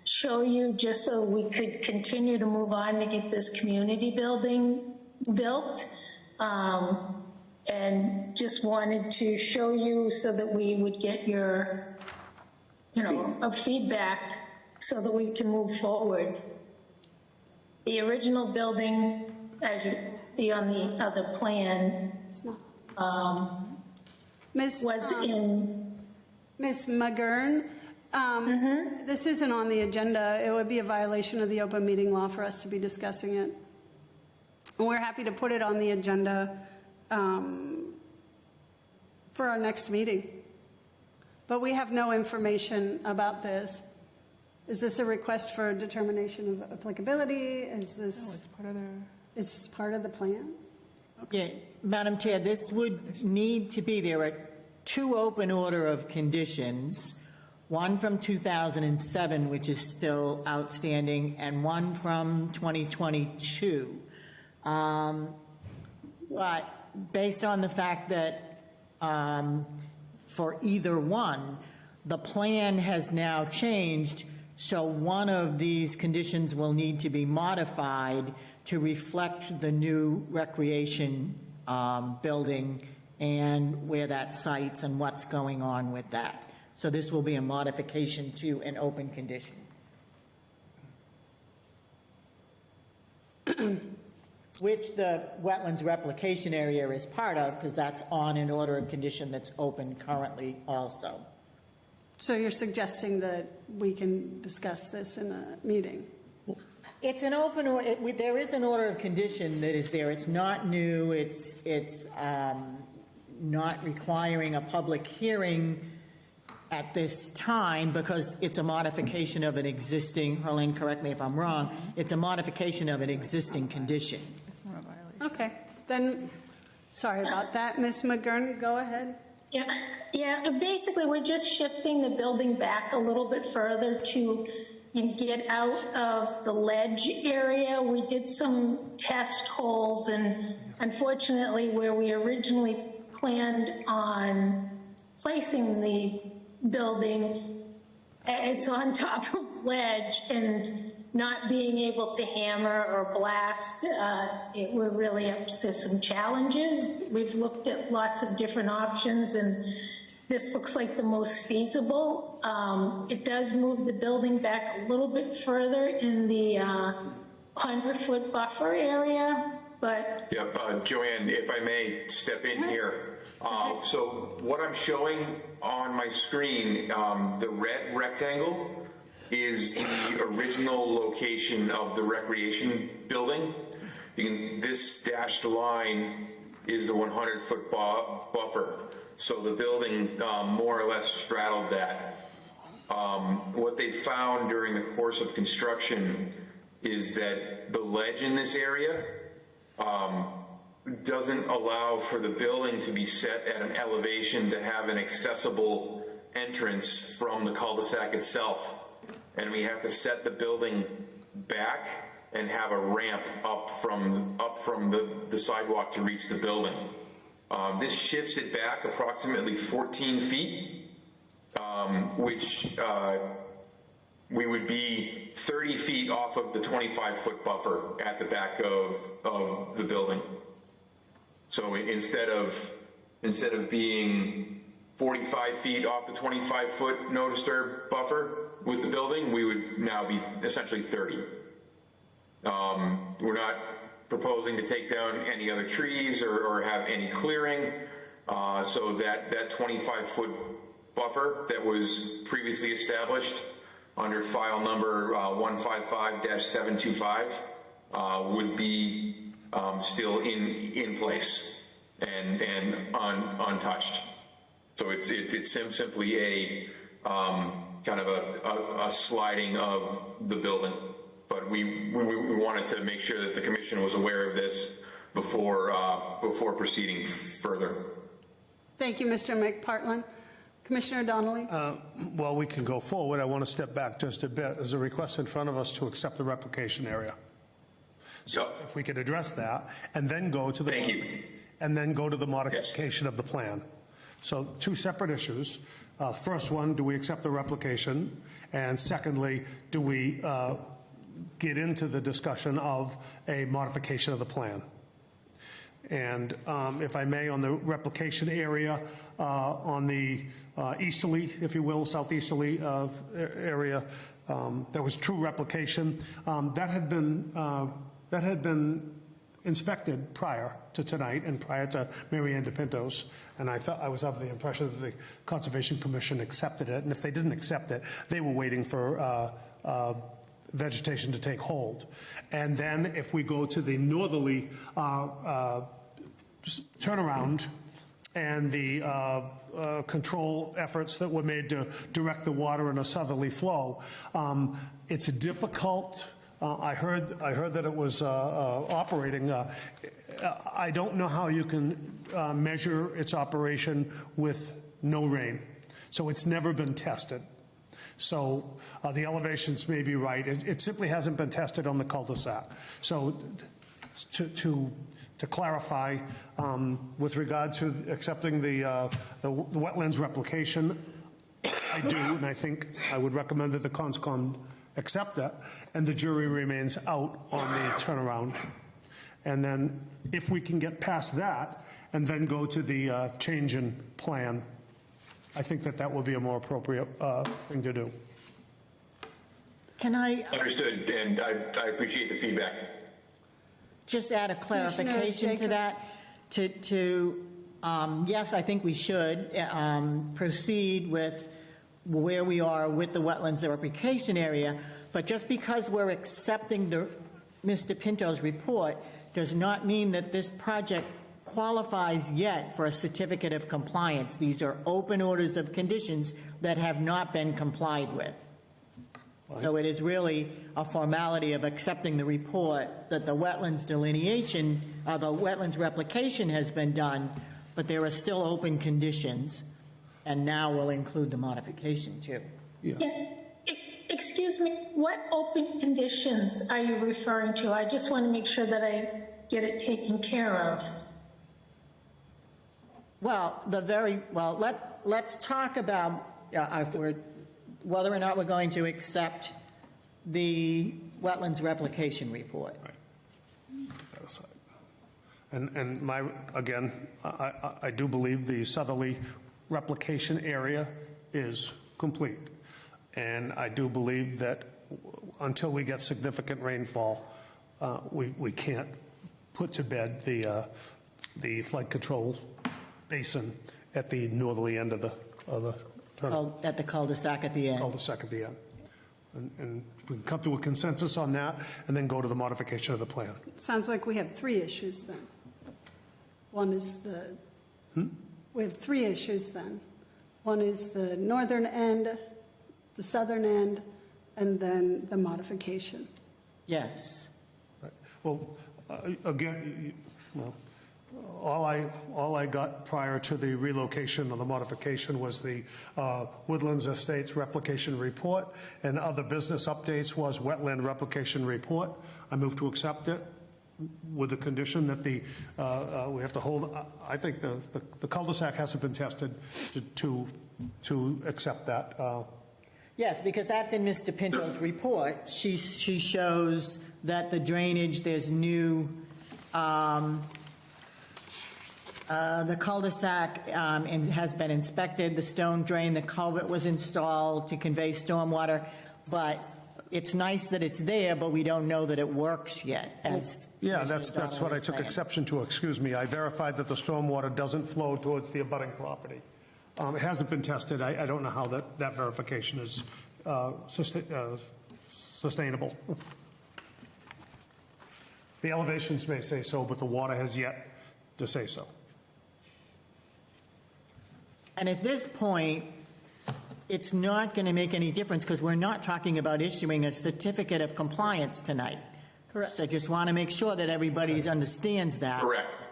show you, just so we could continue to move on to get this community building built. And just wanted to show you so that we would get your, feedback so that we can move forward. The original building, as you see on the other plan, was in... Ms. McGurn, this isn't on the agenda. It would be a violation of the open meeting law for us to be discussing it. And we're happy to put it on the agenda for our next meeting. But we have no information about this. Is this a request for a determination of applicability? Is this? No, it's part of their... Is this part of the plan? Okay, Madam Chair, this would need to be, there are two open order of conditions, one from 2007, which is still outstanding, and one from 2022. But based on the fact that for either one, the plan has now changed, so one of these conditions will need to be modified to reflect the new recreation building and where that sites and what's going on with that. So this will be a modification to an open condition. Which the wetlands replication area is part of, because that's on an order of condition that's open currently also. So you're suggesting that we can discuss this in a meeting? It's an open, there is an order of condition that is there. It's not new. It's not requiring a public hearing at this time because it's a modification of an existing, Harlan, correct me if I'm wrong, it's a modification of an existing condition. It's not a violation. Okay, then, sorry about that. Ms. McGurn, go ahead. Yeah. Basically, we're just shifting the building back a little bit further to get out of the ledge area. We did some test holes, and unfortunately, where we originally planned on placing the building, it's on top of ledge, and not being able to hammer or blast, we're really up to some challenges. We've looked at lots of different options, and this looks like the most feasible. It does move the building back a little bit further in the 100-foot buffer area, but... Yep, Joanne, if I may step in here. So what I'm showing on my screen, the red rectangle is the original location of the recreation building. This dashed line is the 100-foot buffer. So the building more or less straddled that. What they found during the course of construction is that the ledge in this area doesn't allow for the building to be set at an elevation to have an accessible entrance from the cul-de-sac itself. And we have to set the building back and have a ramp up from the sidewalk to reach the building. This shifts it back approximately 14 feet, which we would be 30 feet off of the 25-foot buffer at the back of the building. So instead of being 45 feet off the 25-foot no disturb buffer with the building, we would now be essentially 30. We're not proposing to take down any other trees or have any clearing, so that 25-foot buffer that was previously established under file number 155-725 would be still in place and untouched. So it's simply a kind of a sliding of the building. But we wanted to make sure that the commission was aware of this before proceeding further. Thank you, Mr. McPartland. Commissioner Donnelly? Well, we can go forward. I want to step back just a bit. There's a request in front of us to accept the replication area. So if we could address that and then go to the modification of the plan. So two separate issues. First one, do we accept the replication? And secondly, do we get into the discussion of a modification of the plan? And if I may, on the replication area, on the easterly, if you will, southeasterly area, there was true replication. That had been inspected prior to tonight and prior to Mary Ann DePinto's, and I was of the impression that the Conservation Commission accepted it, and if they didn't accept it, they were waiting for vegetation to take hold. And then if we go to the northerly turnaround and the control efforts that were made to direct the water in a southerly flow, it's difficult. I heard that it was operating. I don't know how you can measure its operation with no rain. So it's never been tested. So the elevations may be right. It simply hasn't been tested on the cul-de-sac. So to clarify, with regard to accepting the wetlands replication, I do, and I think I would recommend that the conscom accept that, and the jury remains out on the turnaround. And then if we can get past that and then go to the change in plan, I think that will be a more appropriate thing to do. Can I Understood, and I appreciate the feedback. just add a clarification to that? Yes, I think we should proceed with where we are with the wetlands replication area, but just because we're accepting Mr. Pinto's report does not mean that this project qualifies yet for a certificate of compliance. These are open orders of conditions that have not been complied with. So it is really a formality of accepting the report that the wetlands delineation, the wetlands replication has been done, but there are still open conditions, and now we'll include the modification too. Excuse me, what open conditions are you referring to? I just want to make sure that I get it taken care of. Well, let's talk about whether or not we're going to accept the wetlands replication report. Right. That aside. And again, I do believe the southerly replication area is complete. And I do believe that until we get significant rainfall, we can't put to bed the flood control basin at the northerly end of the tunnel. At the cul-de-sac at the end. Cul-de-sac at the end. And we can come to a consensus on that and then go to the modification of the plan. It sounds like we have three issues then. One is we have three issues then. One is the northern end, the southern end, and then the modification. Yes. Right. Well, again, all I got prior to the relocation or the modification was the Woodlands Estates replication report, and other business updates was wetland replication report. I move to accept it with the condition that we have to hold. I think the cul-de-sac hasn't been tested to accept that. Yes, because that's in Mr. Pinto's report. She shows that the drainage, there's new, the cul-de-sac has been inspected, the stone drain, the culvert was installed to convey stormwater, but it's nice that it's there, but we don't know that it works yet. Yeah, that's what I took exception to. Excuse me. I verified that the stormwater doesn't flow towards the abutting property. It hasn't been tested. I don't know how that verification is sustainable. The elevations may say so, but the water has yet to say so. And at this point, it's not going to make any difference because we're not talking about issuing a certificate of compliance tonight. Correct. So I just want to make sure that everybody understands that. Correct.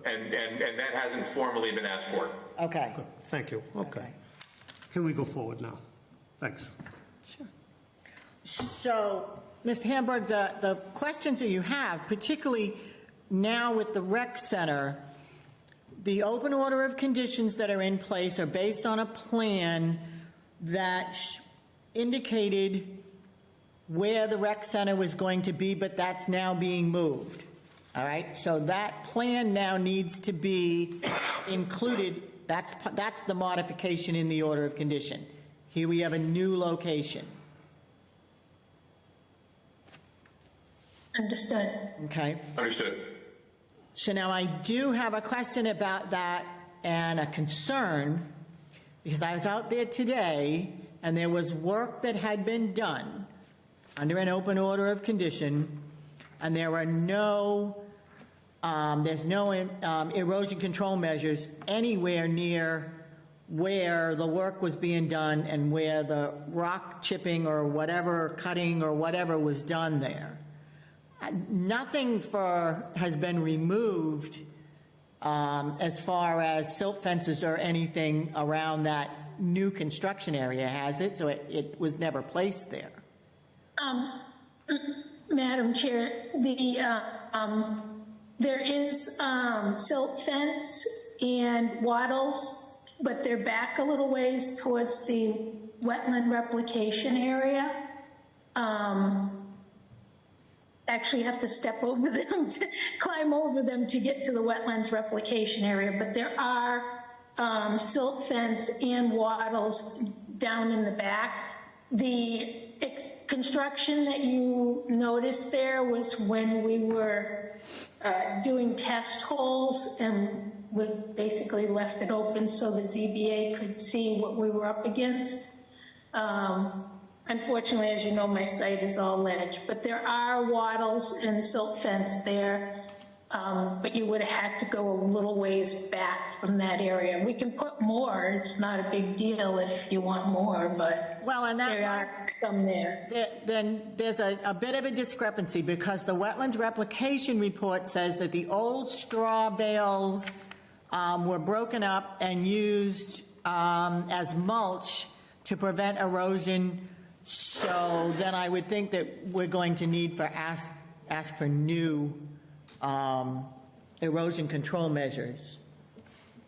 And that hasn't formally been asked for. Okay. Good. Thank you. Okay. Can we go forward now? Thanks. Sure. So, Mr. Hamburg, the questions that you have, particularly now with the rec center, the open order of conditions that are in place are based on a plan that indicated where the rec center was going to be, but that's now being moved. All right, so that plan now needs to be included. That's the modification in the order of condition. Here we have a new location. Understood. Okay. Understood. So now I do have a question about that and a concern, because I was out there today and there was work that had been done under an open order of condition, and there were there's no erosion control measures anywhere near where the work was being done and where the rock chipping or whatever, cutting or whatever was done there. Nothing has been removed as far as silt fences or anything around that new construction area, has it? So it was never placed there. Madam Chair, There is silt fence and wattles, but they're back a little ways towards the wetland replication area. Actually have to step over them, to climb over them to get to the wetlands replication area, but there are silt fence and wattles down in the back. The construction that you noticed there was when we were doing test holes, and we basically left it open so the ZBA could see what we were up against. Unfortunately, as you know, my site is all ledge, but there are wattles and silt fence there, but you would have had to go a little ways back from that area. We can put more, it's not a big deal if you want more, but well, and that there are some there. Then there's a bit of a discrepancy, because the wetlands replication report says that the old straw bales were broken up and used as mulch to prevent erosion. So then I would think that we're going to need for ask for new erosion control measures.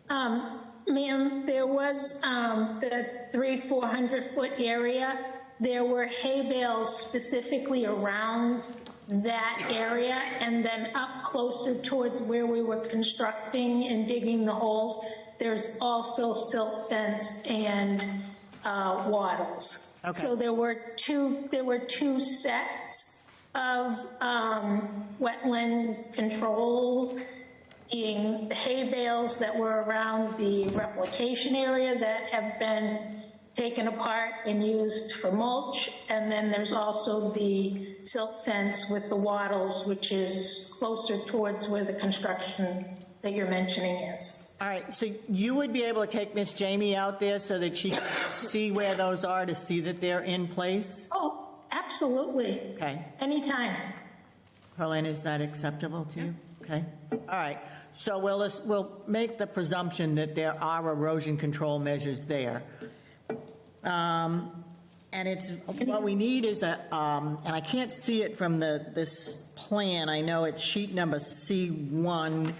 Ma'am, there was the 400-foot area. There were hay bales specifically around that area, and then up closer towards where we were constructing and digging the holes, there's also silt fence and wattles. Okay. So there were two sets of wetland controls, being the hay bales that were around the replication area that have been taken apart and used for mulch, and then there's also the silt fence with the wattles, which is closer towards where the construction that you're mentioning is. All right, so you would be able to take Miss Jamie out there so that she can see where those are, to see that they're in place? Oh, absolutely. Okay. Anytime. Carlene, is that acceptable to you? Okay. All right. So we'll make the presumption that there are erosion control measures there. And it's what we need is and I can't see it from this plan. I know it's sheet number C1.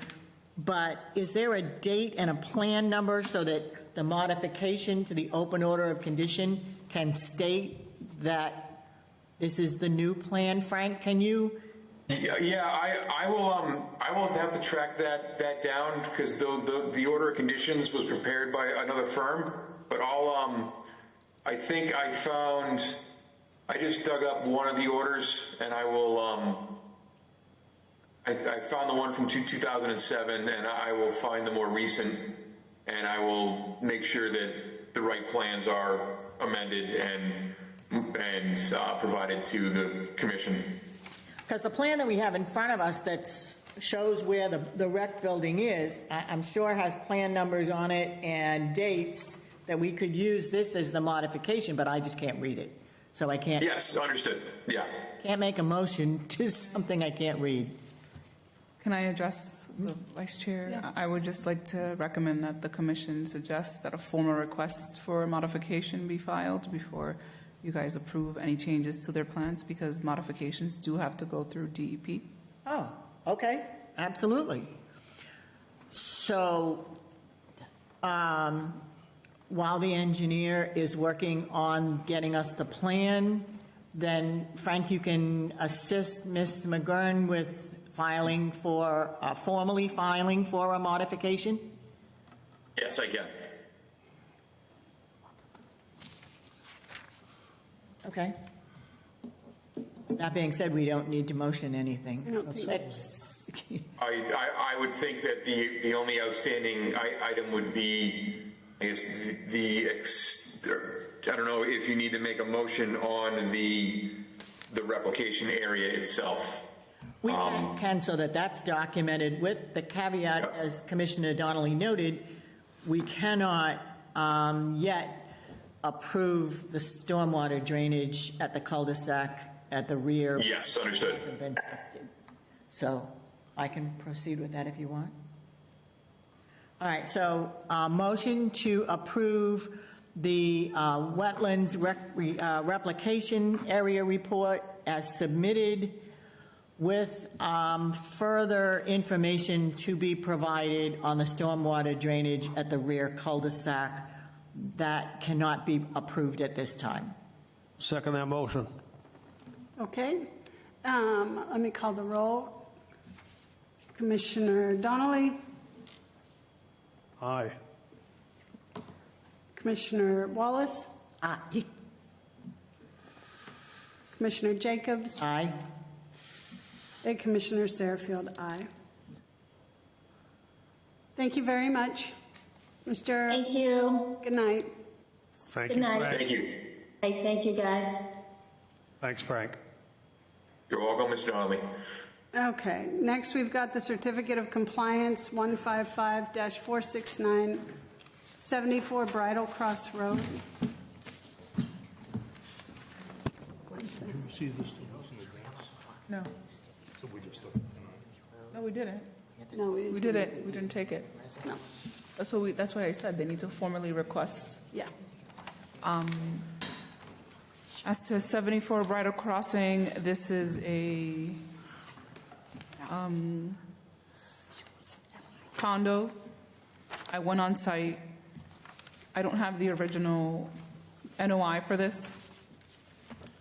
But is there a date and a plan number so that the modification to the open order of condition can state that this is the new plan? Frank, can you? Yeah, I will have to track that down, because the order of conditions was prepared by another firm. But I think I just dug up one of the orders, and I will. I found the one from 2007, and I will find the more recent, and I will make sure that the right plans are amended and provided to the commission. Because the plan that we have in front of us that shows where the rec building is, I'm sure has plan numbers on it and dates that we could use this as the modification, but I just can't read it. So I can't. Yes, understood. Yeah. Can't make a motion to something I can't read. Can I address the Vice Chair? Yeah. I would just like to recommend that the Commission suggests that a formal request for a modification be filed before you guys approve any changes to their plans, because modifications do have to go through DEP. Oh, okay, absolutely. So while the engineer is working on getting us the plan, then Frank, you can assist Ms. McGurn with formally filing for a modification? Yes, I can. Okay. That being said, we don't need to motion anything. I would think that the only outstanding item would be, I guess, I don't know if you need to make a motion on the replication area itself. We can, so that's documented with the caveat, yep. As Commissioner Donnelly noted, we cannot yet approve the stormwater drainage at the cul-de-sac at the rear. Yes, understood. Hasn't been tested. So I can proceed with that if you want. All right, so motion to approve the wetlands replication area report as submitted with further information to be provided on the stormwater drainage at the rear cul-de-sac that cannot be approved at this time. Second that motion. Okay, let me call the roll. Commissioner Donnelly, Aye. Commissioner Wallace, Aye. Commissioner Jacobs, Aye. and Commissioner Satterfield, aye. Thank you very much, Mr. Thank you. Good night. Thank Good you, night. Frank. Thank you. Thank you, guys. Thanks, Frank. You're welcome, Mr. Donnelly. Okay, next we've got the Certificate of Compliance 155-469, 74 Bridle Cross Road. What is Did you this? receive this to us in advance? No. So we just took it tonight? No, we didn't. No, We didn't. We didn't take it. No. That's why I said they need to formally request. Yeah. As to 74 Bridle Crossing, this is a condo. I went on site. I don't have the original NOI for this.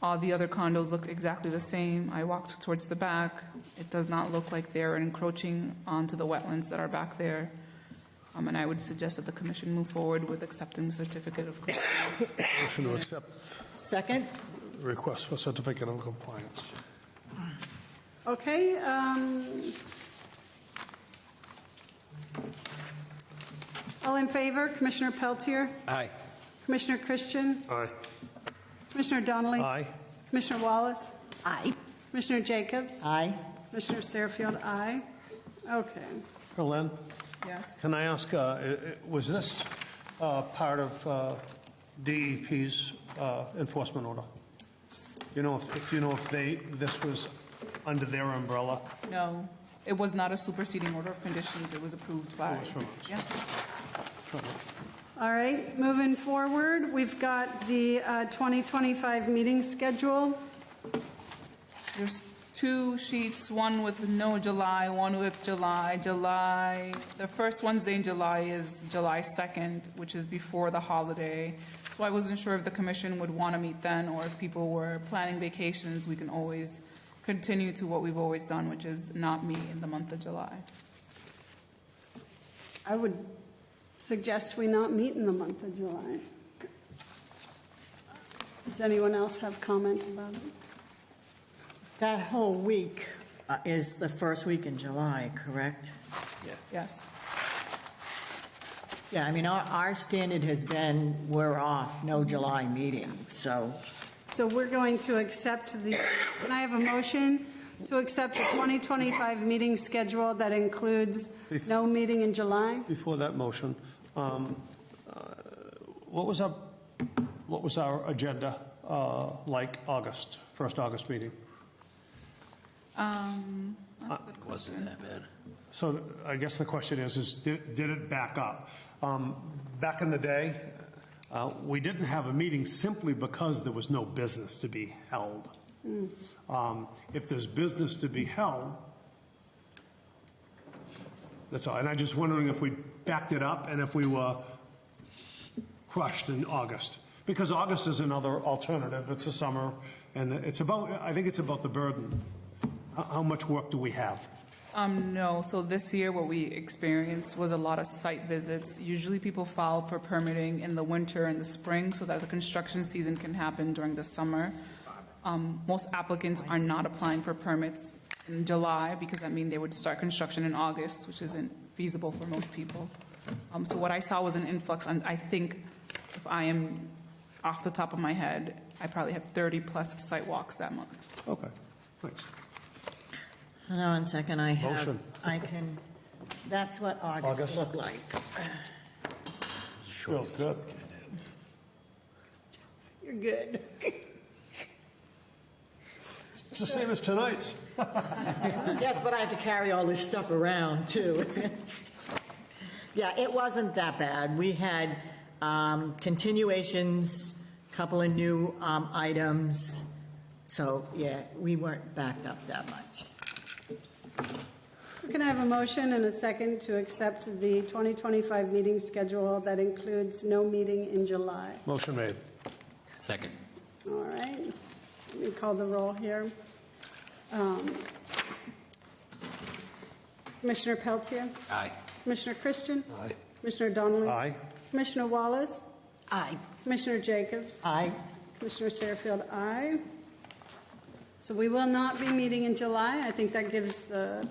All the other condos look exactly the same. I walked towards the back. It does not look like they're encroaching onto the wetlands that are back there. And I would suggest that the commission move forward with accepting the certificate of compliance. Motion to accept Second? request for certificate of compliance. Okay, all in favor, Commissioner Peltier, Aye. Commissioner Christian, Aye. Commissioner Donnelly, Aye. Commissioner Wallace, Aye. Commissioner Jacobs, Aye. Commissioner Satterfield, aye. Okay. Helene, Yes. can I ask, was this part of DEP's enforcement order? Do you know if this was under their umbrella? No, it was not a superseding order of conditions. It was approved by. It was from us. Yes. All right, moving forward, we've got the 2025 meeting schedule. There's two sheets, one with no July, one with July. The first Wednesday in July is July 2nd, which is before the holiday. So I wasn't sure if the commission would want to meet then, or if people were planning vacations, we can always continue to what we've always done, which is not meet in the month of July. I would suggest we not meet in the month of July. Does anyone else have comment about it? That whole week is the first week in July, correct? Yes. Yeah, I mean, our standard has been, we're off, no July meeting, so. So we're going to accept can I have a motion to accept the 2025 meeting schedule that includes no meeting in July? Before that motion, what was our agenda like August, first August meeting? It wasn't that bad. So I guess the question is did it back up? Back in the day, we didn't have a meeting simply because there was no business to be held. If there's business to be held, that's all. And I'm just wondering if we backed it up and if we were crushed in August. Because August is another alternative. It's a summer, and I think it's about the burden. How much work do we have? No, so this year what we experienced was a lot of site visits. Usually people file for permitting in the winter and the spring so that the construction season can happen during the summer. Most applicants are not applying for permits in July because that means they would start construction in August, which isn't feasible for most people. So what I saw was an influx, and I think if I am off the top of my head, I probably have 30 plus site walks that month. Okay, thanks. Hold on a second, Motion. That's what August looked like. Feels good. You're good. It's the same as tonight's. Yes, but I have to carry all this stuff around, too. Yeah, it wasn't that bad. We had continuations, couple of new items. So, yeah, we weren't backed up that much. Can I have a motion and a second to accept the 2025 meeting schedule that includes no meeting in July? Motion made. Second. All right. Let me call the roll here. Commissioner Peltier? Aye. Commissioner Christian? Aye. Commissioner Donnelly? Aye. Commissioner Wallace? Aye. Commissioner Jacobs? Aye. Commissioner Satterfield, aye. So we will not be meeting in July. I think that gives the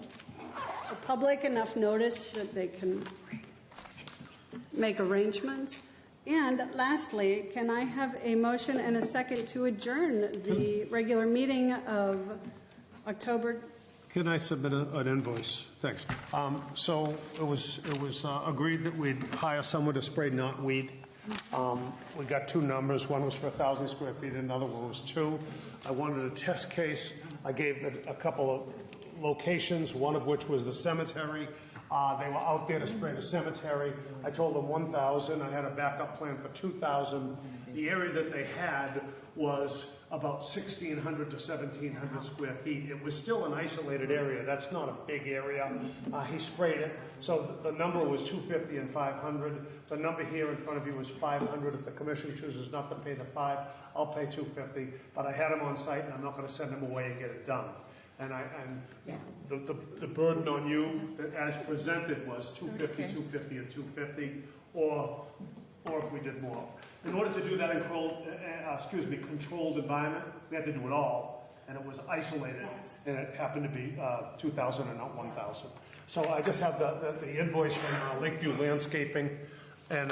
public enough notice that they can make arrangements. And lastly, can I have a motion and a second to adjourn the regular meeting of October? Can I submit an invoice? Thanks. So it was agreed that we'd hire someone to spray knotweed. We got two numbers. One was for 1,000 square feet, another one was 2. I wanted a test case. I gave it a couple of locations, one of which was the cemetery. They were out there to spray the cemetery. I told them 1,000. I had a backup plan for 2,000. The area that they had was about 1,600 to 1,700 square feet. It was still an isolated area. That's not a big area. He sprayed it. So the number was 250 and 500. The number here in front of you was 500. If the commission chooses not to pay the 5, I'll pay 250. But I had him on site, and I'm not going to send him away and get it done. And the burden on you, as presented, was 250, 250, and 250, or if we did more. In order to do that in controlled environment, we had to do it all, and it was isolated, and it happened to be 2,000 and not 1,000. So I just have the invoice from Lakeview Landscaping, and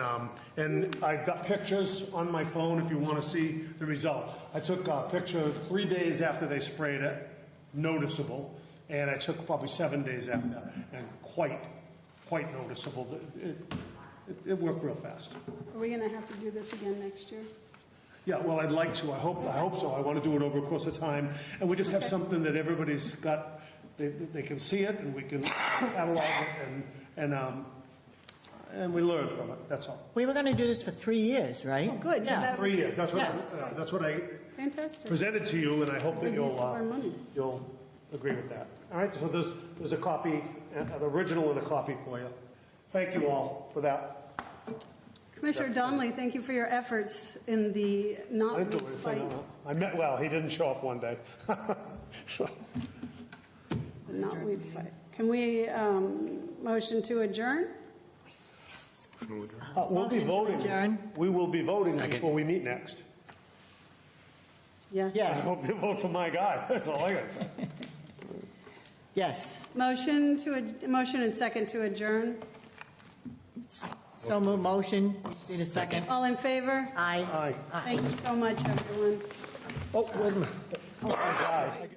I've got pictures on my phone if you want to see the result. I took a picture 3 days after they sprayed it, noticeable, and I took probably 7 days after, and quite noticeable. It worked real fast. Are we going to have to do this again next year? Yeah, well, I'd like to. I hope so. I want to do it over a course of time, and we just have something that everybody's got. They can see it, and we can catalog it, and we learn from it. That's all. We were going to do this for 3 years, right? Oh, good. Yeah. 3 years. That's what I Fantastic. presented to you, and I hope that Good use of our money. you'll agree with that. All right. So there's a copy, an original, and a copy for you. Thank you all for that. Commissioner Donnelly, thank you for your efforts in the knotweed fight. He didn't show up one day. So. The knotweed fight. Can we motion to adjourn? We'll be voting. Adjourn. We will be voting before we meet next. Yeah. I hope you vote for my guy. That's all I got to say. Yes. Motion and second to adjourn. So move motion. Need a second. All in favor? Aye. Thank you so much, everyone. Oh, wait a minute. Oh, my God.